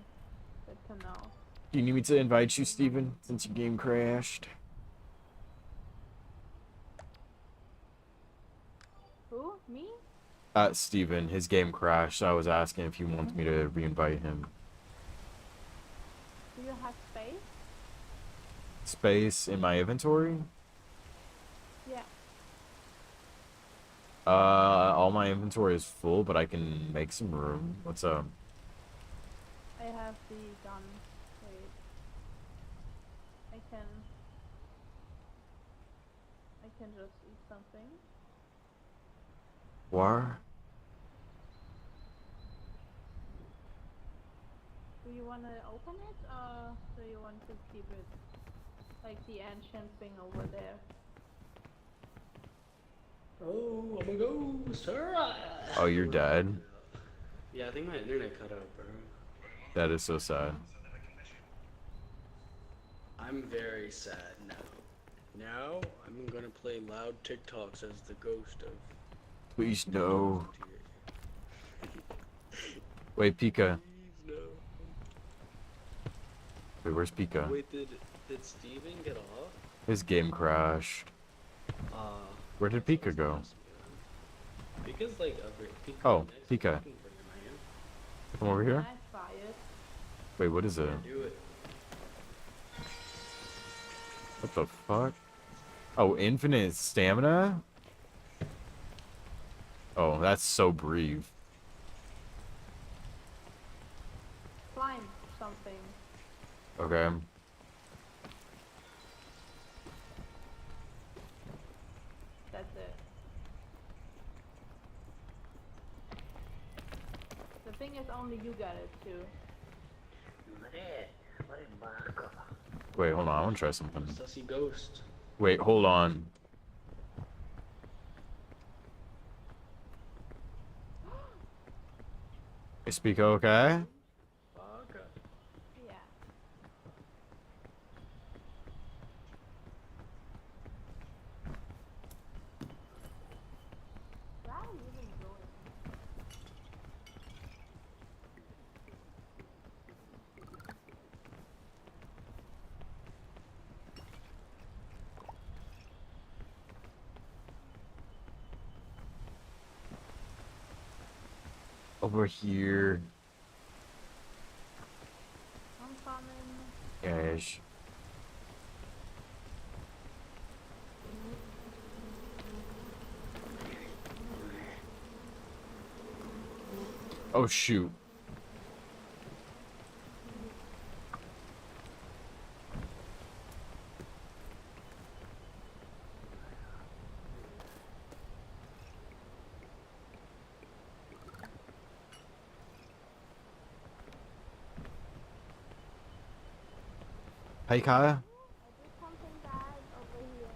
Good to know. Do you need me to invite you, Steven, since your game crashed? Who? Me? Steven, his game crashed, so I was asking if you want me to re-invite him. Do you have space? Space in my inventory? Yeah. All my inventory is full, but I can make some room. What's up? I have the gun. Wait. I can just eat something. What? Do you want to open it, or do you want to keep it like the ancient thing over there? Oh, I'm a ghost. Oh, you're dead? Yeah, I think my internet cut out, bro. That is so sad. I'm very sad now. Now, I'm gonna play loud TikToks as the ghost of... Please no. Wait, Pika. Please, no. Wait, where's Pika? Wait, did Steven get off? His game crashed. Where did Pika go? Pika's like upgrade. Pika, Oh, nice Pika. fucking for you, man. Come over here. Can I try it? Wait, what is it? Do it. What the fuck? Oh, infinite stamina? Oh, that's so brief. Climb something. Okay. That's it. The thing is, only you got it too. Wait, hold on. I want to try something. Sussy ghost. Wait, hold on. Is Pika okay? Fuck. Yeah. Where are you even going? Over here. I'm coming. Gosh. Oh shoot. Hi, Kaya. I did something bad over here.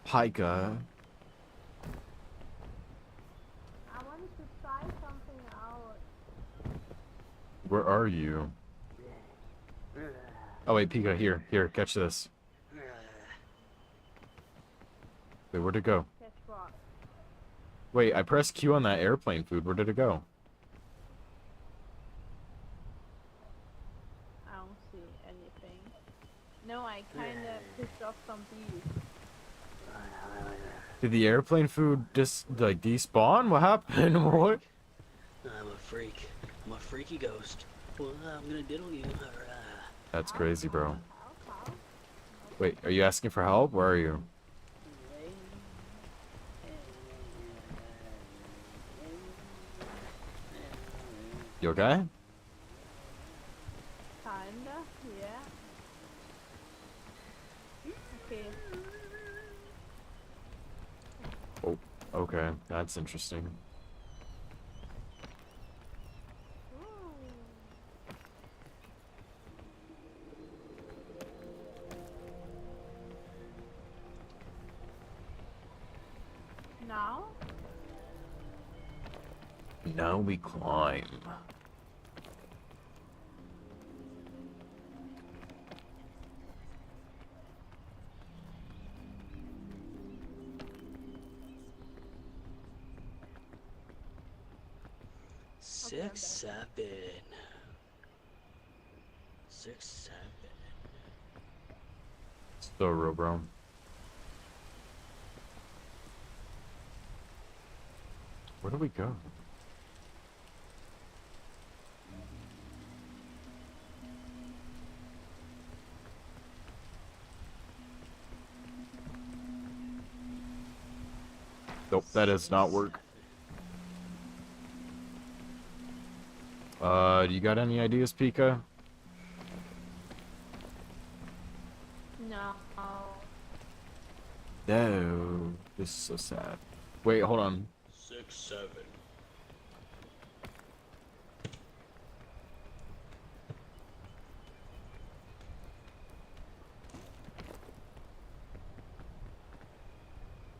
Hi, Kaya. I wanted to try something out. Where are you? Oh wait, Pika, here, catch this. Wait, where'd it go? Catch what? Wait, I pressed Q on that airplane food. Where did it go? I don't see anything. No, I kinda pissed off some bees. Did the airplane food just like despawn? What happened? What? I'm a freak. I'm a freaky ghost. Well, I'm gonna diddle you. That's crazy, bro. How? Wait, are you asking for help? Where are you? You okay? Kinda, yeah. Okay. Oh, okay. That's interesting. Now? Now we climb. Six, seven. 6, 7. So real, bro. Where do we go? Nope, that does not work. Do you got any ideas, Pika? No. No, this is so sad. Wait, hold on. 6, 7.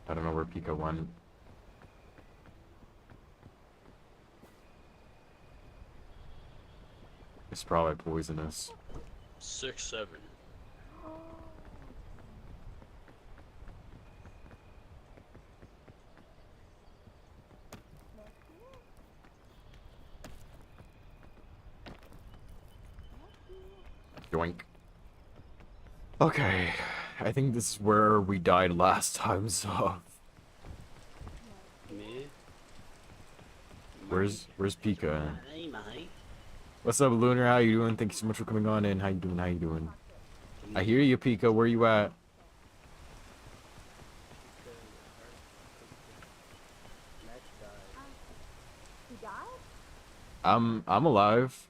I don't know where Pika went. It's probably poisonous. 6, 7. Yoink. Okay, I think this is where we died last time, so... Me? Where's Pika? Hey, mate. What's up, Lunar? How you doing? Thank you so much for coming on in. How you doing? How you doing? I hear you, Pika. Where you at? He died? I'm alive.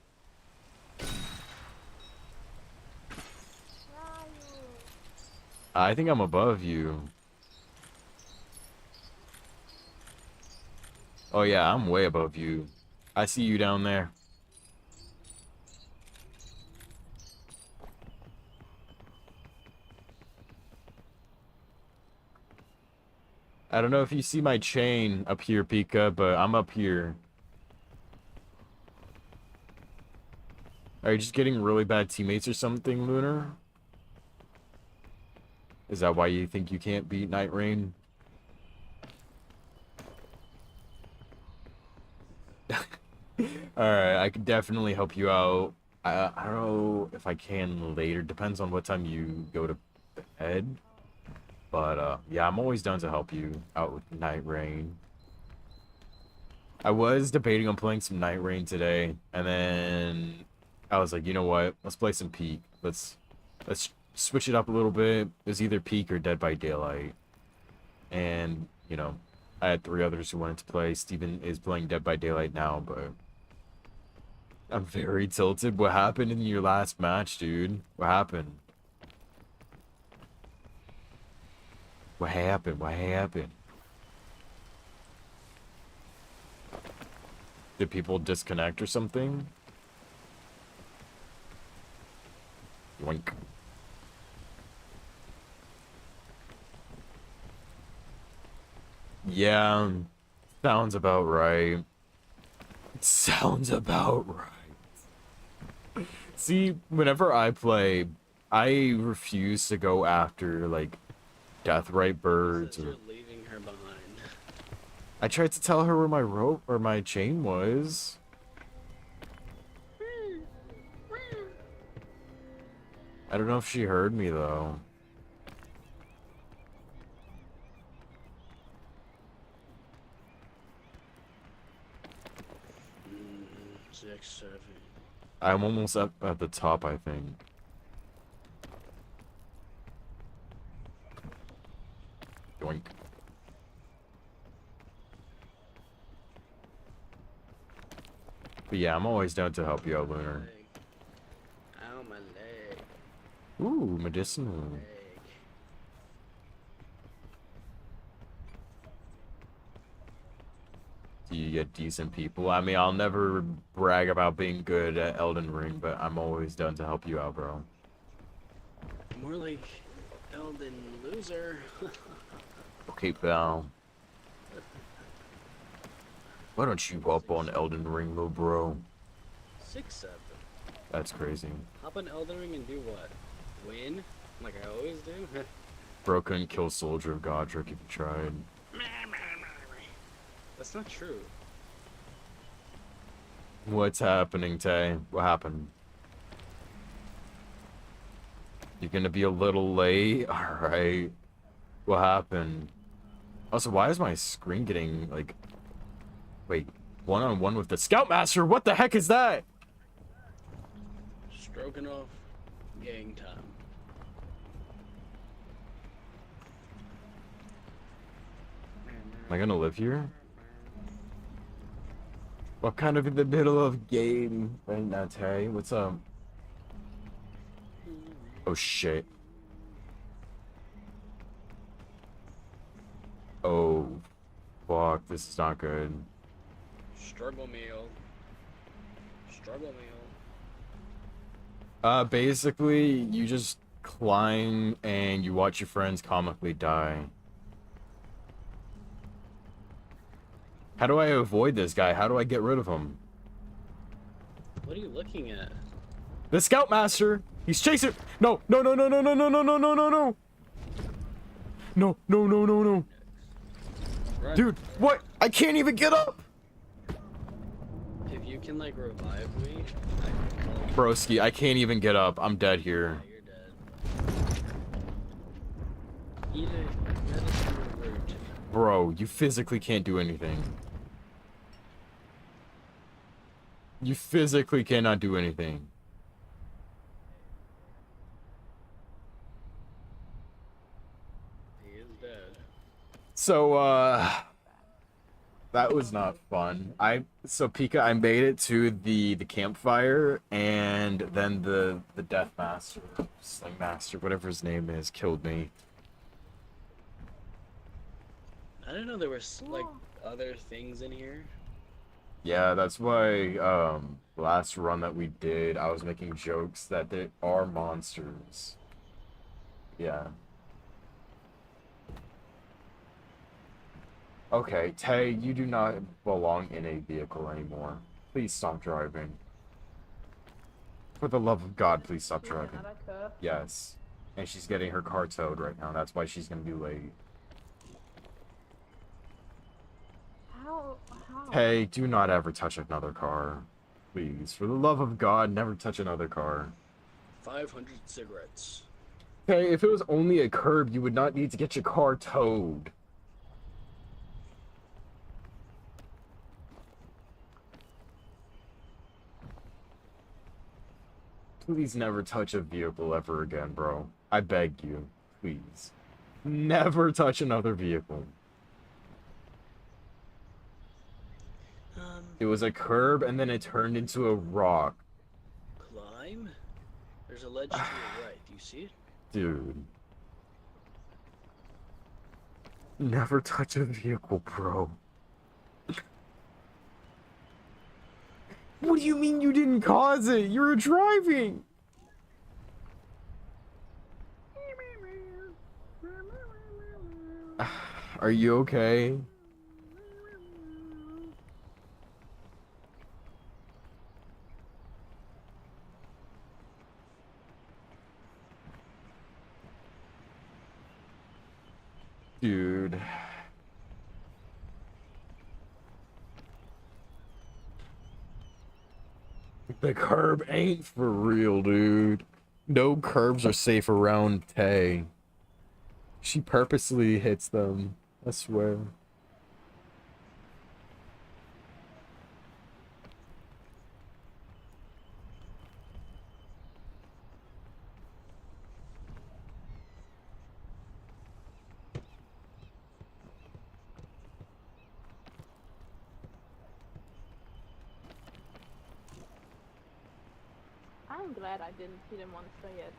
Where are you? I think I'm above you. Oh yeah, I'm way above you. I see you down there. I don't know if you see my chain up here, Pika, but I'm up here. Are you just getting really bad teammates or something, Lunar? Is that why you think you can't beat Night Rain? Alright, I can definitely help you out. I don't know if I can later. Depends on what time you go to bed. But, yeah, I'm always down to help you out with Night Rain. I was debating on playing some Night Rain today, and then I was like, you know what? Let's play some Peak. Let's switch it up a little bit. It was either Peak or Dead by Daylight. And, you know, I had 3 others who wanted to play. Steven is playing Dead by Daylight now, but I'm very tilted. What happened in your last match, dude? What happened? What happened? What happened? Did people disconnect or something? Yoink. Yeah, sounds about right. Sounds about right. See, whenever I play, I refuse to go after, like, deathrite birds Says or... you're leaving her behind. I tried to tell her where my rope or my chain was. I don't know if she heard me, though. Mm, 6, 7. I'm almost up at the top, I think. Yoink. But yeah, I'm always down to help you out, Lunar. Leg. Ow, my leg. Ooh, medicinal. Leg. Do you get decent people? I mean, I'll never brag about being good at Elden Ring, but I'm always down to help you out, bro. More like Elden loser. Okay, pal. Why don't you hop on Elden Ring, little bro? 6, 7. That's crazy. Hop on Elden Ring and do what? Win? Like I always do? Bro couldn't kill Soldier of Godric if you tried. That's not true. What's happening, Tay? What happened? You're gonna be a little late? Alright. What happened? Also, why is my screen getting, like... Wait, one-on-one with the Scoutmaster? What the heck is that? Stroking off gang time. Am I gonna live here? What kind of in the middle of game right now, Tay? What's up? Oh shit. Oh, fuck, this is not good. Struggle meal. Struggle meal. Basically, you just climb and you watch your friends comically die. How do I avoid this guy? How do I get rid of him? What are you looking at? The Scoutmaster! He's chasing- No, no, no, no, no, no, no, no, no, no, no, no! No, no, no, no, no. Run. Dude, what? I can't even get up! If you can like revive me, I can call you. Broski, I can't even get up. I'm dead here. Yeah, you're dead. Eat a medicine root. Bro, you physically can't do anything. You physically cannot do anything. He is dead. So, that was not fun. So Pika, I made it to the campfire, and then the Death Master, Sling Master, whatever his name is, killed me. I didn't know there was like other things in here. Yeah, that's why, last run that we did, I was making jokes that there are monsters. Yeah. Okay, Tay, you do not belong in a vehicle anymore. Please stop driving. For the love of God, please stop driving. Yes. And she's getting her car towed right now. That's why she's gonna be late. How? Hey, do not ever touch another car. Please, for the love of God, never touch another car. 500 cigarettes. Hey, if it was only a curb, you would not need to get your car towed. Please never touch a vehicle ever again, bro. I beg you. Please. Never touch another vehicle. It was a curb and then it turned into a rock. Climb? There's a ledge to your right. Do you see it? Dude. Never touch a vehicle, bro. What do you mean you didn't cause it? You were driving. Are you okay? Dude. The curb ain't for real, dude. No curbs are safe around Tay. She purposely hits them, I swear. I'm glad I didn't see the monster yet.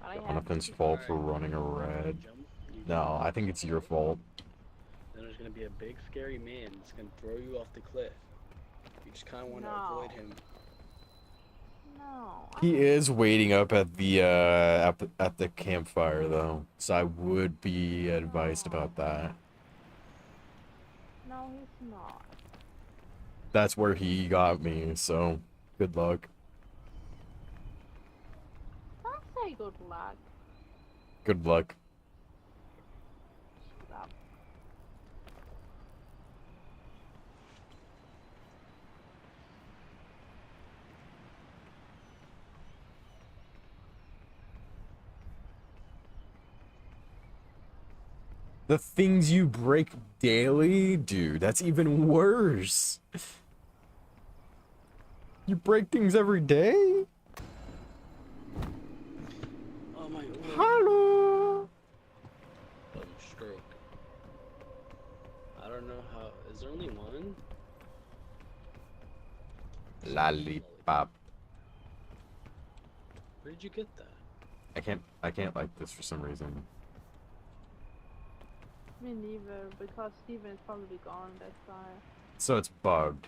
But I have Jonathan's to. fault for running a red. Jump, you No, jump, I think it's your fault. Then there's gonna be a big scary man that's gonna throw you off the cliff. You just kind of want to No. avoid him. No. He is waiting up at the campfire though, so I would be advised about that. No, he's not. That's where he got me, so good luck. Don't say good luck. Good luck. Stop. The things you break daily? Dude, that's even worse. You break things every day? Oh my god. Hello. Stroke. I don't know how. Is there only one? Lollipop. Where did you get that? I can't like this for some reason. Me neither, because Steven is probably gone, that's why. So it's bugged.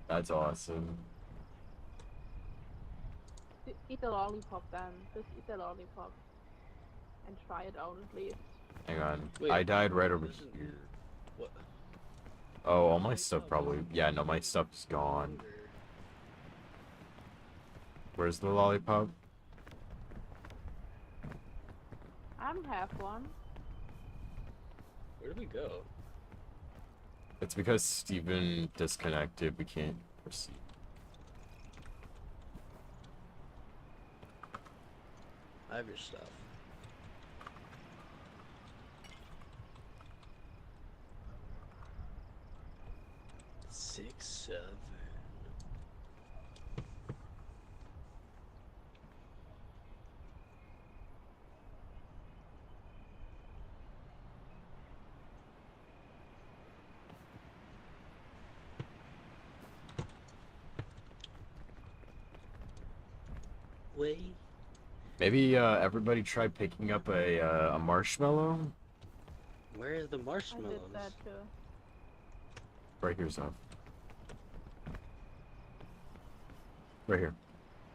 That's awesome. Eat a lollipop then. Just eat a lollipop. And try it out at least. Hang on. Wait, I died right over this is- here. What? Oh, all my stuff probably. Yeah, no, my stuff's gone. Where's the lollipop? I'm half one. Where did we go? It's because Steven disconnected. We can't proceed. I have your stuff. Six, 7. Wait. Maybe everybody try picking up a marshmallow. Where are the I marshmallows? did that too. Right here, Zov. Right here,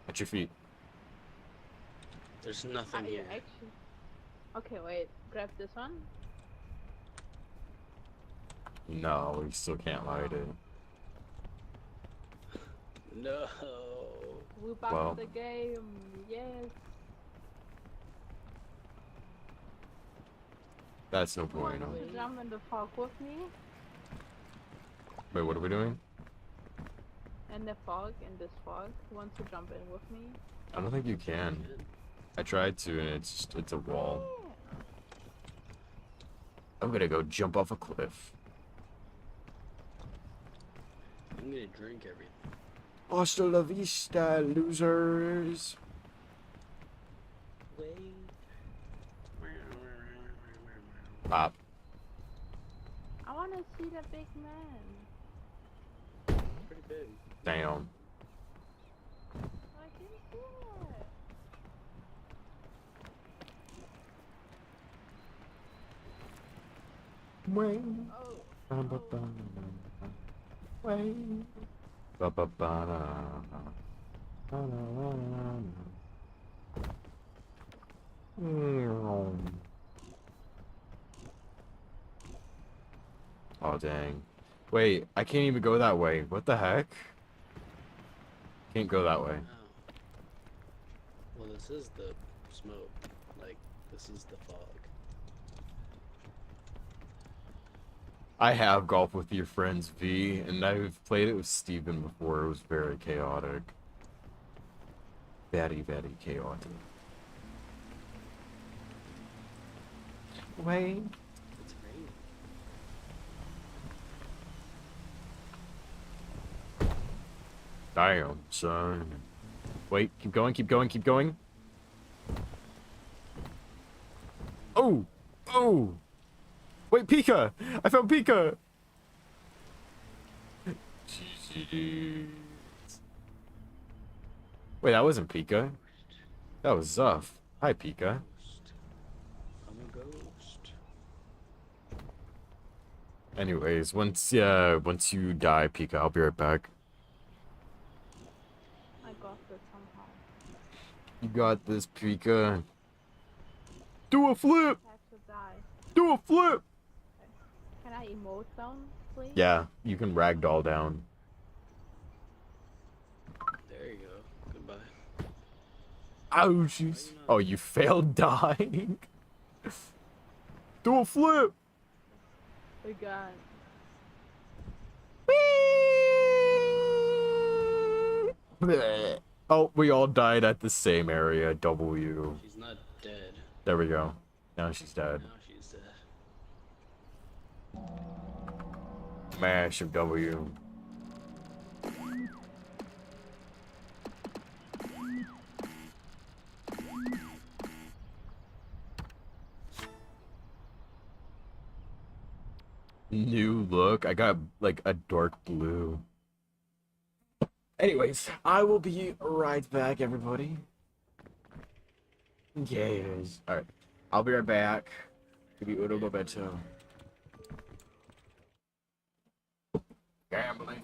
at your feet. There's nothing I here. actually. Okay, wait. Grab this one. No, we still can't light it. No. We're back Well. to the game. Yes. That's no Who wants bueno. to jump in the fog with me? Wait, what are we doing? In the fog, in this fog. Who wants to jump in with me? I don't think you can. I tried to, and it's a wall. Yeah. I'm gonna go jump off a cliff. I'm gonna drink everything. Hasta la vista, losers. Wait. Pop. I want to see the big man. Pretty big. Down. I can see it. Wayne. Oh. Wayne. Oh dang. Wait, I can't even go that way. What the heck? Can't go that way. Oh. Well, this is the smoke. Like, this is the fog. I have golf with your friends V, and I've played it with Steven before. It was very chaotic. Very, very chaotic. Wait. It's raining. Damn, son. Wait, keep going, keep going, keep going. Oh! Oh! Wait, Pika! I found Pika! Jeez. Wait, that wasn't Pika. That was Zuff. Hi, Pika. Ghost. I'm a ghost. Anyways, once you die, Pika, I'll be right back. I got this somehow. You got this, Pika. Do a flip! I have to die. Do a flip! Can I emote down, please? Yeah, you can ragdoll down. There you go. Goodbye. Oh, jeez. Oh, you failed dying. Do a flip! We got. Bleh. Oh, we all died at the same area. W. She's not dead. There we go. Now she's dead. Now she's dead. Mash of W. New look. I got like a dark blue. Anyways, I will be right back, everybody. Yes. Alright. I'll be right back. To be Udo Bobeto. Gambling.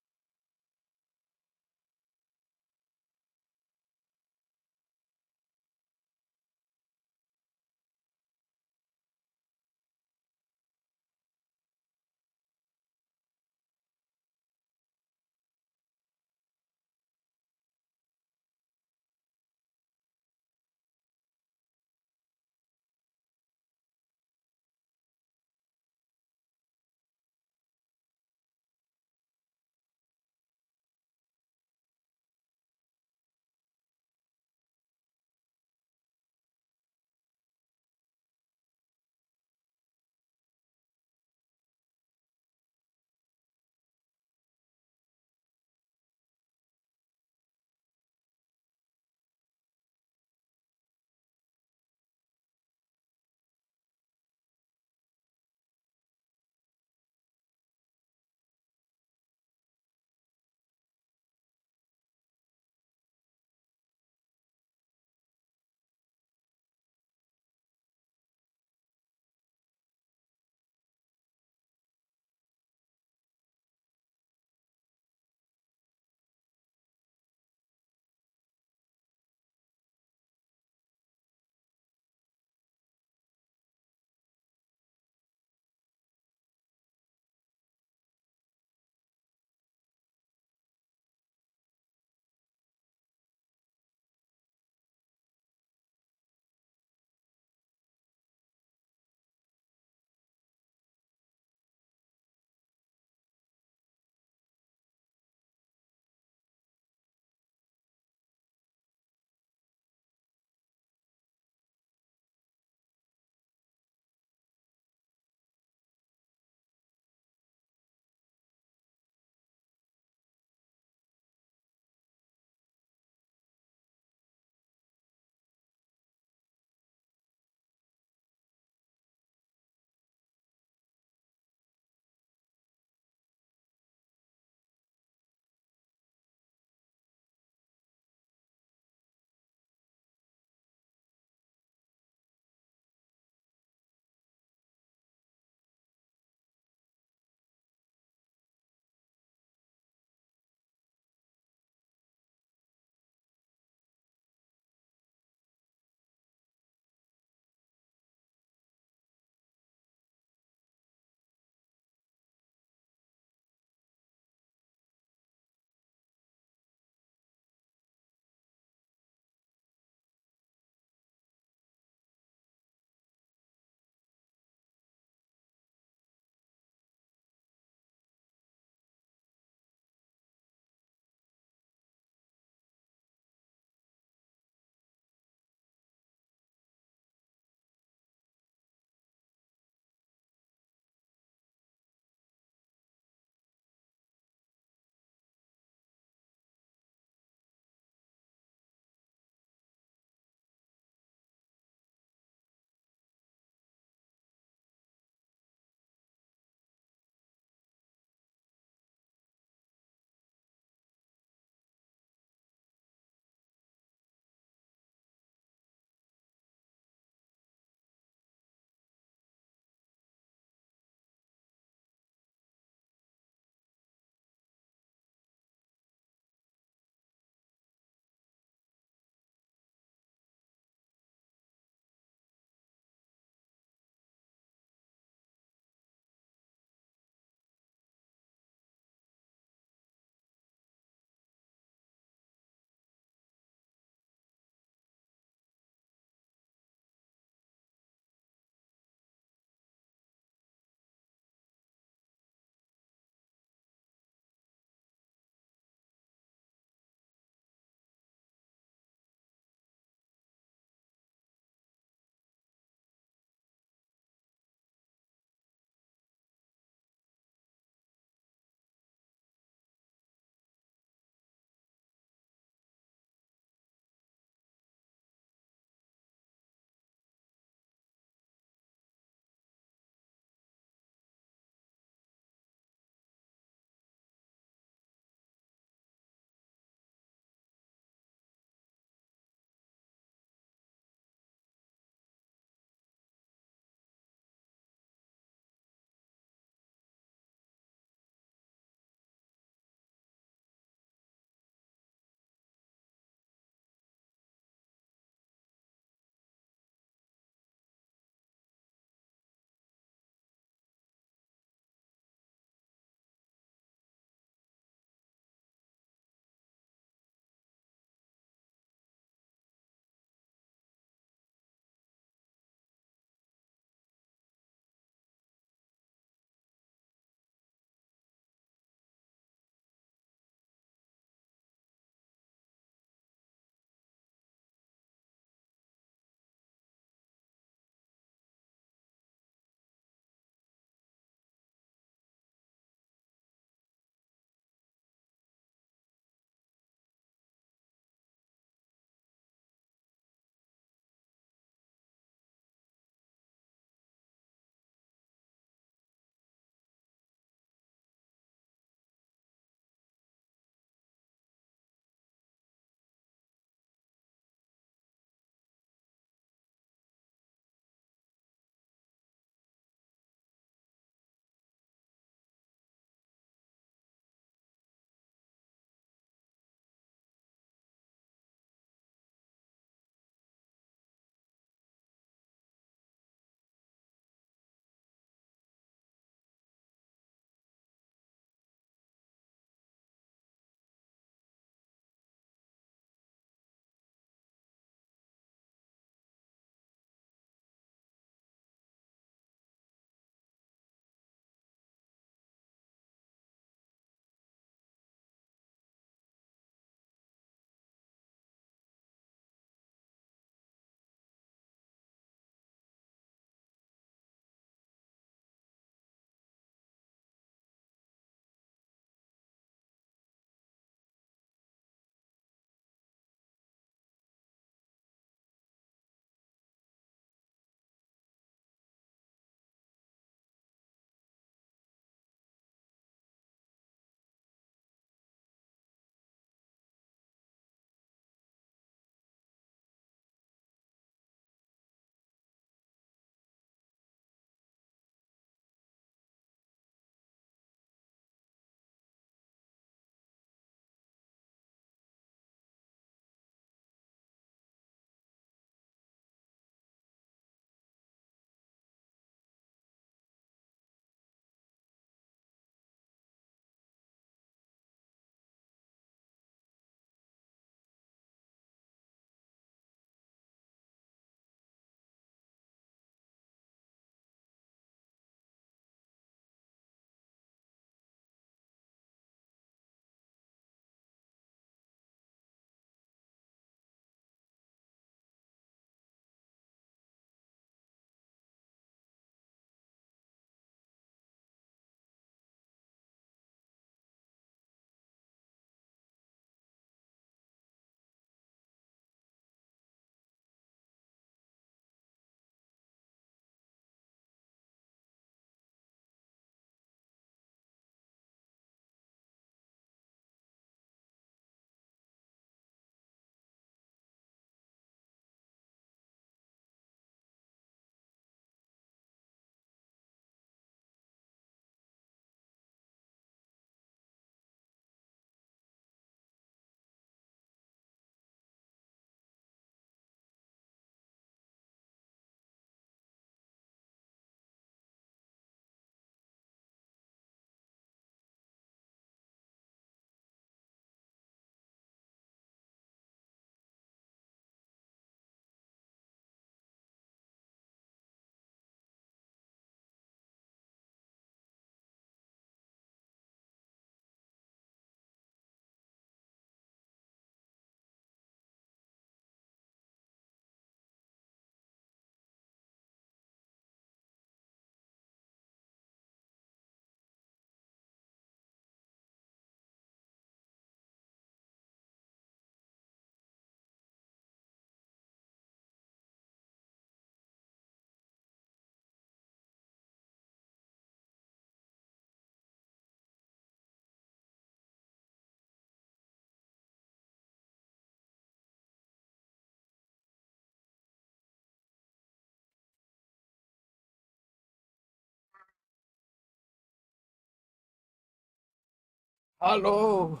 Hello.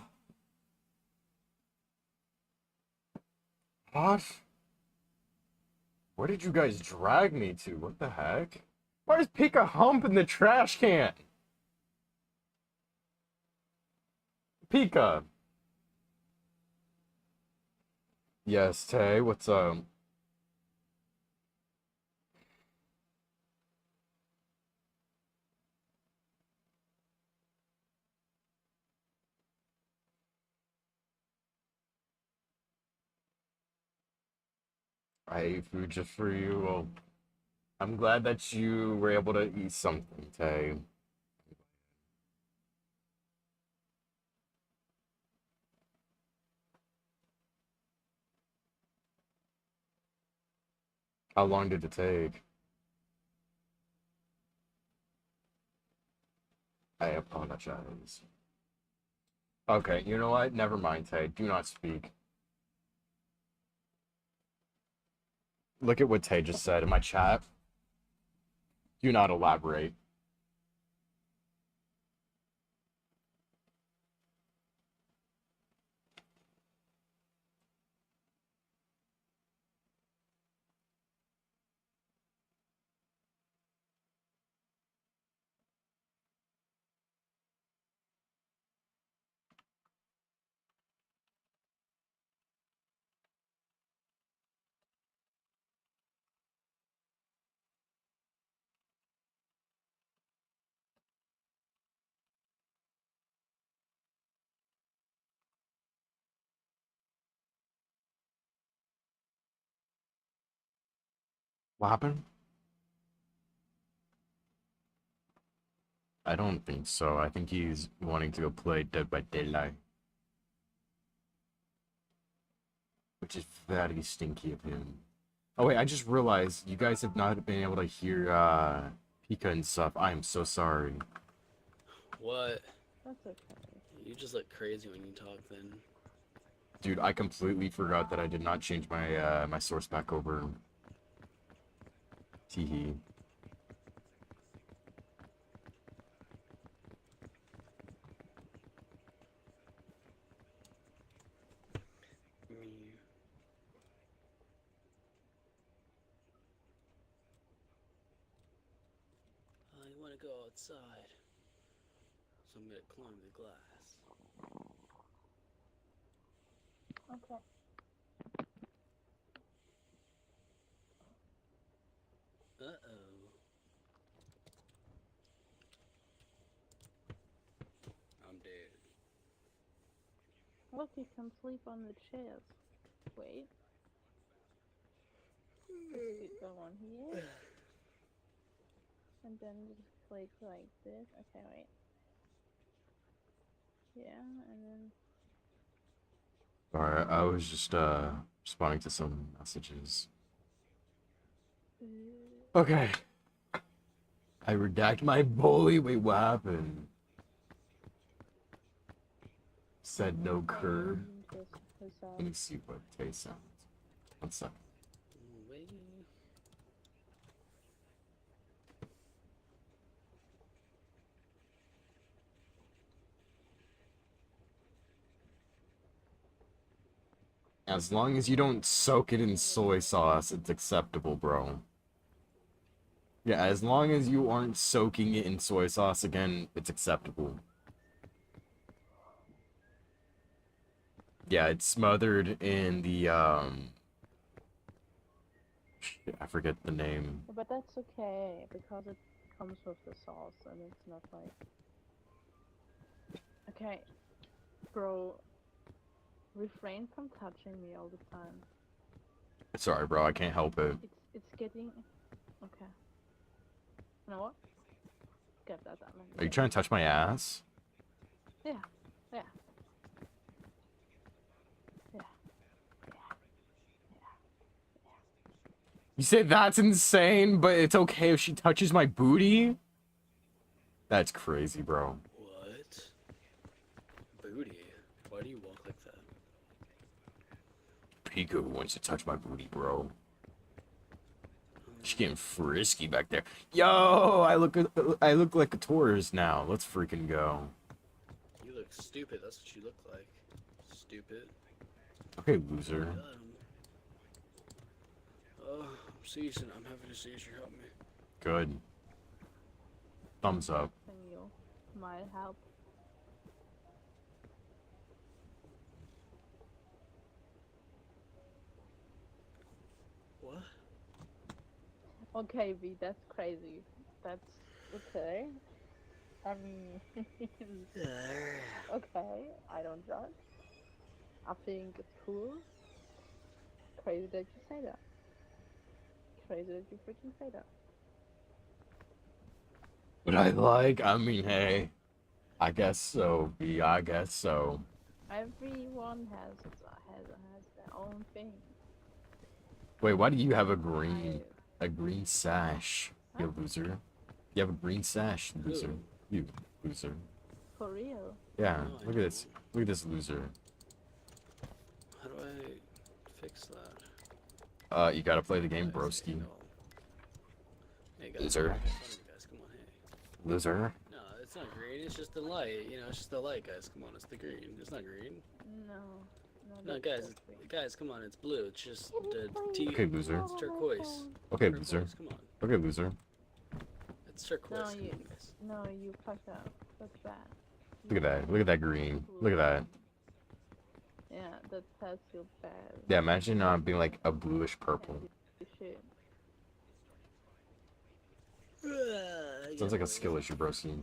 What? Where did you guys drag me to? What the heck? Why is Pika hump in the trash can? Pika. Yes, Tay, what's up? I ate food just for you. Well, I'm glad that you were able to eat something, Tay. How long did it take? I apologize. Okay, you know what? Never mind, Tay. Do not speak. Look at what Tay just said in my chat. Do not elaborate. What happened? I don't think so. I think he's wanting to go play Dead by Daylight. Which is very stinky of him. Oh wait, I just realized you guys have not been able to hear Pika and stuff. I am so sorry. What? That's okay. You just look crazy when you talk then. Dude, I completely forgot that I did not change my my source back over. Teehee. I want to go outside, so I'm gonna climb the glass. Okay. Uh-oh. I'm dead. Look, you can sleep on the chairs. Wait. Just go on here. And then just click like this. Okay, wait. Yeah, and then... Alright, I was just responding to some messages. Okay. I redact my bully. Wait, what happened? Said no curb. Let me see what Tay sounds. One second. Wait. As long as you don't soak it in soy sauce, it's acceptable, bro. Yeah, as long as you aren't soaking it in soy sauce again, it's acceptable. Yeah, it's smothered in the, shit, I forget the name. But that's okay, because it comes with the sauce, and it's not like... Okay, bro, refrain from touching me all the time. Sorry, bro, I can't help it. It's getting... Okay. You know what? Get that out. Are you trying to touch my ass? Yeah. Yeah. You say that's insane, but it's okay if she touches my booty? That's crazy, bro. What? Booty? Why do you walk like that? Pika wants to touch my booty, bro. She's getting frisky back there. Yo, I look like a tourist now. Let's freaking go. You look stupid. That's what you look like. Stupid. Okay, loser. Oh, I'm seizing. I'm having a seizure. Help me. Good. Thumbs up. Then you might help. What? Okay, V, that's crazy. That's okay. I mean, okay, I don't judge. I think it's cool. Crazy that you say that. Crazy that you freaking say that. What I like? I mean, hey. I guess so, B. I guess so. Everyone has their own thing. Wait, why do you have a green sash? You loser. You have a green sash, loser. You loser. For real. Yeah, No, I look at this. Look at this loser. How do I fix that? You gotta play the game, Guys, broski. no. Hey guys, Loser. make fun of me, guys. Come on, hey. Loser. No, it's not green. It's just the light. You know, it's just the light, guys. Come on, it's the green. It's not green. No. No, that's guys, so sweet. guys, come on. It's blue. It's just Can you the please T. Okay, loser. It's turquoise. Okay, Turquoise, loser. Come on. Okay, loser. It's turquoise. No, Come you- on, guys. No, you fucked up. That's bad. Look at that. Look at that green. Look at that. Yeah, that's your bad. Yeah, imagine being like a bluish purple. Shit. Sounds like a skill issue, broski.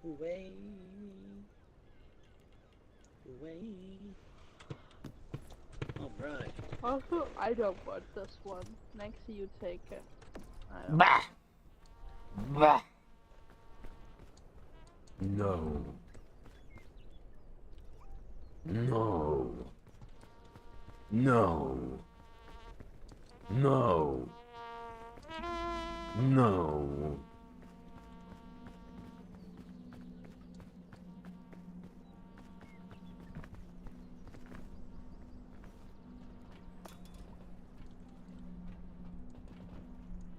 Away. Away. Alright. Also, I don't want this one. Next, you take it. I don't. Bah! Bah! No. No. No. No. No.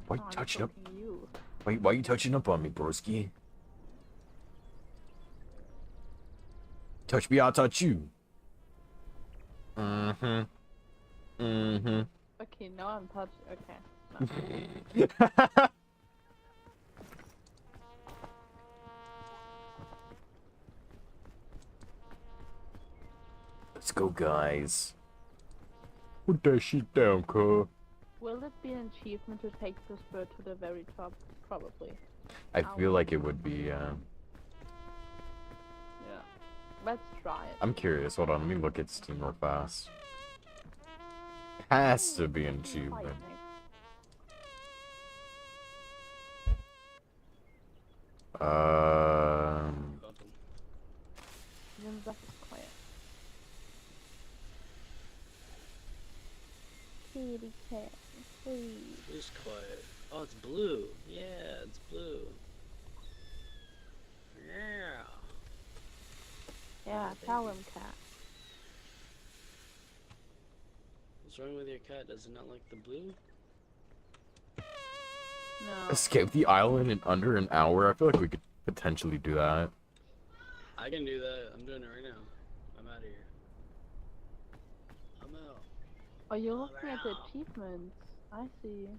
Why you I'm touching up? fucking you. Why you touching up on me, broski? Touch me, I'll touch you. Mm-hmm. Mm-hmm. Okay, now I'm touching. Okay. No. Let's go, guys. Put that shit down, cuz. Will it be an achievement to take this bird to the very top? Probably. I feel like it would be, Yeah. Let's try it. I'm curious. Hold on, let me look at Steam real fast. Has to be an Fight achievement. next. Bump him. Then that's quiet. Kitty cat, please. Who's quiet? Oh, it's blue. Yeah, it's blue. Yeah. Yeah, tell him, cat. What's wrong with your cat? Does it not like the blue? No. Escape the island in under an hour. I feel like we could potentially do that. I can do that. I'm doing it right now. I'm out of here. I'm out. Oh, you're looking at the achievements. I see.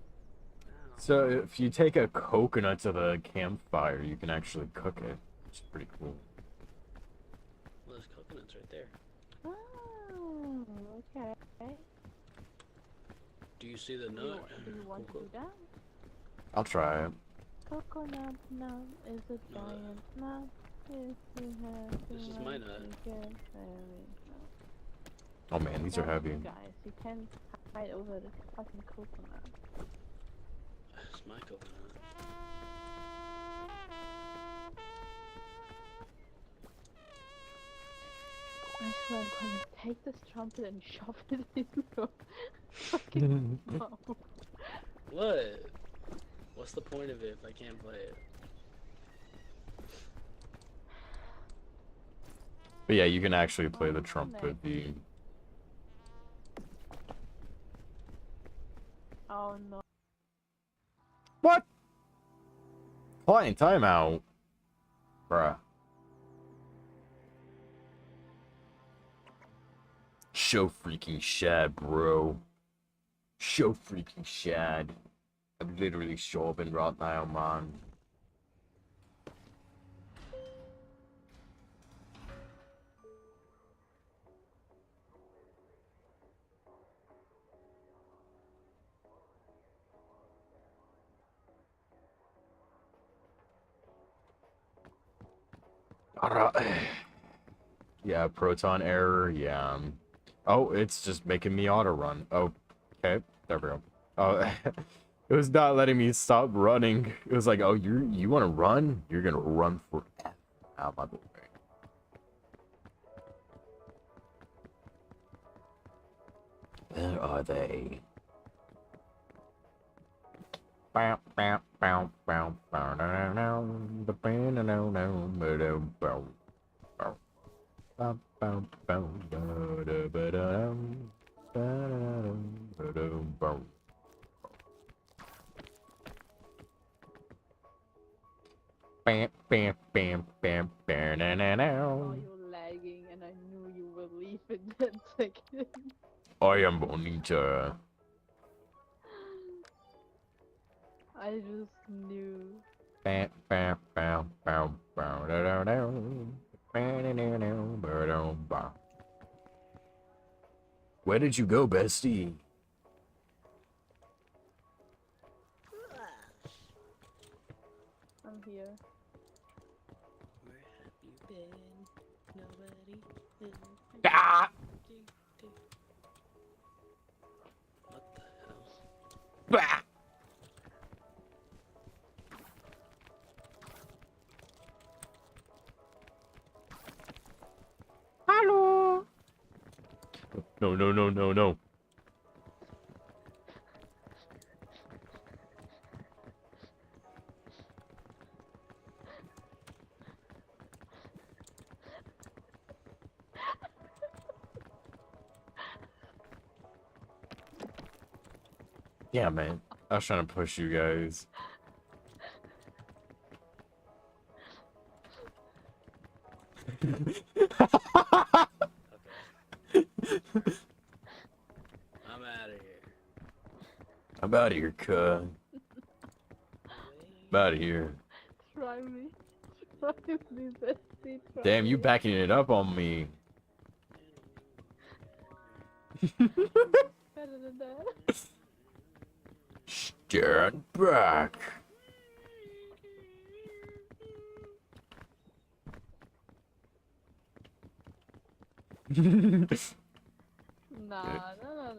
So if you take a coconut to the campfire, you can actually cook it. Which is pretty cool. Well, there's coconuts right there. Oh, okay. Do you see the Do you, nut? do you want to do that? I'll try it. Coconut nut is a giant nut. If you have This is the my right nut. to get very nut. Oh man, these are Careful, heavy. Guys, you can't hide over the fucking coconut. It's my coconut. I swear I'm gonna take this trumpet and shove it in your fucking mouth. What? What's the point of it if I can't play it? But yeah, you can actually play the Oh, trumpet. nice. Oh no. What? Client timeout. Bruh. Show freaking Shad, bro. Show freaking Shad. I'm literally shopping right now, man. Alright. Yeah, proton error, yeah. Oh, it's just making me auto run. Oh, okay, there we go. Oh, it was not letting me stop running. It was like, oh, you want to run? You're gonna run forever. How about the way? Where are they? Bow, bow, bow, bow, bow, now, now, the band, now, now, bow, bow, bow. Bow, bow, bow, bow, da, ba, da, dum, da, da, dum, ba, dum, bow. Bam, bam, bam, bam, bam, na, na, Oh, now. you're lagging, and I knew you would leave in 10 seconds. I am Bonita. I just knew. Bam, bam, bam, bam, bow, da, da, da. Ba, da, da, da, ba, dum, bow. Where did you go, bestie? I'm here. Where have you been? Nobody. Ah! What the hell? Bah! Hello. No, no, no, no, no. Yeah, man. I was trying to push you guys. I'm out of here. I'm out of here, cuh. I'm out of here. Try me. Try me, bestie. Try Damn, you me. backing it up on me. Better than that. Stand back. Nah, no.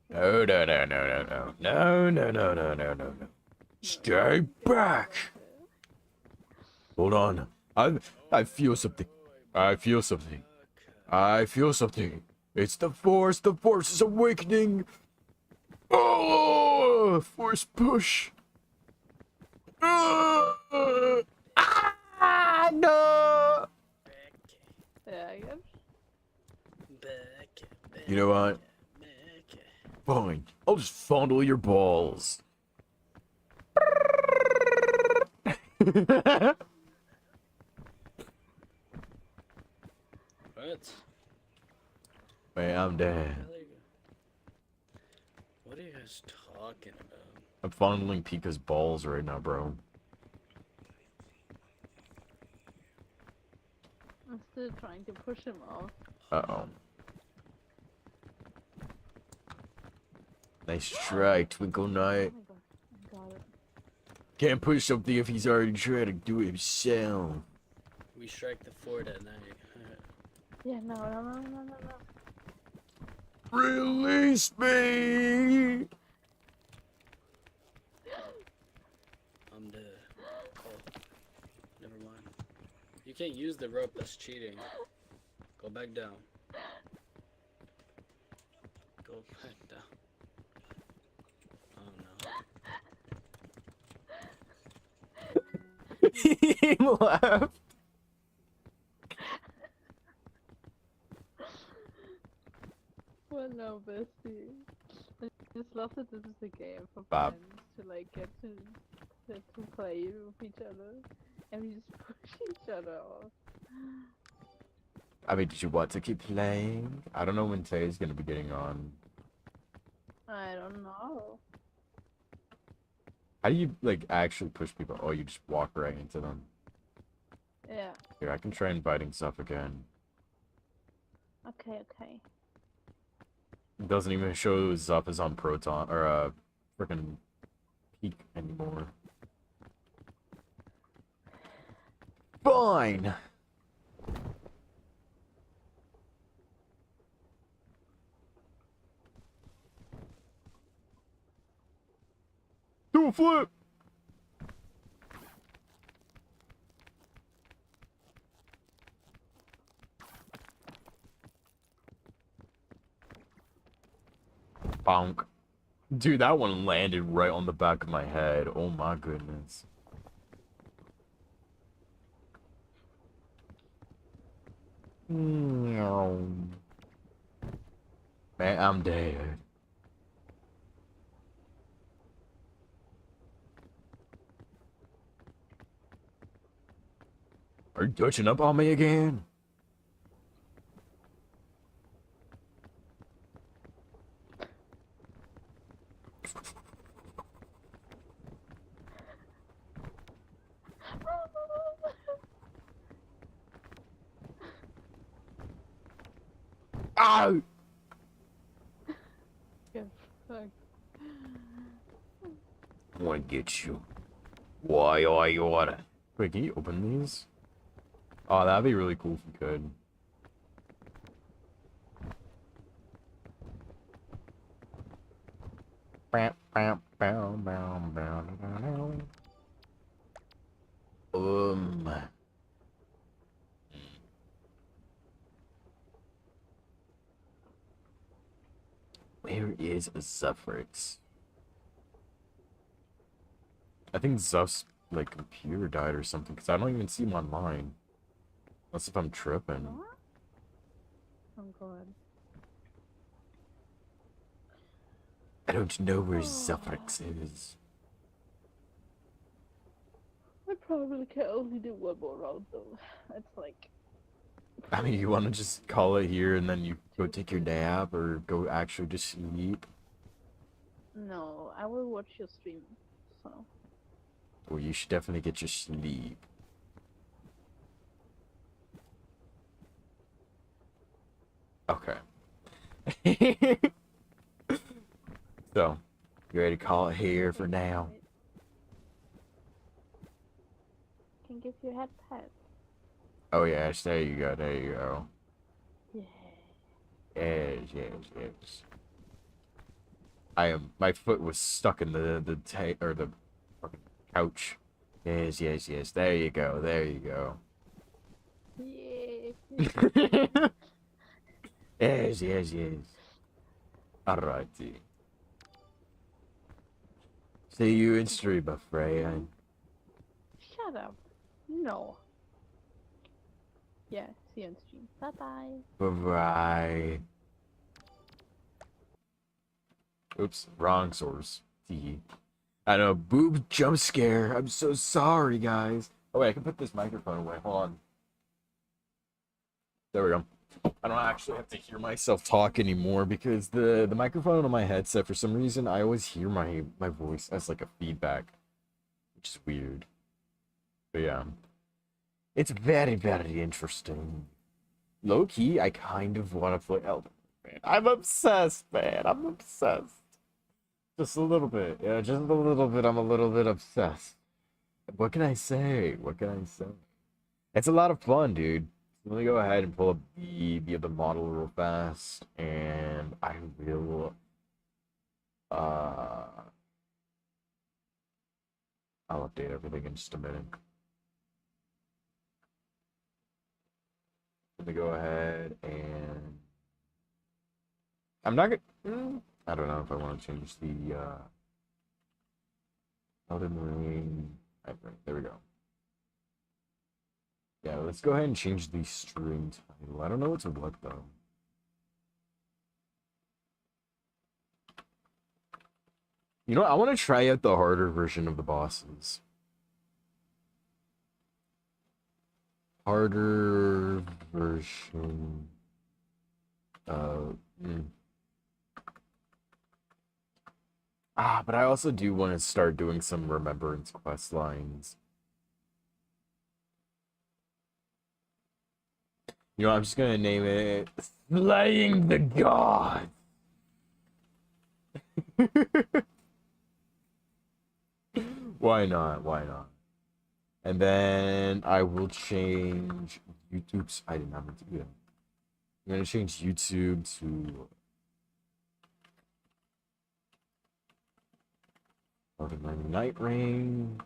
No, no, no, no, no, no, no, no, no, no, no, no. Stay back. Hold on. I feel something. I feel something. I feel something. It's the Force. The Force is awakening. Oh, Force push. Ah, no. Yeah, I guess. You know what? Fine. I'll just fondle your balls. What? Man, I'm dead. What are you guys talking about? I'm fondling Pika's balls right now, bro. I'm still trying to push him off. Uh-oh. Nice try, Twinkle Oh Knight. my god, I got it. Can't push something if he's already trying to do it himself. We strike the fort at night. Yeah, no. Release me! I'm dead. Oh, never mind. You can't use the rope. That's cheating. Go back down. Go back down. Oh no. He left. No, bestie. I just love that this is a game for Bob. friends to like get to play with each other, and we just push each other off. I mean, did you want to keep playing? I don't know when Tay's gonna be getting on. I don't know. How do you like actually push people? Oh, you just walk right into them. Yeah. Here, I can try inviting stuff again. Okay. Okay. It doesn't even show Zuff is on Proton or freaking Peak anymore. Fine. Do a flip. Bonk. Dude, that one landed right on the back of my head. Oh my goodness. Meow. Man, I'm dead. Are you touching up on me again? Ow! Get fucked. I want to get you. Why, order? Wait, can you open these? Oh, that'd be really cool if you could. Where is Zuffrix? I think Zuff's like computer died or something because I don't even see him online. Unless if I'm tripping. What? Oh god. I don't know where Zuffrix is. I probably can only do one more round though. It's like I mean, you want to just call it here and then you go take your nap or go actually just sleep? no, I will watch your stream. So Well, you should definitely get your sleep. Okay. So, you ready to call it here for now? can give you a head pet. Oh yes, there you go, there you go. Yeah. Yes, yes, yes. My foot was stuck in the fucking couch. Yes, yes, yes, there you go, there you go. Yeah. Yes, yes, yes. Alrighty. See you in stream, my friend. Shut up. No. Yeah, see you on stream. Bye bye. Bye-bye. Oops, wrong source. I know, boob jump scare. I'm so sorry, guys. Oh wait, I can put this microphone away. Hold on. There we go. I don't actually have to hear myself talk anymore because the microphone on my headset, for some reason, I always hear my voice as like a feedback, which is weird. But yeah, it's very, very interesting. Low key, I kind of want to play Elden Ring, man. I'm obsessed, man. I'm obsessed. Just a little bit. Yeah, just a little bit. I'm a little bit obsessed. What can I say? What can I say? It's a lot of fun, dude. Let me go ahead and pull up the other model real fast, and I will I'll update everything in just a minute. Let me go ahead and I'm not gonna I don't know if I want to change the Elden Ring. There we go. Yeah, let's go ahead and change the stream title. I don't know what to look though. You know what? I want to try out the harder version of the bosses. Harder version. Mm. But I also do want to start doing some remembrance quest lines. You know, I'm just gonna name it Slaying the God. Why not? Why not? And then I will change YouTube's. I did not mean to do that. I'm gonna change YouTube to Elden Night Rain.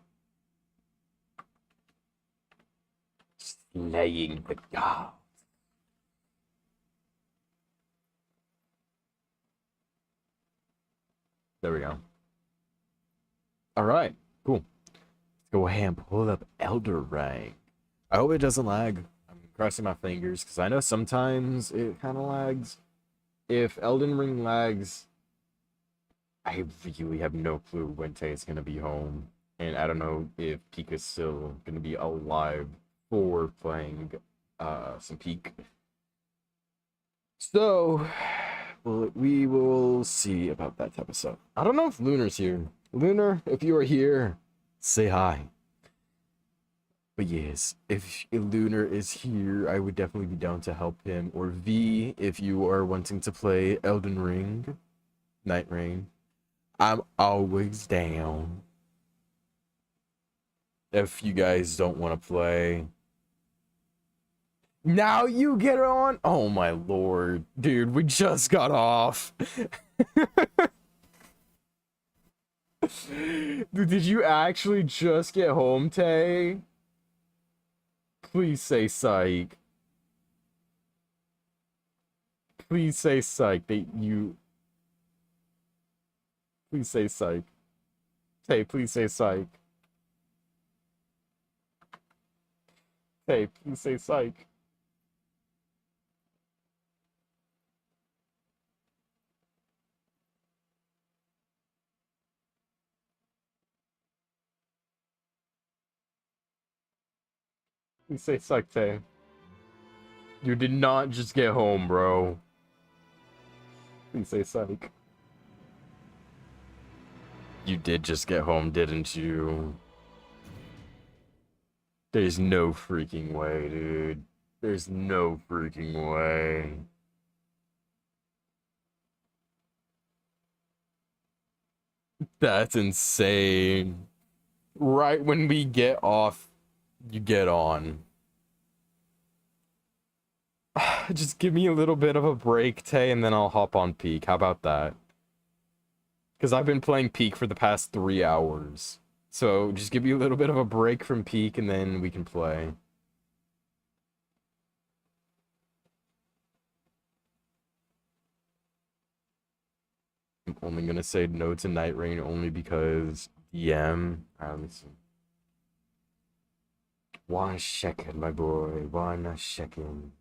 Slaying the God. There we go. All right, cool. Let's go ahead and pull up Elder Ring. I hope it doesn't lag. I'm crossing my fingers because I know sometimes it kind of lags. If Elden Ring lags, I really have no clue when Tay is gonna be home, and I don't know if Pika's still gonna be alive for playing some Peak. So, well, we will see about that type of stuff. I don't know if Lunar's here. Lunar, if you are here, say hi. But yes, if Lunar is here, I would definitely be down to help him. Or V, if you are wanting to play Elden Ring, Night Rain, I'm always down. If you guys don't want to play. Now you get on? Oh my lord. Dude, we just got off. Dude, did you actually just get home, Tay? Please say psych. Please say psych that you... Please say psych. Tay, please say psych. Tay, please say psych. Please say psych, Tay. You did not just get home, bro. Please say psych. You did just get home, didn't you? There's no freaking way, dude. There's no freaking way. That's insane. Right when we get off, you get on. Just give me a little bit of a break, Tay, and then I'll hop on Peak. How about that? Because I've been playing Peak for the past 3 hours. So just give me a little bit of a break from Peak, and then we can play. I'm only gonna say no to Night Rain only because DM. Let me see. 1 second, my boy. 1 second.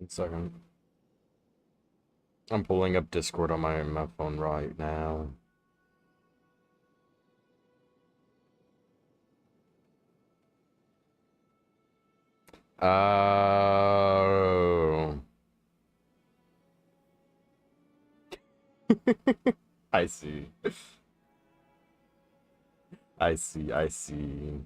One second. I'm pulling up Discord on my phone right now. Oh. I see. I see, I see.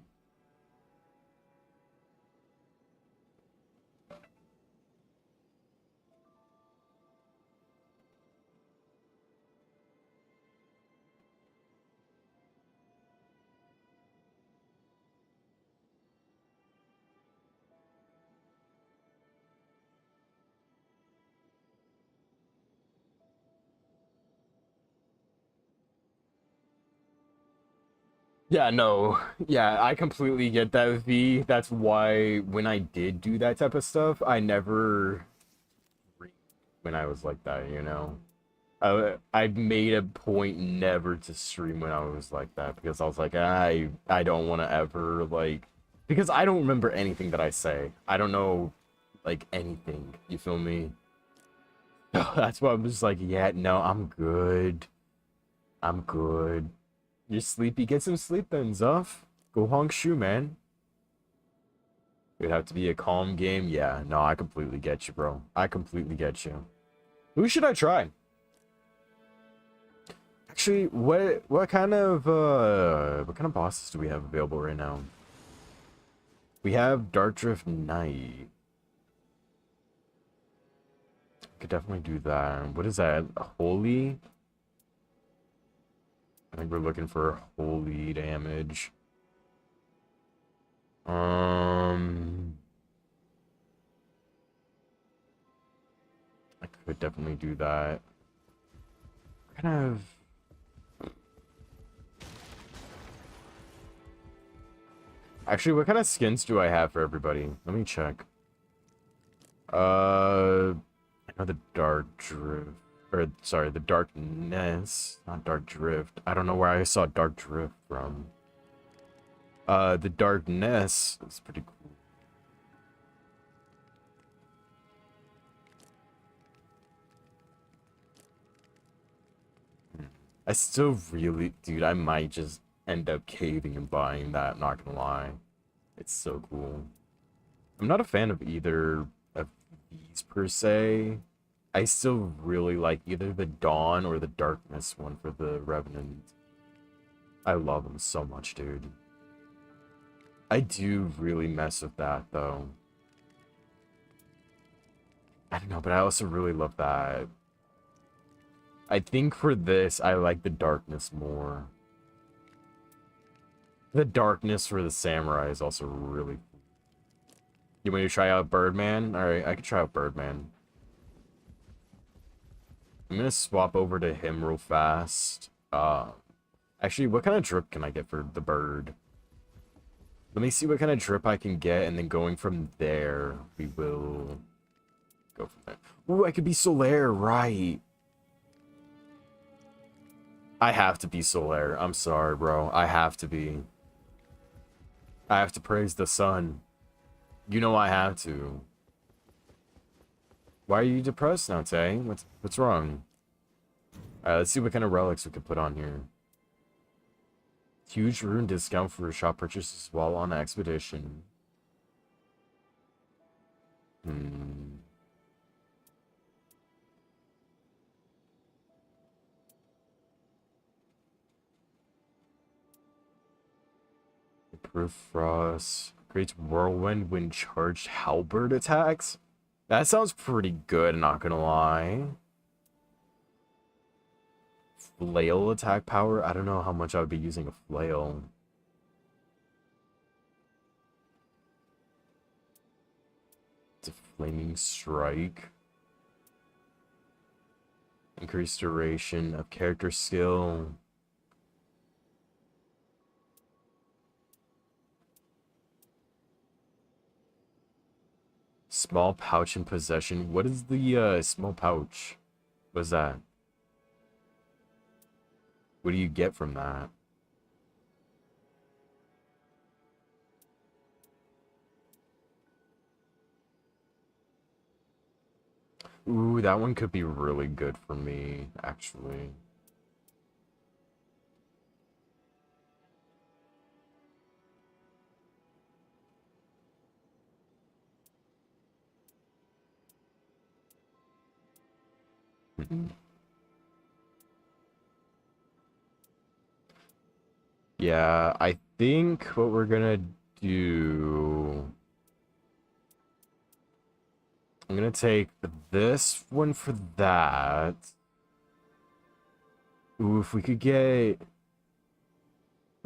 Yeah, no. Yeah, I completely get that, V. That's why when I did do that type of stuff, I never when I was like that, you know. I made a point never to stream when I was like that because I was like, I don't want to ever like because I don't remember anything that I say. I don't know like anything. You feel me? That's why I'm just like, yeah, no, I'm good. I'm good. You're sleepy? Get some sleep then, Zuff. Go honk shoe, man. It'd have to be a calm game. Yeah, no, I completely get you, bro. I completely get you. Who should I try? Actually, what kind of bosses do we have available right now? We have Dark Drift Knight. Could definitely do that. What is that? Holy? I think we're looking for holy damage. I could definitely do that. Kind of. Actually, what kind of skins do I have for everybody? Let me check. I know the Dark Drift, or sorry, the Darkness, not Dark Drift. I don't know where I saw Dark Drift from. The Darkness is pretty cool. I still really, dude, I might just end up caving and buying that, not gonna lie. It's so cool. I'm not a fan of either of these per se. I still really like either the Dawn or the Darkness one for the Revenant. I love them so much, dude. I do really mess with that, though. I don't know, but I also really love that. I think for this, I like the Darkness more. The Darkness for the Samurai is also really cool. You want me to try out Birdman? Alright, I could try out Birdman. I'm gonna swap over to him real fast. Actually, what kind of drip can I get for the bird? Let me see what kind of drip I can get, and then going from there, we will go from there. Ooh, I could be Solaire, right? I have to be Solaire. I'm sorry, bro. I have to be. I have to praise the sun. You know I have to. Why are you depressed now, Tay? What's wrong? Alright, let's see what kind of relics we could put on here. Huge rune discount for shop purchases while on expedition. Proof Frost. Creates whirlwind when charged halberd attacks. That sounds pretty good, not gonna lie. Flail attack power? I don't know how much I would be using a flail. It's a flaming strike. Increased duration of character skill. Small pouch in possession. What is the small pouch? What is that? What do you get from that? Ooh, that one could be really good for me, actually. Yeah, I think what we're gonna do... I'm gonna take this one for that. Ooh, if we could get...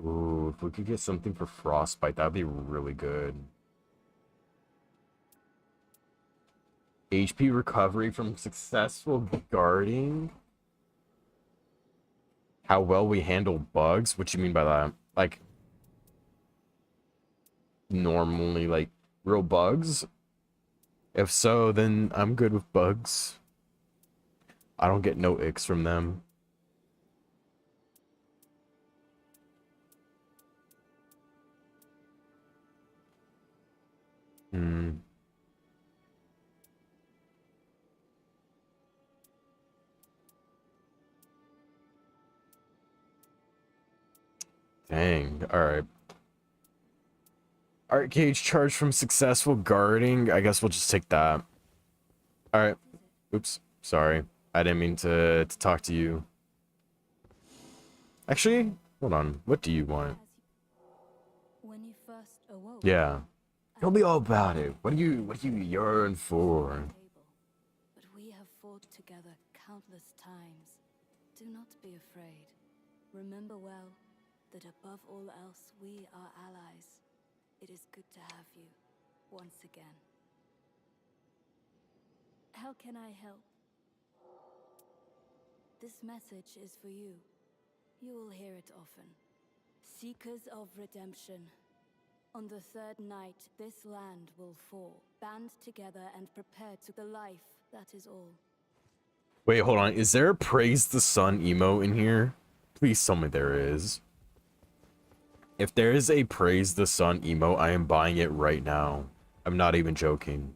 Ooh, if we could get something for Frostbite, that'd be really good. HP recovery from successful guarding. How well we handle bugs? What you mean by that? Like, normally like real bugs? If so, then I'm good with bugs. I don't get no icks from them. Hmm. Dang. All right. Art gauge charge from successful guarding. I guess we'll just take that. All right. Oops. Sorry. I didn't mean to talk to you. Actually, hold on. What do you want? When you first awoke, Yeah. Tell me all about it. What do you yearn for? but we have fought together countless times. Do not be afraid. Remember well that above all else we are allies. It is good to have you once again. How can I help? This message is for you. You will hear it often. Seekers of redemption. On the third night, this land will fall. Band together and prepare to the life, that is all. Wait, hold on. Is there a praise the sun emo in here? Please tell me there is. If there is a praise the sun emo, I am buying it right now. I'm not even joking.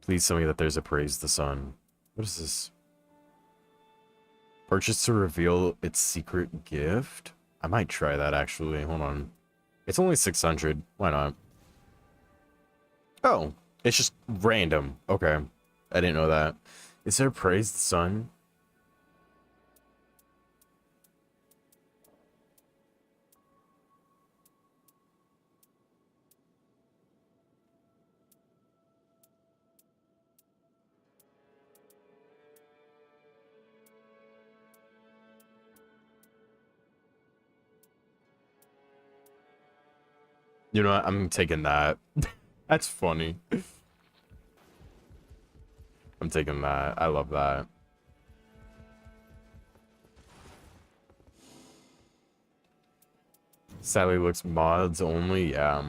Please tell me that there's a praise the sun. What is this? Purchase to reveal its secret gift? I might try that actually. Hold on. It's only 600. Why not? Oh, it's just random. Okay. I didn't know that. Is there praise the sun? You know what? I'm taking that. That's funny. I'm taking that. I love that. Sally looks mods only. Yeah.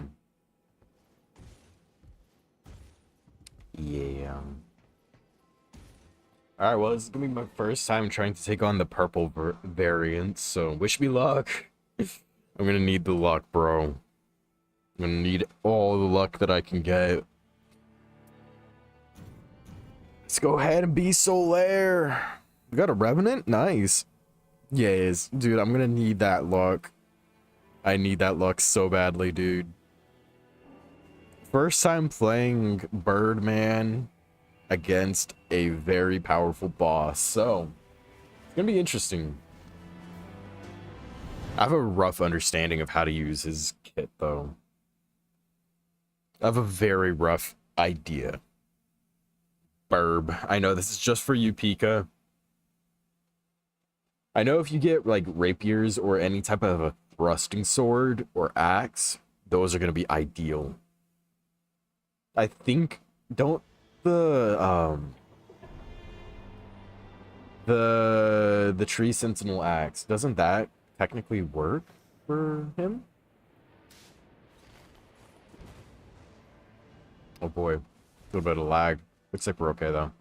Yeah. Alright, well, this is gonna be my first time trying to take on the purple variant, so wish me luck. I'm gonna need the luck, bro. I'm gonna need all the luck that I can get. Let's go ahead and be Solaire. We got a Revenant? Nice. Yes. Dude, I'm gonna need that luck. I need that luck so badly, dude. First time playing Birdman against a very powerful boss, so it's gonna be interesting. I have a rough understanding of how to use his kit, though. I have a very rough idea. Burb. I know this is just for you, Pika. I know if you get, like, rapiers or any type of a thrusting sword or axe, those are gonna be ideal. I think, don't the tree sentinel axe, doesn't that technically work for him? Oh boy, a little bit of lag. Looks like we're okay though.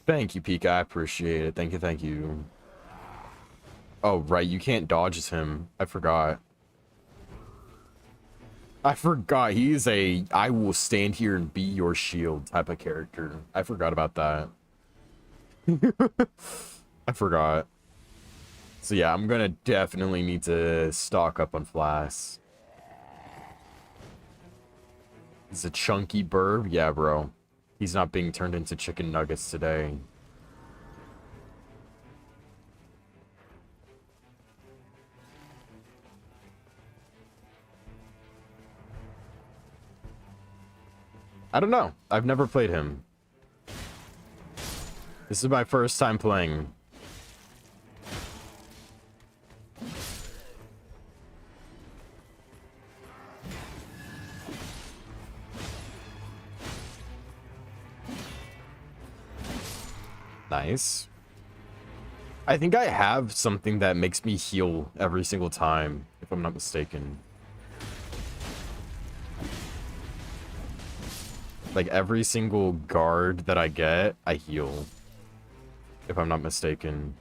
Thank you, Pika. I appreciate it. Thank you, thank you. Oh right, you can't dodge as him. I forgot. He's a I will stand here and be your shield type of character. I forgot about that. I forgot. So yeah, I'm gonna definitely need to stock up on flasks. He's a chunky burb? Yeah, bro. He's not being turned into chicken nuggets today. I don't know. I've never played him. This is my first time playing. Nice. I think I have something that makes me heal every single time, if I'm not mistaken. Like every single guard that I get, I heal. If I'm not mistaken.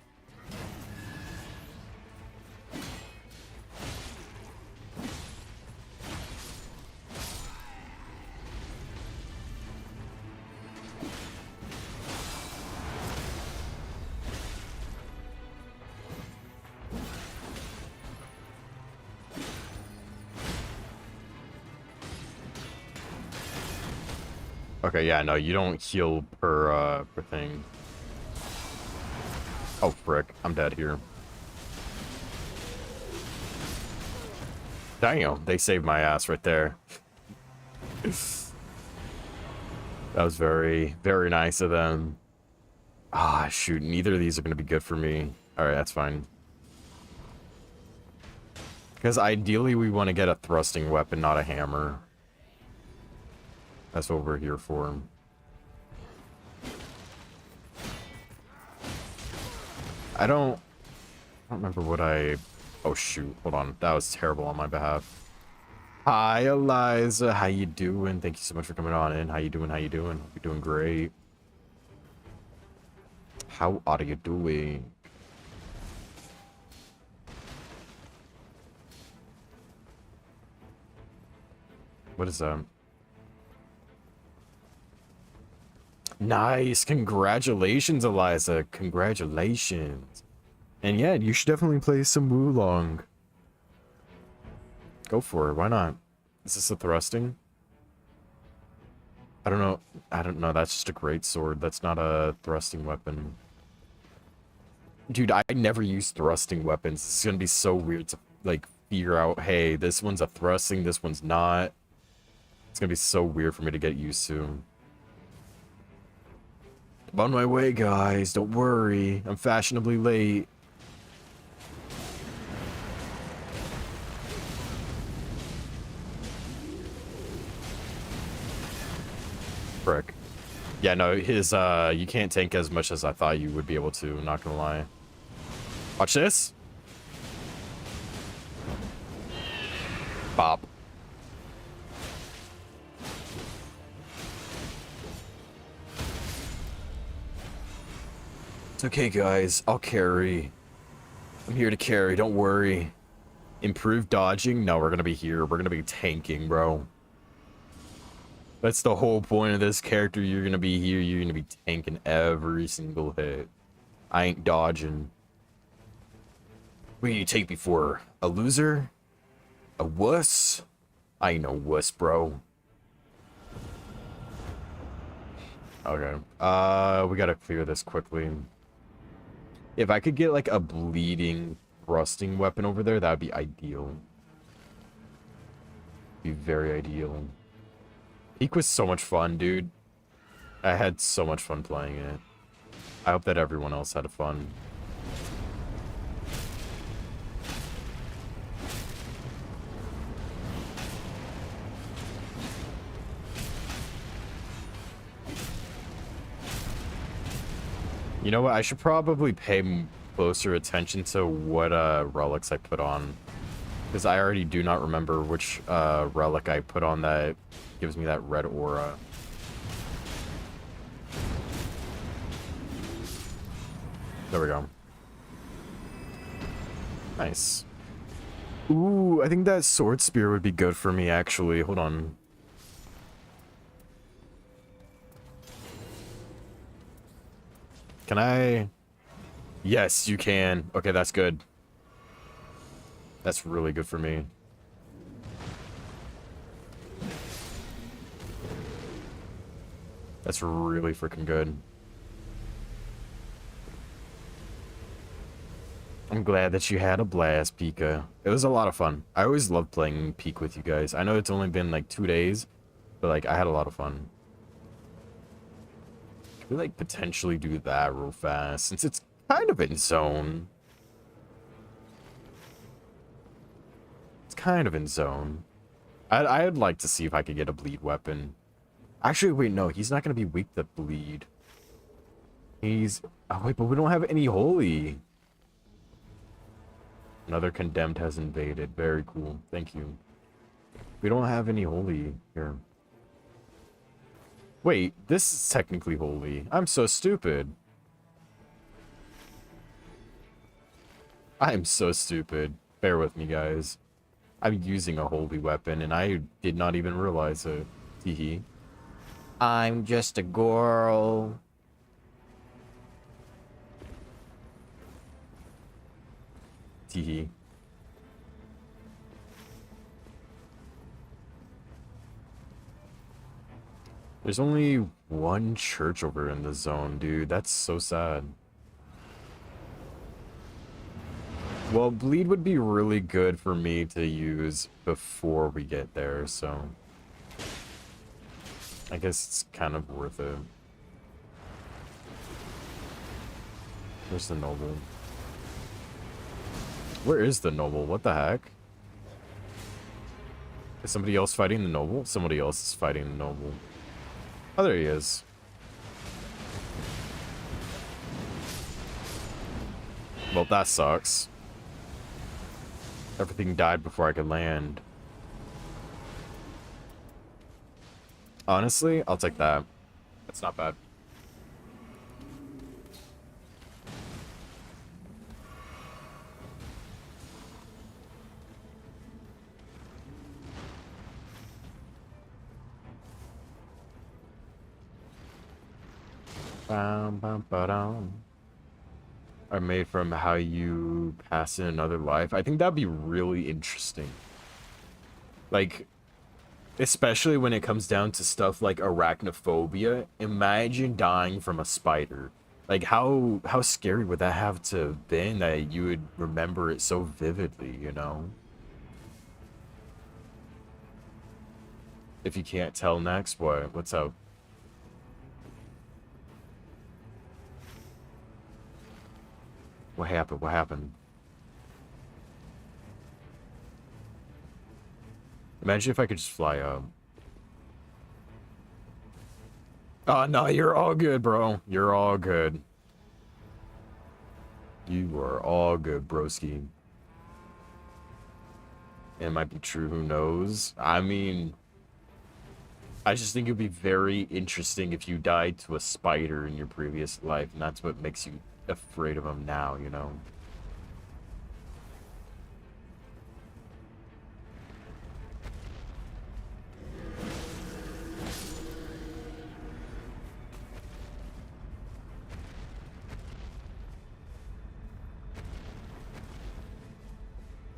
Okay, yeah, no, you don't heal per thing. Oh, frick. I'm dead here. Damn, they saved my ass right there. That was very, very nice of them. Ah, shoot, neither of these are going to be good for me. Alright, that's fine. Because ideally we want to get a thrusting weapon, not a hammer. That's what we're here for. I don't remember what I... Oh, shoot. Hold on. That was terrible on my behalf. Hi, Eliza. How you doing? Thank you so much for coming on in. How you doing? How you doing? You're doing great. How are you doing? What is that? Nice. Congratulations, Eliza. Congratulations. And yeah, you should definitely play some Wulong. Go for it. Why not? Is this a thrusting? I don't know. I don't know. That's just a great sword. That's not a thrusting weapon. Dude, I never use thrusting weapons. It's going to be so weird to, like, figure out, hey, this one's a thrusting, this one's not. It's going to be so weird for me to get used to. I'm on my way, guys. Don't worry. I'm fashionably late. Frick. Yeah, no, his, you can't tank as much as I thought you would be able to, not gonna lie. Watch this. Bop. It's okay, guys. I'll carry. I'm here to carry. Don't worry. Improved dodging? No, we're gonna be here. We're gonna be tanking, bro. That's the whole point of this character. You're gonna be here. You're gonna be tanking every single hit. I ain't dodging. What do you take me for? A loser? A wuss? I ain't no wuss, bro. Okay. We gotta clear this quickly. If I could get like a bleeding thrusting weapon over there, that would be ideal. Be very ideal. Peak was so much fun, dude. I had so much fun playing it. I hope that everyone else had fun. You know what? I should probably pay closer attention to what relics I put on. Because I already do not remember which relic I put on that gives me that red aura. There we go. Nice. Ooh, I think that sword spear would be good for me, actually. Hold on. Can I? Yes, you can. Okay, that's good. That's really good for me. That's really freaking good. I'm glad that you had a blast, Pika. It was a lot of fun. I always love playing Peak with you guys. I know it's only been like 2 days, but like I had a lot of fun. Could we like potentially do that real fast since it's kind of in zone. It's kind of in zone. I'd like to see if I could get a bleed weapon. Actually, wait, no, he's not going to be weak to bleed. He's... Oh, wait, but we don't have any holy. Another condemned has invaded. Very cool. Thank you. We don't have any holy here. Wait, this is technically holy. I'm so stupid. I'm so stupid. Bear with me, guys. I'm using a holy weapon, and I did not even realize it. Teehee. I'm just a girl. Teehee. There's only one church over in the zone, dude. That's so sad. Well, bleed would be really good for me to use before we get there, so I guess it's kind of worth it. Where's the noble? Where is the noble? What the heck? Is somebody else fighting the noble? Somebody else is fighting the noble. Oh, there he is. Well, that sucks. Everything died before I could land. Honestly, I'll take that. That's not bad. Bum, bum, ba-dum. Are made from how you pass in another life. I think that'd be really interesting. Like, especially when it comes down to stuff like arachnophobia. Imagine dying from a spider. Like, how scary would that have to have been that you would remember it so vividly, you know? If you can't tell next, what's up? What happened? What happened? Imagine if I could just fly up. Oh, no, you're all good, bro. You're all good. You are all good, broski. It might be true, who knows? I mean, I just think it'd be very interesting if you died to a spider in your previous life, and that's what makes you afraid of them now, you know?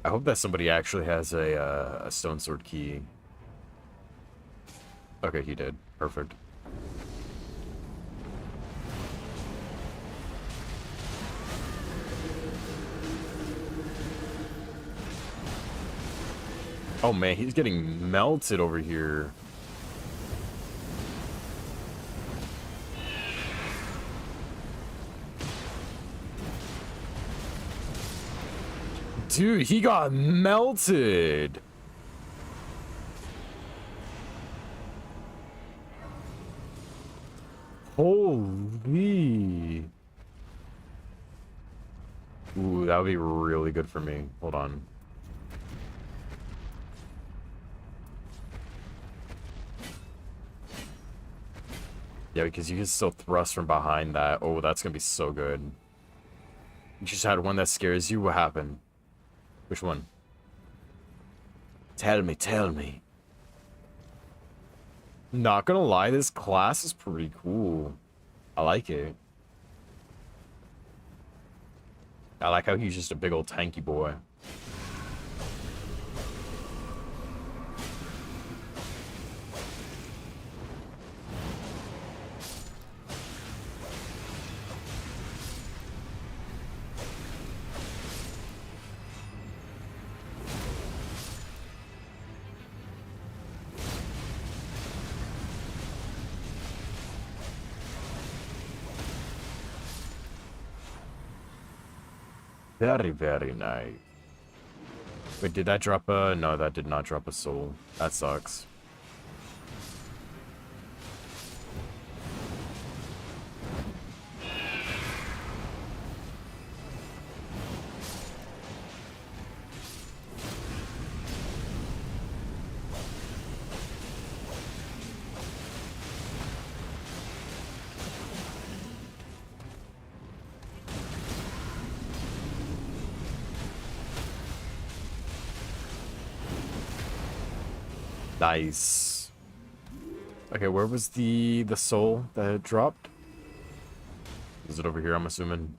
I hope that somebody actually has a stone sword key. Okay, he did. Perfect. Oh man, he's getting melted over here. Dude, he got melted. Holy. Ooh, that would be really good for me. Hold on. Yeah, because you can still thrust from behind that. Oh, that's gonna be so good. You just had one that scares you. What happened? Which one? Tell me, tell me. Not gonna lie, this class is pretty cool. I like it. I like how he's just a big old tanky boy. Very, very nice. Wait, did that drop a... No, that did not drop a soul. That sucks. Nice. Okay, where was the soul that had dropped? Is it over here, I'm assuming?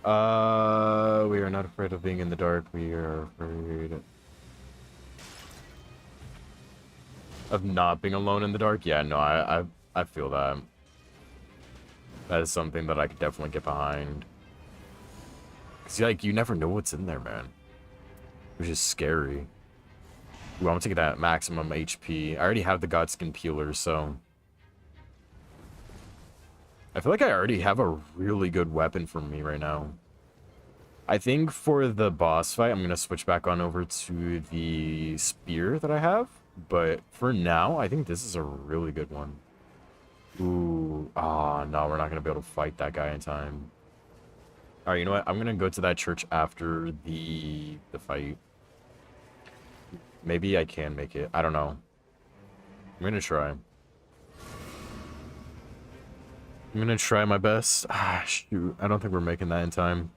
We are not afraid of being in the dark. We are afraid of not being alone in the dark. Yeah, no, I feel that. That is something that I could definitely get behind. Cause like you never know what's in there, man. Which is scary. Ooh, I'm gonna take it at maximum HP. I already have the Godskin Peeler, so I feel like I already have a really good weapon for me right now. I think for the boss fight, I'm gonna switch back on over to the spear that I have. But for now, I think this is a really good one. Ooh, ah, no, we're not gonna be able to fight that guy in time. All right, you know what? I'm gonna go to that church after the fight. Maybe I can make it. I don't know. I'm gonna try. I'm gonna try my best. Ah, shoot. I don't think we're making that in time.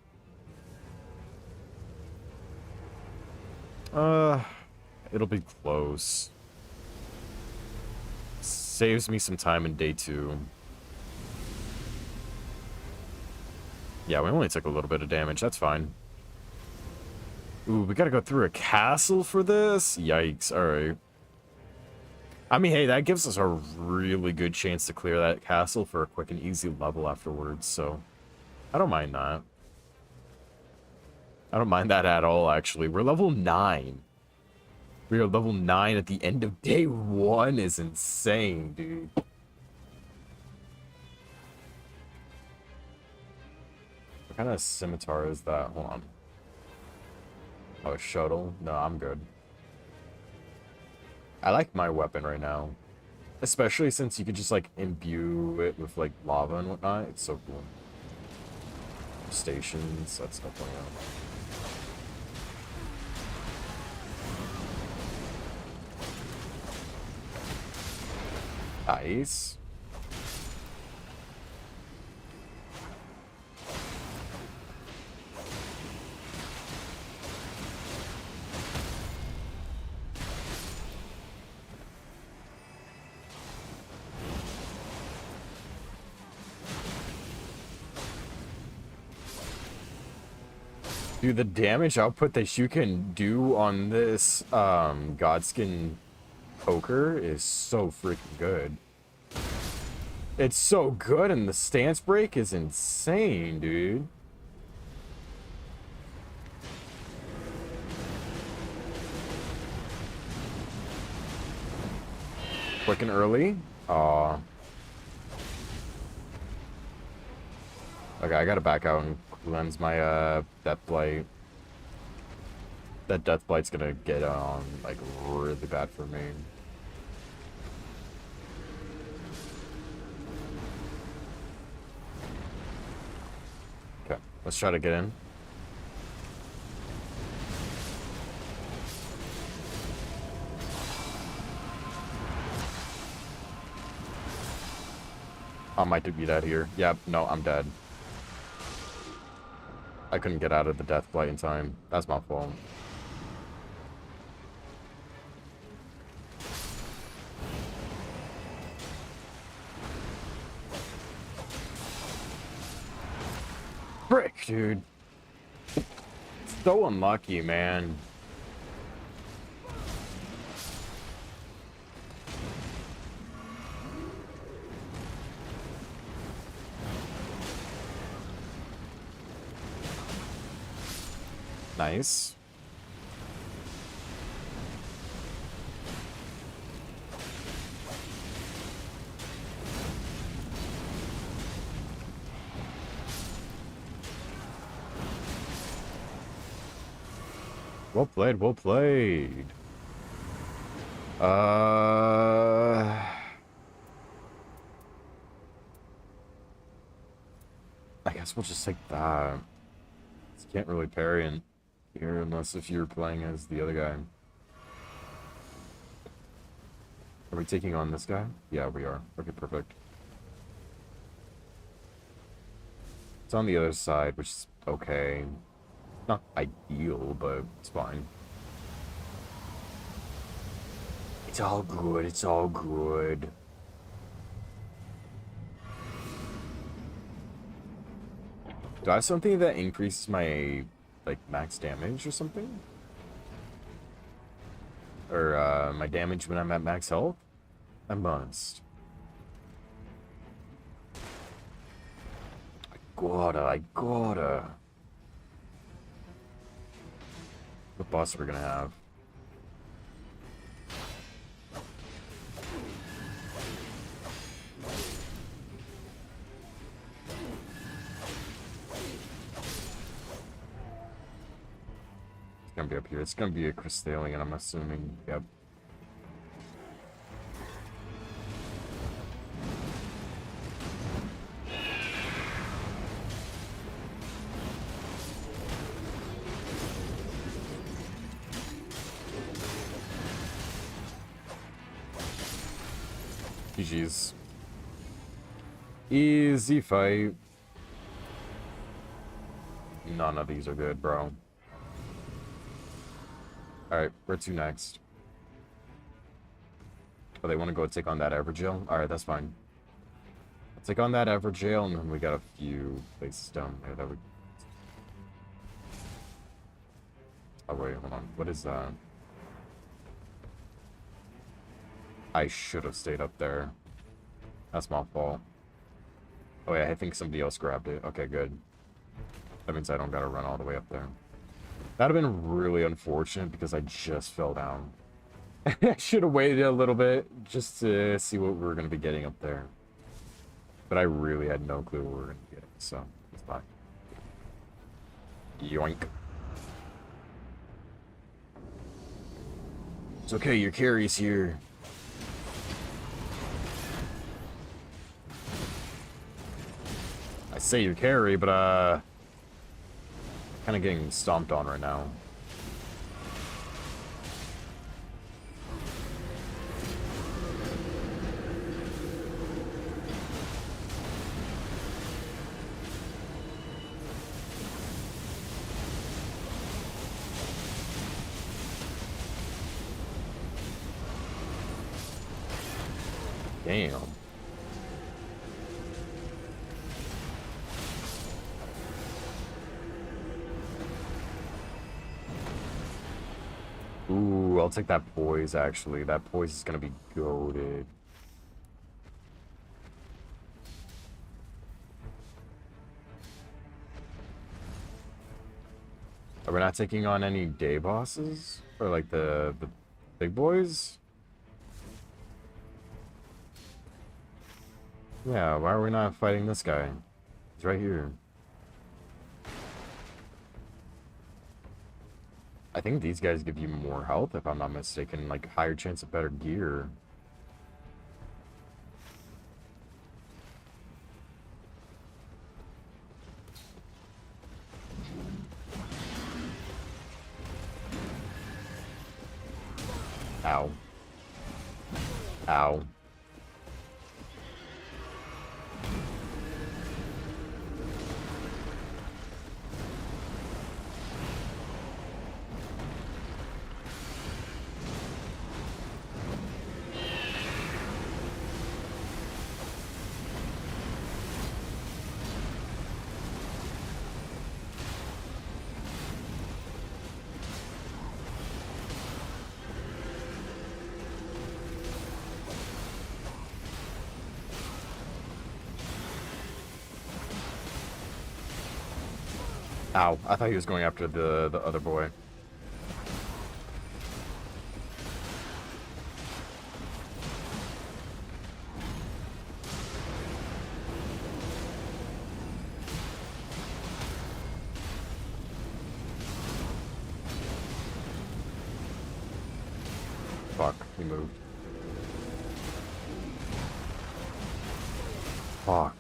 It'll be close. Saves me some time in day 2. Yeah, we only took a little bit of damage. That's fine. Ooh, we gotta go through a castle for this? Yikes. Alright. I mean, hey, that gives us a really good chance to clear that castle for a quick and easy level afterwards, so I don't mind that. I don't mind that at all, actually. We're level 9. We are level 9 at the end of day 1 is insane, dude. What kind of scimitar is that? Hold on. Oh, a shuttle? No, I'm good. I like my weapon right now. Especially since you could just, like, imbue it with, like, lava and whatnot. It's so cool. Stations, that's no point out. Nice. Dude, the damage output that you can do on this Godskin poker is so freaking good. It's so good, and the stance break is insane, dude. Quick and early. Aw. Okay, I gotta back out and cleanse my Death Blight. That Death Blight's gonna get on like really bad for me. Okay, let's try to get in. I might be dead here. Yep, no, I'm dead. I couldn't get out of the Death Blight in time. That's my fault. Frick, dude. So unlucky, man. Nice. Well played, well played. I guess we'll just take that. Can't really parry in here unless if you're playing as the other guy. Are we taking on this guy? Yeah, we are. Okay, perfect. It's on the other side, which is okay. Not ideal, but it's fine. It's all good. It's all good. Do I have something that increases my, like, max damage or something? Or, my damage when I'm at max health? I must. I gotta. What boss we're gonna have? It's gonna be up here. It's gonna be a Crystallian, I'm assuming. Yep. GG's. Easy fight. None of these are good, bro. Alright, where to next? Oh, they want to go take on that Everjail? Alright, that's fine. I'll take on that Everjail, and then we got a few places down there that we... Oh, wait, hold on. What is that? I should have stayed up there. That's my fault. Oh, yeah, I think somebody else grabbed it. Okay, good. That means I don't gotta run all the way up there. That'd have been really unfortunate because I just fell down. I should have waited a little bit just to see what we were going to be getting up there. But I really had no clue what we were going to be getting, so it's fine. Yoink. It's okay, your carry's here. I say your carry, but kind of getting stomped on right now. Damn. Ooh, I'll take that poise, actually. That poise is gonna be goated. Are we not taking on any day bosses? Or like the big boys? Yeah, why are we not fighting this guy? He's right here. I think these guys give you more health, if I'm not mistaken, like higher chance of better gear. Ow. Ow. Ow, I thought he was going after the other boy. Fuck, he moved. Fuck.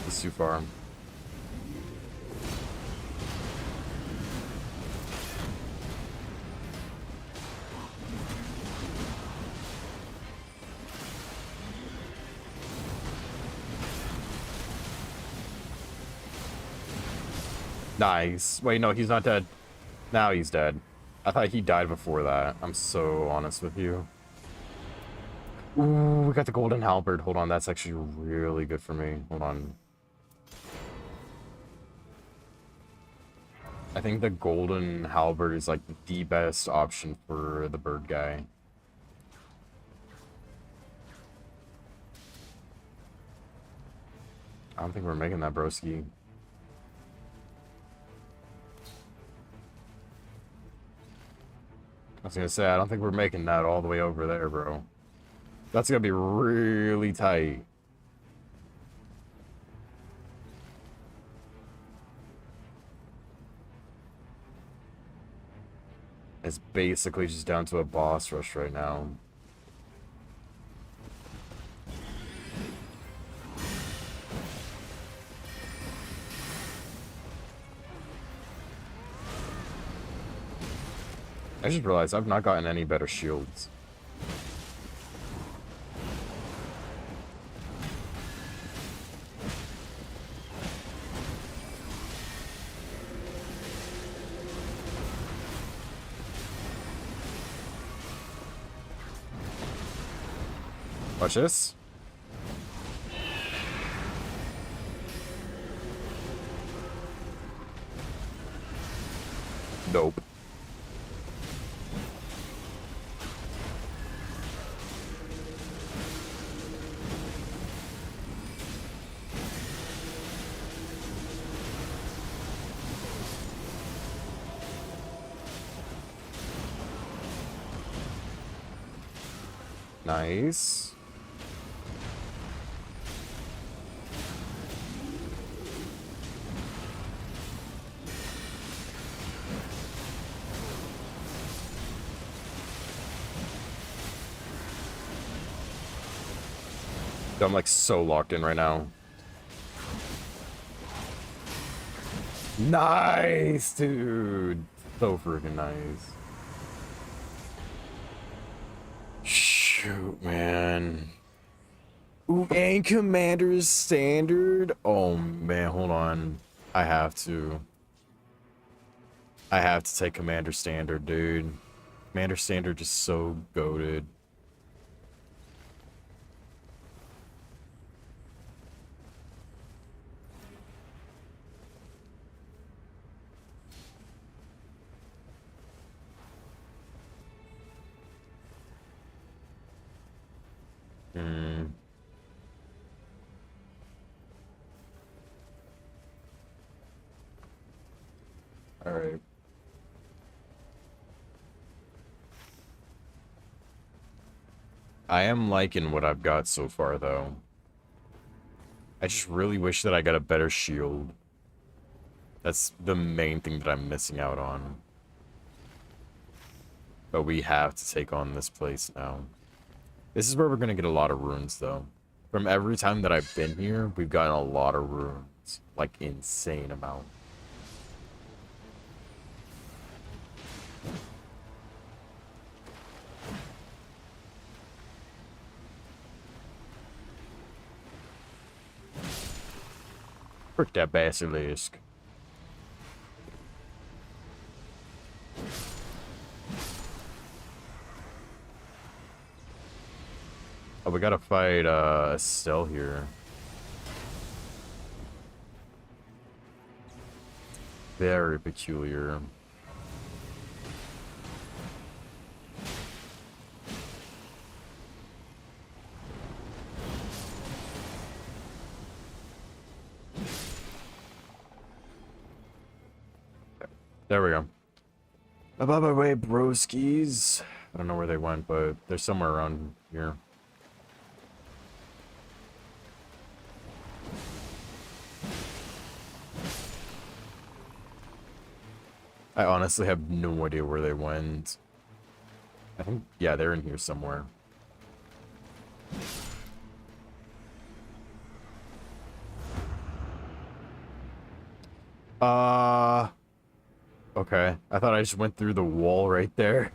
It's too far. Nice. Wait, no, he's not dead. Now he's dead. I thought he died before that. I'm so honest with you. Ooh, we got the golden halberd. Hold on, that's actually really good for me. Hold on. I think the golden halberd is like the best option for the bird guy. I don't think we're making that, broski. I was gonna say, I don't think we're making that all the way over there, bro. That's gonna be really tight. It's basically just down to a boss rush right now. I just realized I've not gotten any better shields. Watch this. Nope. Nice. I'm like so locked in right now. Nice, dude. So freaking nice. Shoot, man. Ooh, and Commander's Standard. Oh, man, hold on. I have to take Commander Standard, dude. Commander Standard is so goated. All right. I am liking what I've got so far, though. I just really wish that I got a better shield. That's the main thing that I'm missing out on. But we have to take on this place now. This is where we're going to get a lot of runes, though. From every time that I've been here, we've gotten a lot of runes. Like, insane amount. Frick that basilisk. Oh, we gotta fight Estelle here. Very peculiar. There we go. By my way, broskies. I don't know where they went, but they're somewhere around here. I honestly have no idea where they went. I think, yeah, they're in here somewhere. Okay. I thought I just went through the wall right there.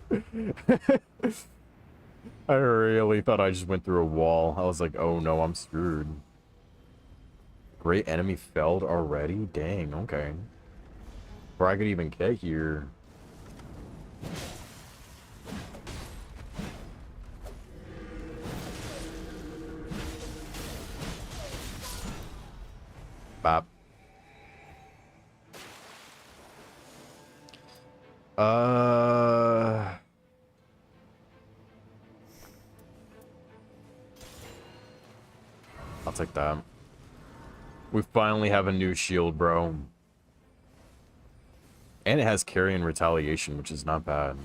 I really thought I just went through a wall. I was like, oh no, I'm screwed. Great enemy felled already? Dang, okay. Before I could even get here. Bop. I'll take that. We finally have a new shield, bro. And it has carry and retaliation, which is not bad.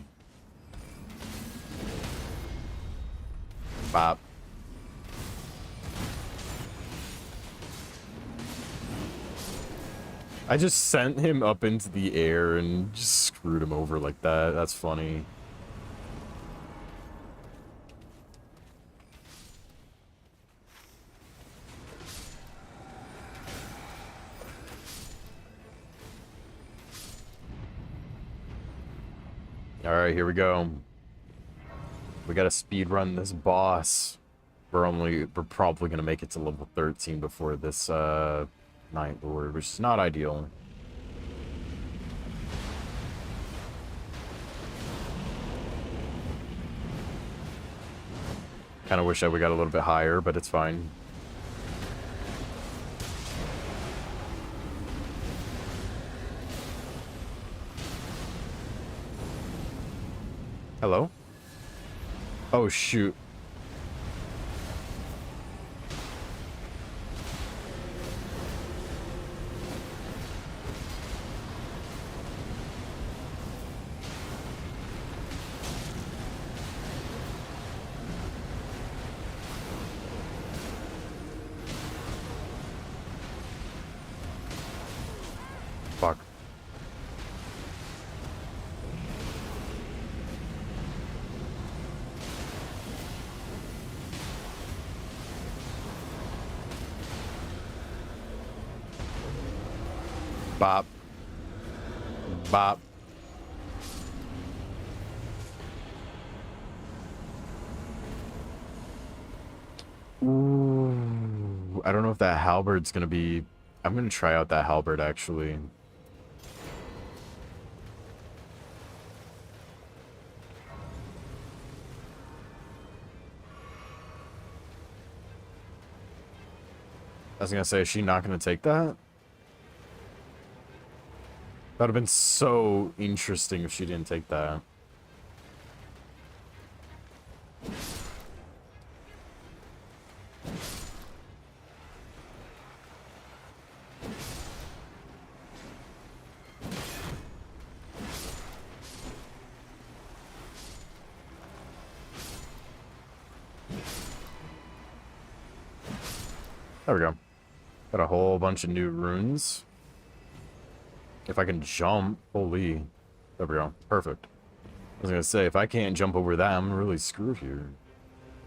Bop. I just sent him up into the air and just screwed him over like that. That's funny. Alright, here we go. We gotta speed run this boss. We're probably gonna make it to level 13 before this Night Lord, which is not ideal. Kinda wish that we got a little bit higher, but it's fine. Hello? Oh, shoot. Fuck. Bop. Bop. Ooh, I don't know if that halberd's gonna be... I'm gonna try out that halberd, actually. I was gonna say, is she not gonna take that? That would have been so interesting if she didn't take that. There we go. Got a whole bunch of new runes. If I can jump, holy. There we go. Perfect. I was gonna say, if I can't jump over that, I'm really screwed here.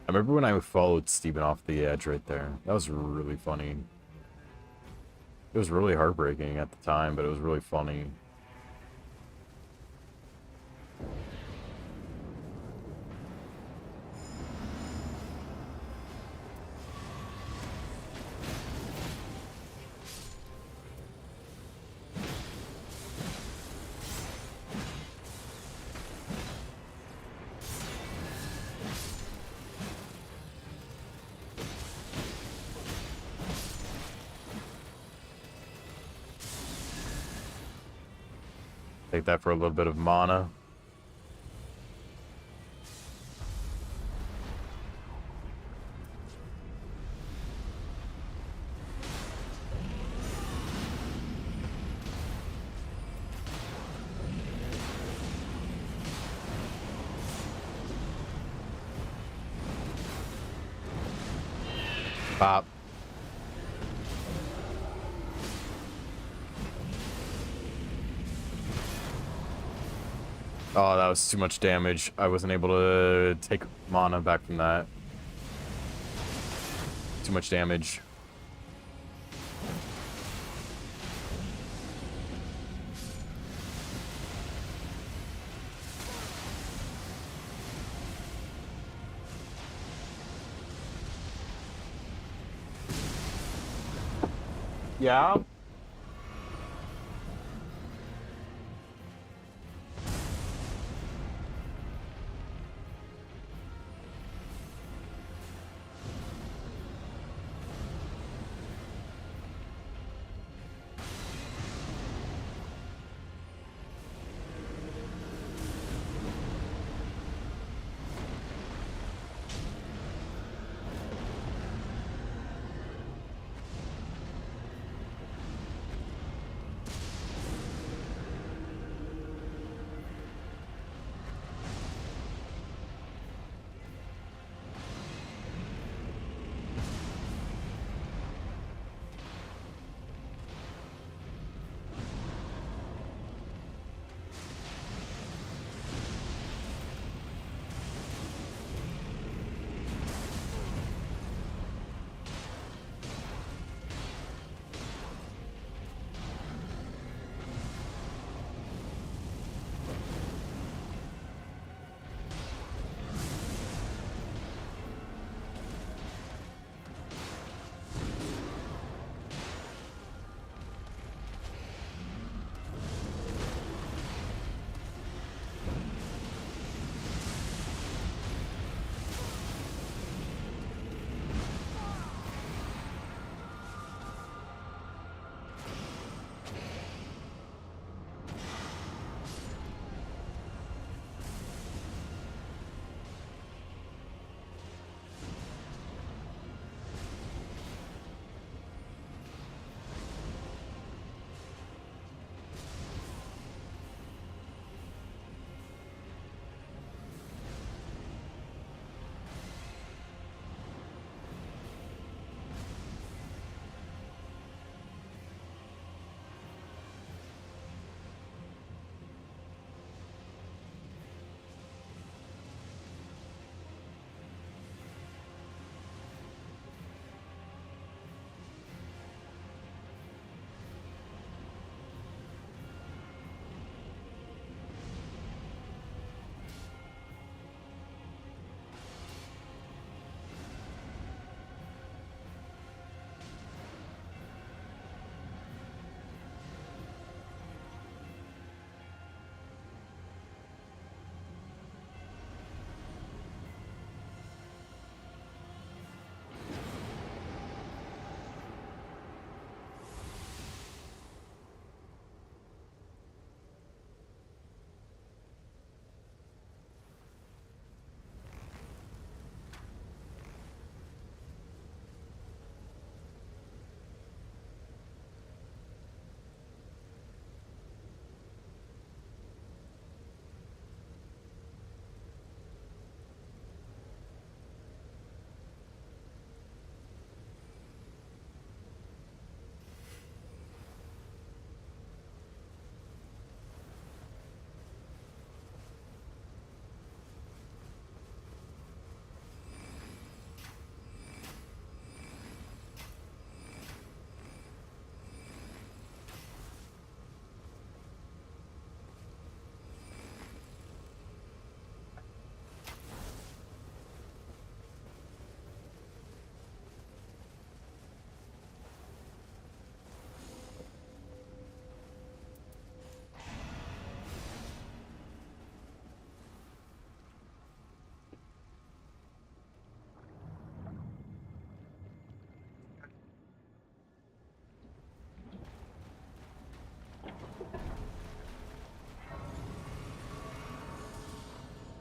I remember when I followed Steven off the edge right there. That was really funny. It was really heartbreaking at the time, but it was really funny. Take that for a little bit of mana. Pop. Oh, that was too much damage. I wasn't able to take mana back from that. Too much damage. Yeah.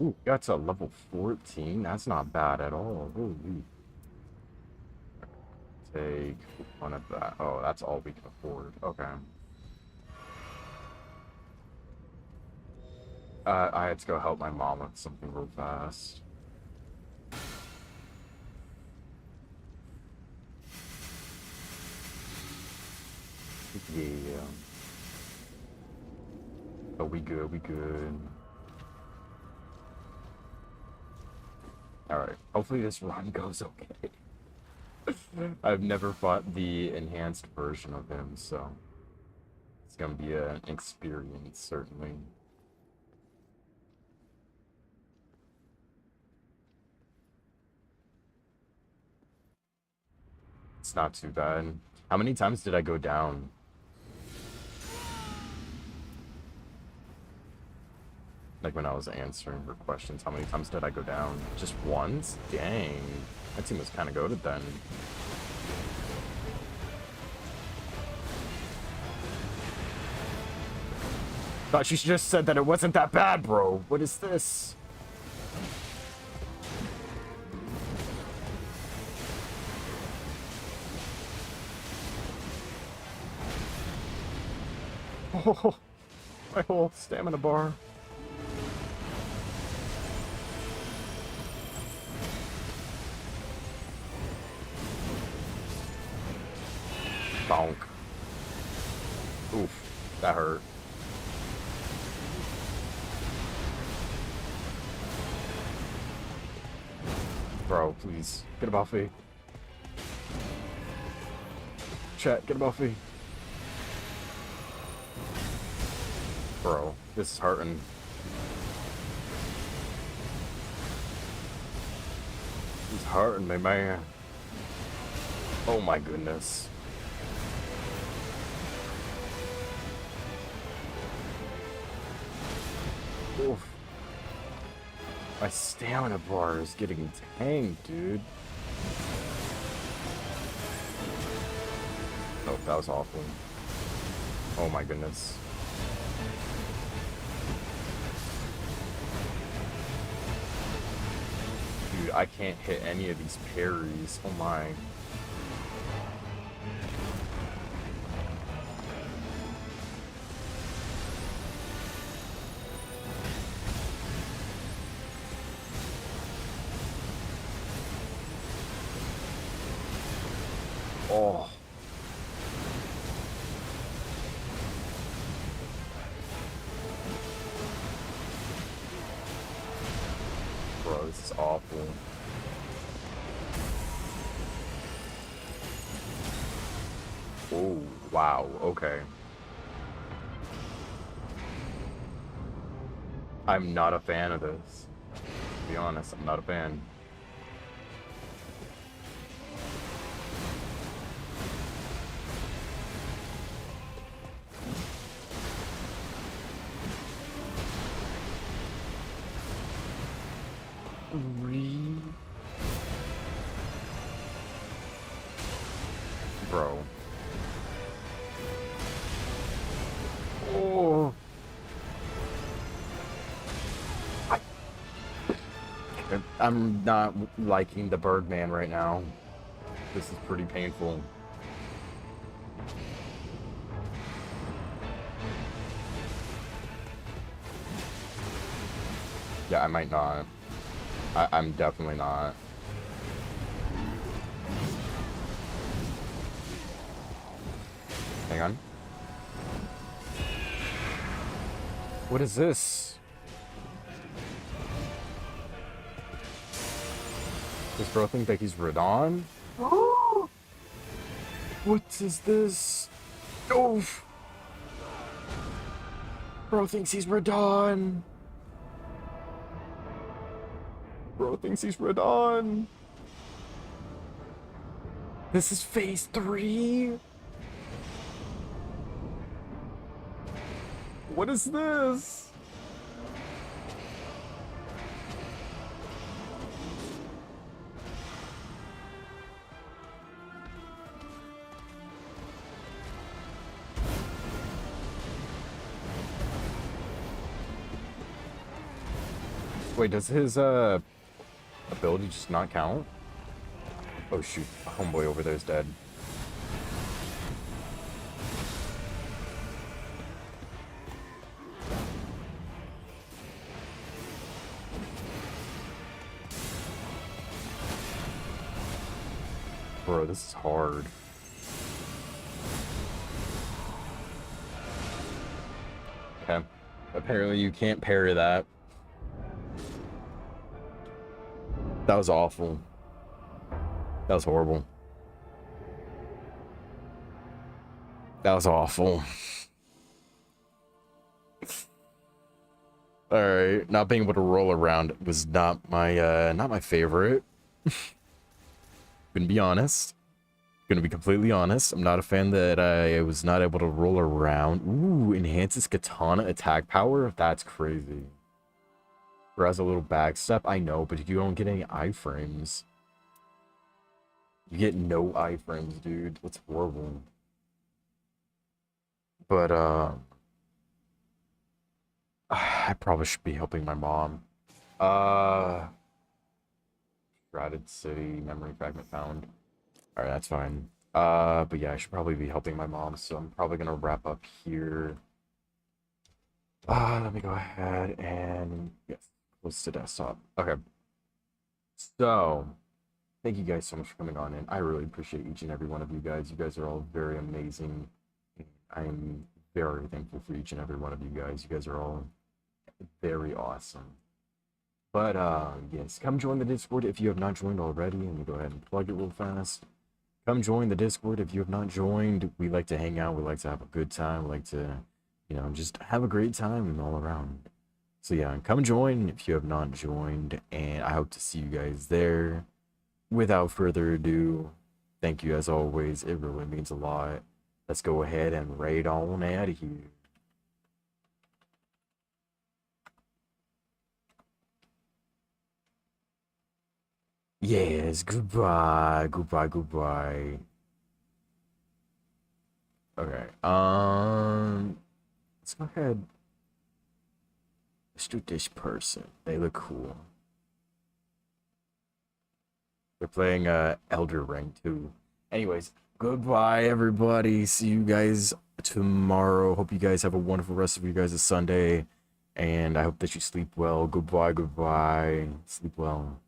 Ooh, that's a level 14. That's not bad at all. Holy. Take one of that. Oh, that's all we can afford. Okay. I had to go help my mom with something real fast. Yeah. Oh, we good, we good. Alright, hopefully this run goes okay. I've never fought the enhanced version of him, so it's gonna be an experience, certainly. It's not too bad. How many times did I go down? Like when I was answering her questions, how many times did I go down? Just once? Dang. That team was kind of goated then. Thought you just said that it wasn't that bad, bro. What is this? Oh, my whole stamina bar. Bonk. Oof, that hurt. Bro, please, get a Buffy. Chat, get a Buffy. Bro, this is hurting. This is hurting me, man. Oh my goodness. Oof. My stamina bar is getting tanked, dude. Oh, that was awful. Oh my goodness. Dude, I can't hit any of these parries. Oh my. Oh. Bro, this is awful. Oh, wow, okay. I'm not a fan of this. To be honest, I'm not a fan. Bro. Oh. I'm not liking the Birdman right now. This is pretty painful. Yeah, I might not. I'm definitely not. Hang on. What is this? Does bro think that he's Radon? What is this? Oof! Bro thinks he's Radon. Bro thinks he's Radon. This is phase 3. What is this? Wait, does his ability just not count? Oh shoot, homeboy over there is dead. Bro, this is hard. Okay. Apparently you can't parry that. That was awful. That was horrible. That was awful. Alright, not being able to roll around was not my favorite. Gonna be honest. Gonna be completely honest. I'm not a fan that I was not able to roll around. Ooh, enhances katana attack power? That's crazy. Or has a little backstep, I know, but you don't get any iframes. You get no iframes, dude. That's horrible. But, I probably should be helping my mom. Shrouded City, memory fragment found. Alright, that's fine. But yeah, I should probably be helping my mom, so I'm probably gonna wrap up here. Let me go ahead and, yes, close to desktop. Okay. So, thank you guys so much for coming on in. I really appreciate each and every one of you guys. You guys are all very amazing. I'm very thankful for each and every one of you guys. You guys are all very awesome. But yes, come join the Discord if you have not joined already. Let me go ahead and plug it real fast. Come join the Discord if you have not joined. We like to hang out. We like to have a good time. We like to, you know, just have a great time all around. So yeah, come join if you have not joined, and I hope to see you guys there. Without further ado, thank you as always. It really means a lot. Let's go ahead and raid on out of here. Yes, goodbye, goodbye, goodbye. Okay, let's go ahead. Let's do this person. They look cool. They're playing Elder Ring too. Anyways, goodbye everybody. See you guys tomorrow. Hope you guys have a wonderful rest of your guys' Sunday. And I hope that you sleep well. Goodbye, goodbye. Sleep well.